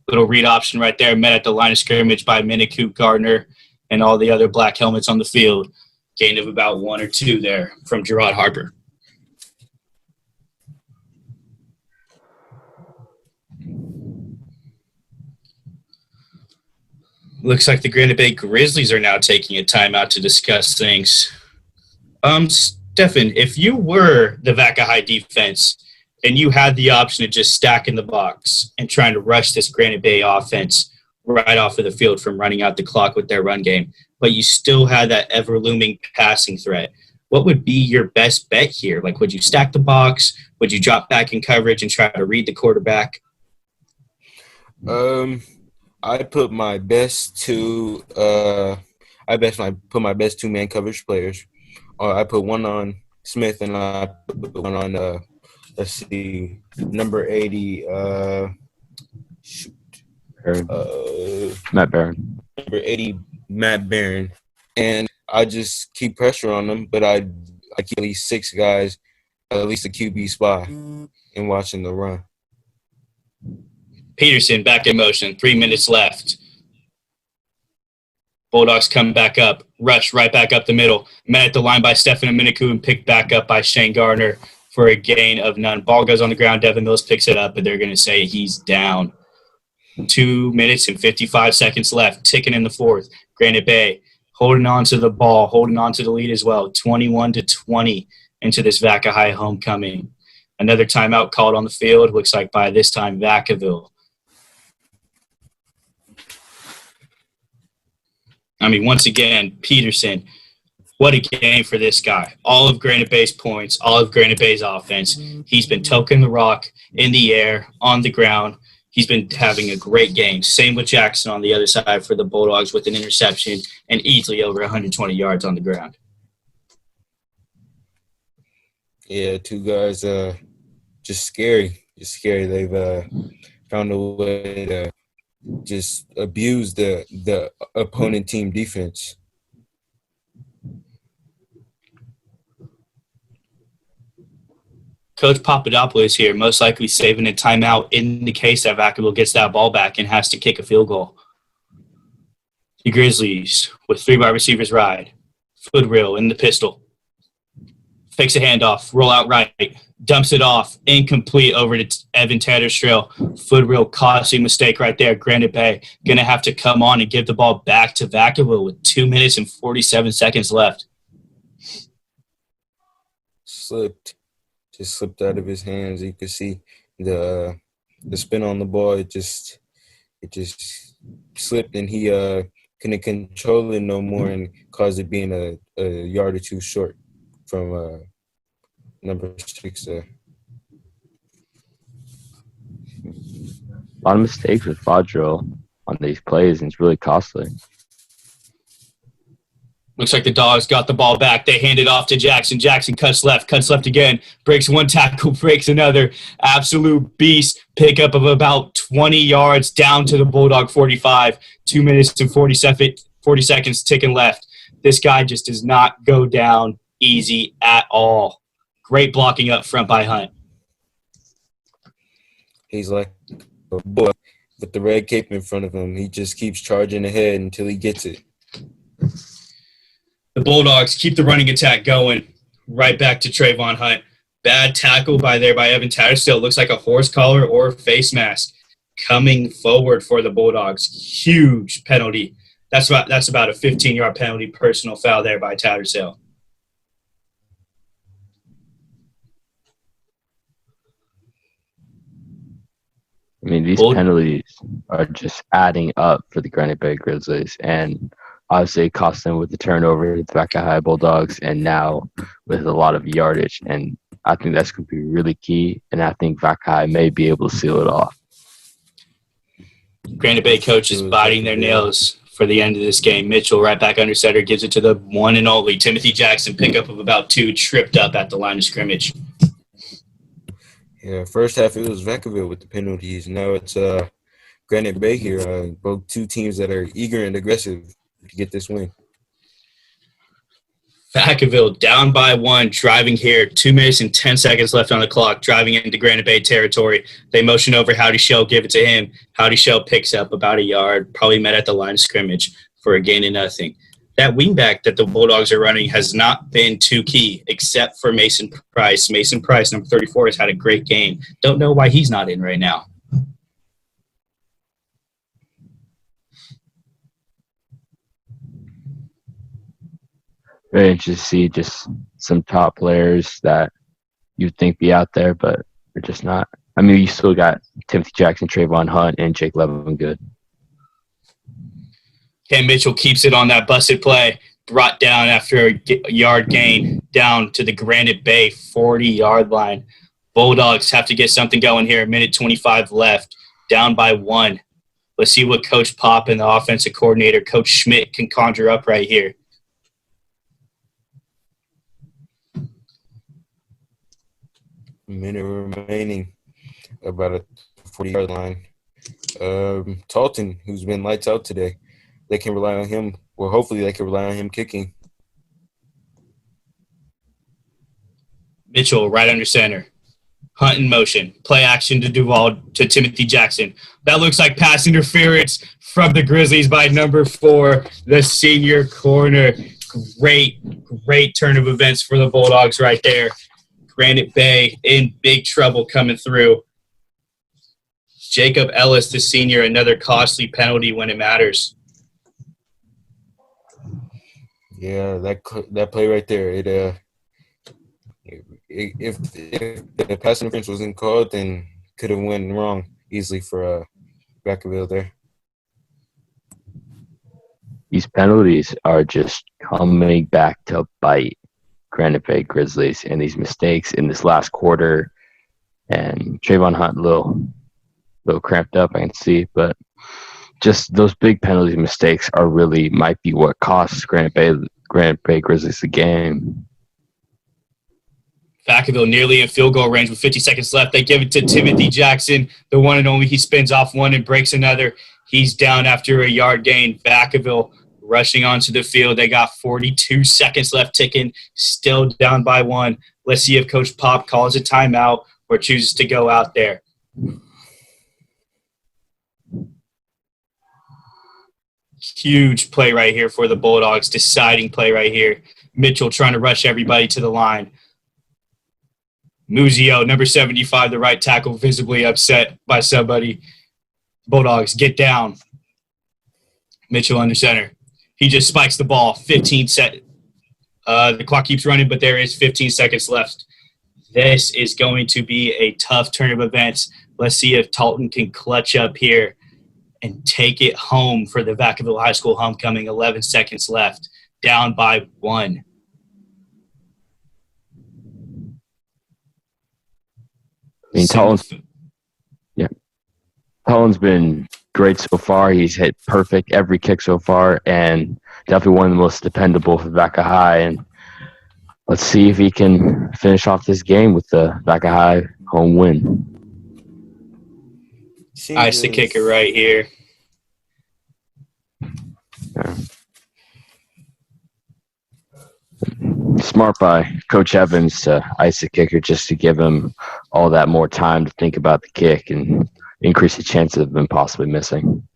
Little read option right there, met at the line of scrimmage by Miniku, Gardner, and all the other black helmets on the field. Gain of about 1 or 2 there from Gerard Harper. Looks like the Granite Bay Grizzlies are now taking a timeout to discuss things. Stefan, if you were the Vaca High defense and you had the option of just stacking the box and trying to rush this Granite Bay offense right off of the field from running out the clock with their run game, but you still had that ever-looming passing threat, what would be your best bet here? Like, would you stack the box? Would you drop back in coverage and try to read the quarterback? I put my best two. Put my best 2-man coverage players. I put one on Smith and I put one on. Let's see, number 80. Matt Barron. Number 80, Matt Barron, and I just keep pressure on them. But I keep at least 6 guys, at least a QB spot, and watching the run. Peterson back in motion, 3 minutes left. Bulldogs come back up. Rushed right back up the middle. Met at the line by Stefan Aminiku and picked back up by Shane Gardner for a gain of none. Ball goes on the ground. Devin Mills picks it up, but they're going to say he's down. 2 minutes and 55 seconds left, ticking in the fourth. Granite Bay holding on to the ball, holding on to the lead as well. 21-20 into this Vaca High homecoming. Another timeout called on the field. Looks like by this time, Vacaville. Once again, Peterson, what a game for this guy. All of Granite Bay's points, all of Granite Bay's offense. He's been toking the rock in the air, on the ground. He's been having a great game. Same with Jackson on the other side for the Bulldogs with an interception and easily over 120 yards on the ground. Yeah, two guys just scary. Just scary. They've found a way to just abuse the opponent team defense. Coach Papadopoulos here, most likely saving a timeout in the case that Vacaville gets that ball back and has to kick a field goal. The Grizzlies with 3 wide receivers ride. Footwheel in the pistol. Fakes a handoff, roll out right, dumps it off, incomplete over to Evan Tatterstrail. Footwheel costly mistake right there. Granite Bay going to have to come on and give the ball back to Vacaville with 2 minutes and 47 seconds left. Just slipped out of his hands. You could see the spin on the ball. It just slipped, and he couldn't control it no more, and caused it being a yard or two short from number 6 there. A lot of mistakes with Fodro on these plays, and it's really costly. Looks like the Dogs got the ball back. They hand it off to Jackson. Jackson cuts left again. Breaks one tackle, breaks another. Absolute beast. Pickup of about 20 yards down to the Bulldog 45. 2 minutes and 40 seconds ticking left. This guy just does not go down easy at all. Great blocking up front by Hunt. He's like a boy with the red cape in front of him. He just keeps charging ahead until he gets it. The Bulldogs keep the running attack going. Right back to Trayvon Hunt. Bad tackle by Evan Tatterstill. Looks like a horse collar or face mask coming forward for the Bulldogs. Huge penalty. That's about a 15-yard penalty, personal foul there by Tatterstill. These penalties are just adding up for the Granite Bay Grizzlies, and obviously it cost them with the turnover to the Vaca High Bulldogs, and now with a lot of yardage. And I think that's going to be really key, and I think Vaca High may be able to seal it off. Granite Bay coach is biting their nails for the end of this game. Mitchell, right back under center, gives it to the one and only Timothy Jackson. Pickup of about 2, tripped up at the line of scrimmage. Yeah, first half it was Vacaville with the penalties. Now it's Granite Bay here. Both two teams that are eager and aggressive to get this win. Vacaville down by 1, driving here. 2 minutes and 10 seconds left on the clock, driving into Granite Bay territory. They motion over Howdy Shell, give it to him. Howdy Shell picks up about a yard, probably met at the line of scrimmage for a gain of nothing. That wingback that the Bulldogs are running has not been too key, except for Mason Price. Mason Price, number 34, has had a great game. Don't know why he's not in right now. Very interesting to see just some top players that you'd think be out there, but they're just not. You still got Timothy Jackson, Trayvon Hunt, and Jake Levingood. Ken Mitchell keeps it on that busted play, brought down after a yard gain down to the Granite Bay 40-yard line. Bulldogs have to get something going here. 1:25 left, down by 1. Let's see what Coach Pop and the offensive coordinator, Coach Schmidt, can conjure up right here. Minute remaining, about a 40-yard line. Talton, who's been lights out today, they can rely on him. Well, hopefully they can rely on him kicking. Mitchell right under center. Hunt in motion. Play action to Duval to Timothy Jackson. That looks like pass interference from the Grizzlies by number 4, the senior corner. Great turn of events for the Bulldogs right there. Granite Bay in big trouble coming through. Jacob Ellis, the senior, another costly penalty when it matters. Yeah, that play right there. If the pass interference wasn't called, then could have went wrong easily for Vacaville there. These penalties are just coming back to bite Granite Bay Grizzlies, and these mistakes in this last quarter. And Trayvon Hunt a little cramped up, I can see, but just those big penalty mistakes are really might be what costs Granite Bay Grizzlies the game. Vacaville nearly in field goal range with 50 seconds left. They give it to Timothy Jackson, the one and only. He spins off one and breaks another. He's down after a yard gain. Vacaville rushing onto the field. They got 42 seconds left ticking, still down by 1. Let's see if Coach Pop calls a timeout or chooses to go out there. Huge play right here for the Bulldogs, deciding play right here. Mitchell trying to rush everybody to the line. Muzio, number 75, the right tackle, visibly upset by somebody. Bulldogs get down. Mitchell under center. He just spikes the ball. 15 seconds. The clock keeps running, but there is 15 seconds left. This is going to be a tough turn of events. Let's see if Talton can clutch up here and take it home for the Vacaville High School homecoming. 11 seconds left. Down by 1. I mean, Talton's been great so far. He's hit perfect every kick so far, and definitely one of the most dependable for Vaca High. And let's see if he can finish off this game with the Vaca High home win. Ice the kicker right here. Yeah. Smart by Coach Evans to ice the kicker just to give him all that more time to think about the kick and increase the chances of him possibly missing.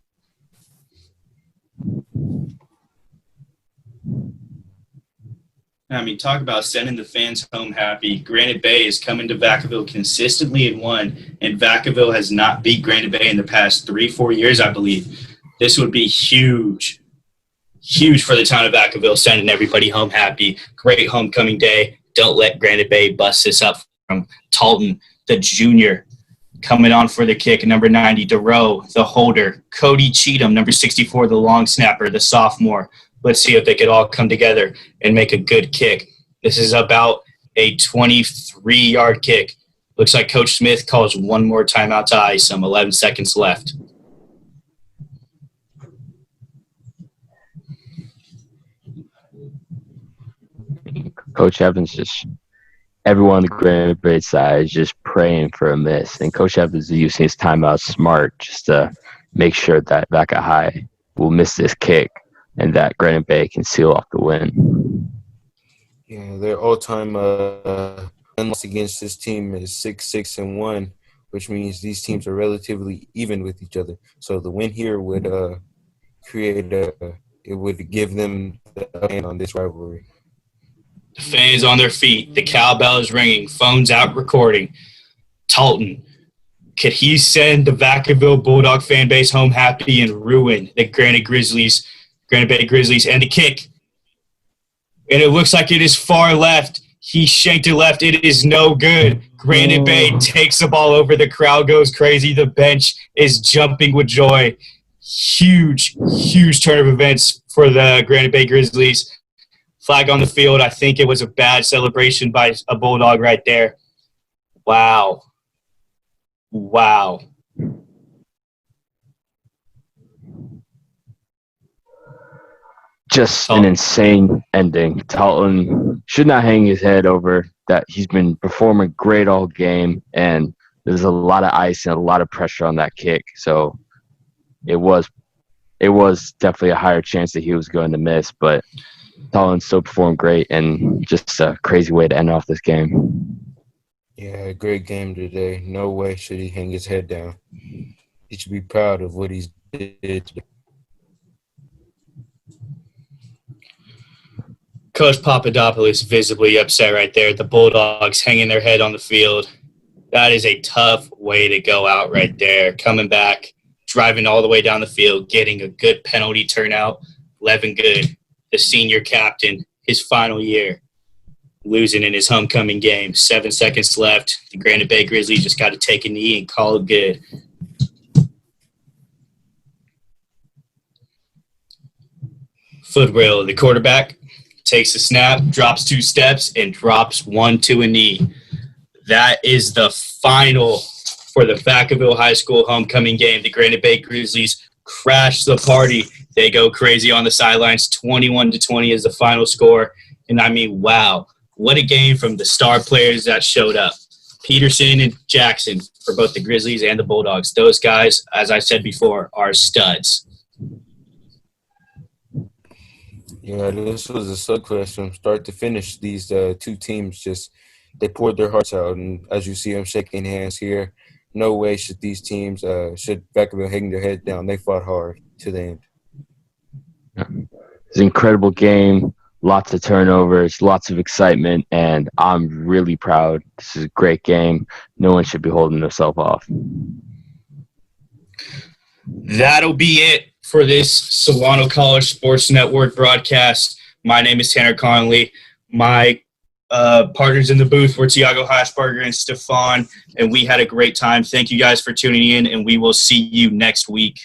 I mean, talk about sending the fans home happy. Granite Bay is coming to Vacaville consistently and won, and Vacaville has not beat Granite Bay in the past 3-4 years, I believe. This would be huge for the town of Vacaville, sending everybody home happy. Great homecoming day. Don't let Granite Bay bust this up from Talton, the junior. Coming on for the kick, number 90, DeRoe, the holder. Cody Cheatham, number 64, the long snapper, the sophomore. Let's see if they could all come together and make a good kick. This is about a 23-yard kick. Looks like Coach Smith calls one more timeout to ice him. 11 seconds left. Coach Evans just everyone on the Granite Bay side is just praying for a miss. And Coach Evans is using his timeout smart just to make sure that Vaca High will miss this kick and that Granite Bay can seal off the win. Yeah, their all-time win-loss against this team is 6-6-1, which means these teams are relatively even with each other. So the win here would it would give them the upper hand on this rivalry. The fans on their feet. The cowbell is ringing. Phones out recording. Talton, could he send the Vacaville Bulldog fan base home happy and ruin the Granite Bay Grizzlies, and the kick? And it looks like it is far left. He shanked it left. It is no good. Granite Bay takes the ball over. The crowd goes crazy. The bench is jumping with joy. Huge turn of events for the Granite Bay Grizzlies. Flag on the field. I think it was a bad celebration by a Bulldog right there. Wow. Just an insane ending. Talton should not hang his head over that. He's been performing great all game, and there's a lot of ice and a lot of pressure on that kick. So it was definitely a higher chance that he was going to miss, but Talton still performed great, and just a crazy way to end off this game. Yeah, great game today. No way should he hang his head down. He should be proud of what he's did. Coach Papadopoulos visibly upset right there. The Bulldogs hanging their head on the field. That is a tough way to go out right there. Coming back, driving all the way down the field, getting a good penalty turnout. Levin Good, the senior captain, his final year, losing in his homecoming game. 7 seconds left. The Granite Bay Grizzlies just got to take a knee and call it good. Footwell, the quarterback, takes a snap, drops 2 steps, and drops 1 to a knee. That is the final for the Vacaville High School homecoming game. The Granite Bay Grizzlies crash the party. They go crazy on the sidelines. 21-20 is the final score. And I mean, wow, what a game from the star players that showed up. Peterson and Jackson for both the Grizzlies and the Bulldogs. Those guys, as I said before, are studs. Yeah, this was a slugfest from start to finish. These two teams they poured their hearts out, and as you see them shaking hands here, no way should these teams should Vacaville hang their head down. They fought hard to the end. It's an incredible game, lots of turnovers, lots of excitement, and I'm really proud. This is a great game. No one should be holding themselves off. That'll be it for this Solano College Sports Network broadcast. My name is Tanner Conolley. My partners in the booth were Tiago, Harshberger, and Stefan, and we had a great time. Thank you guys for tuning in, and we will see you next week.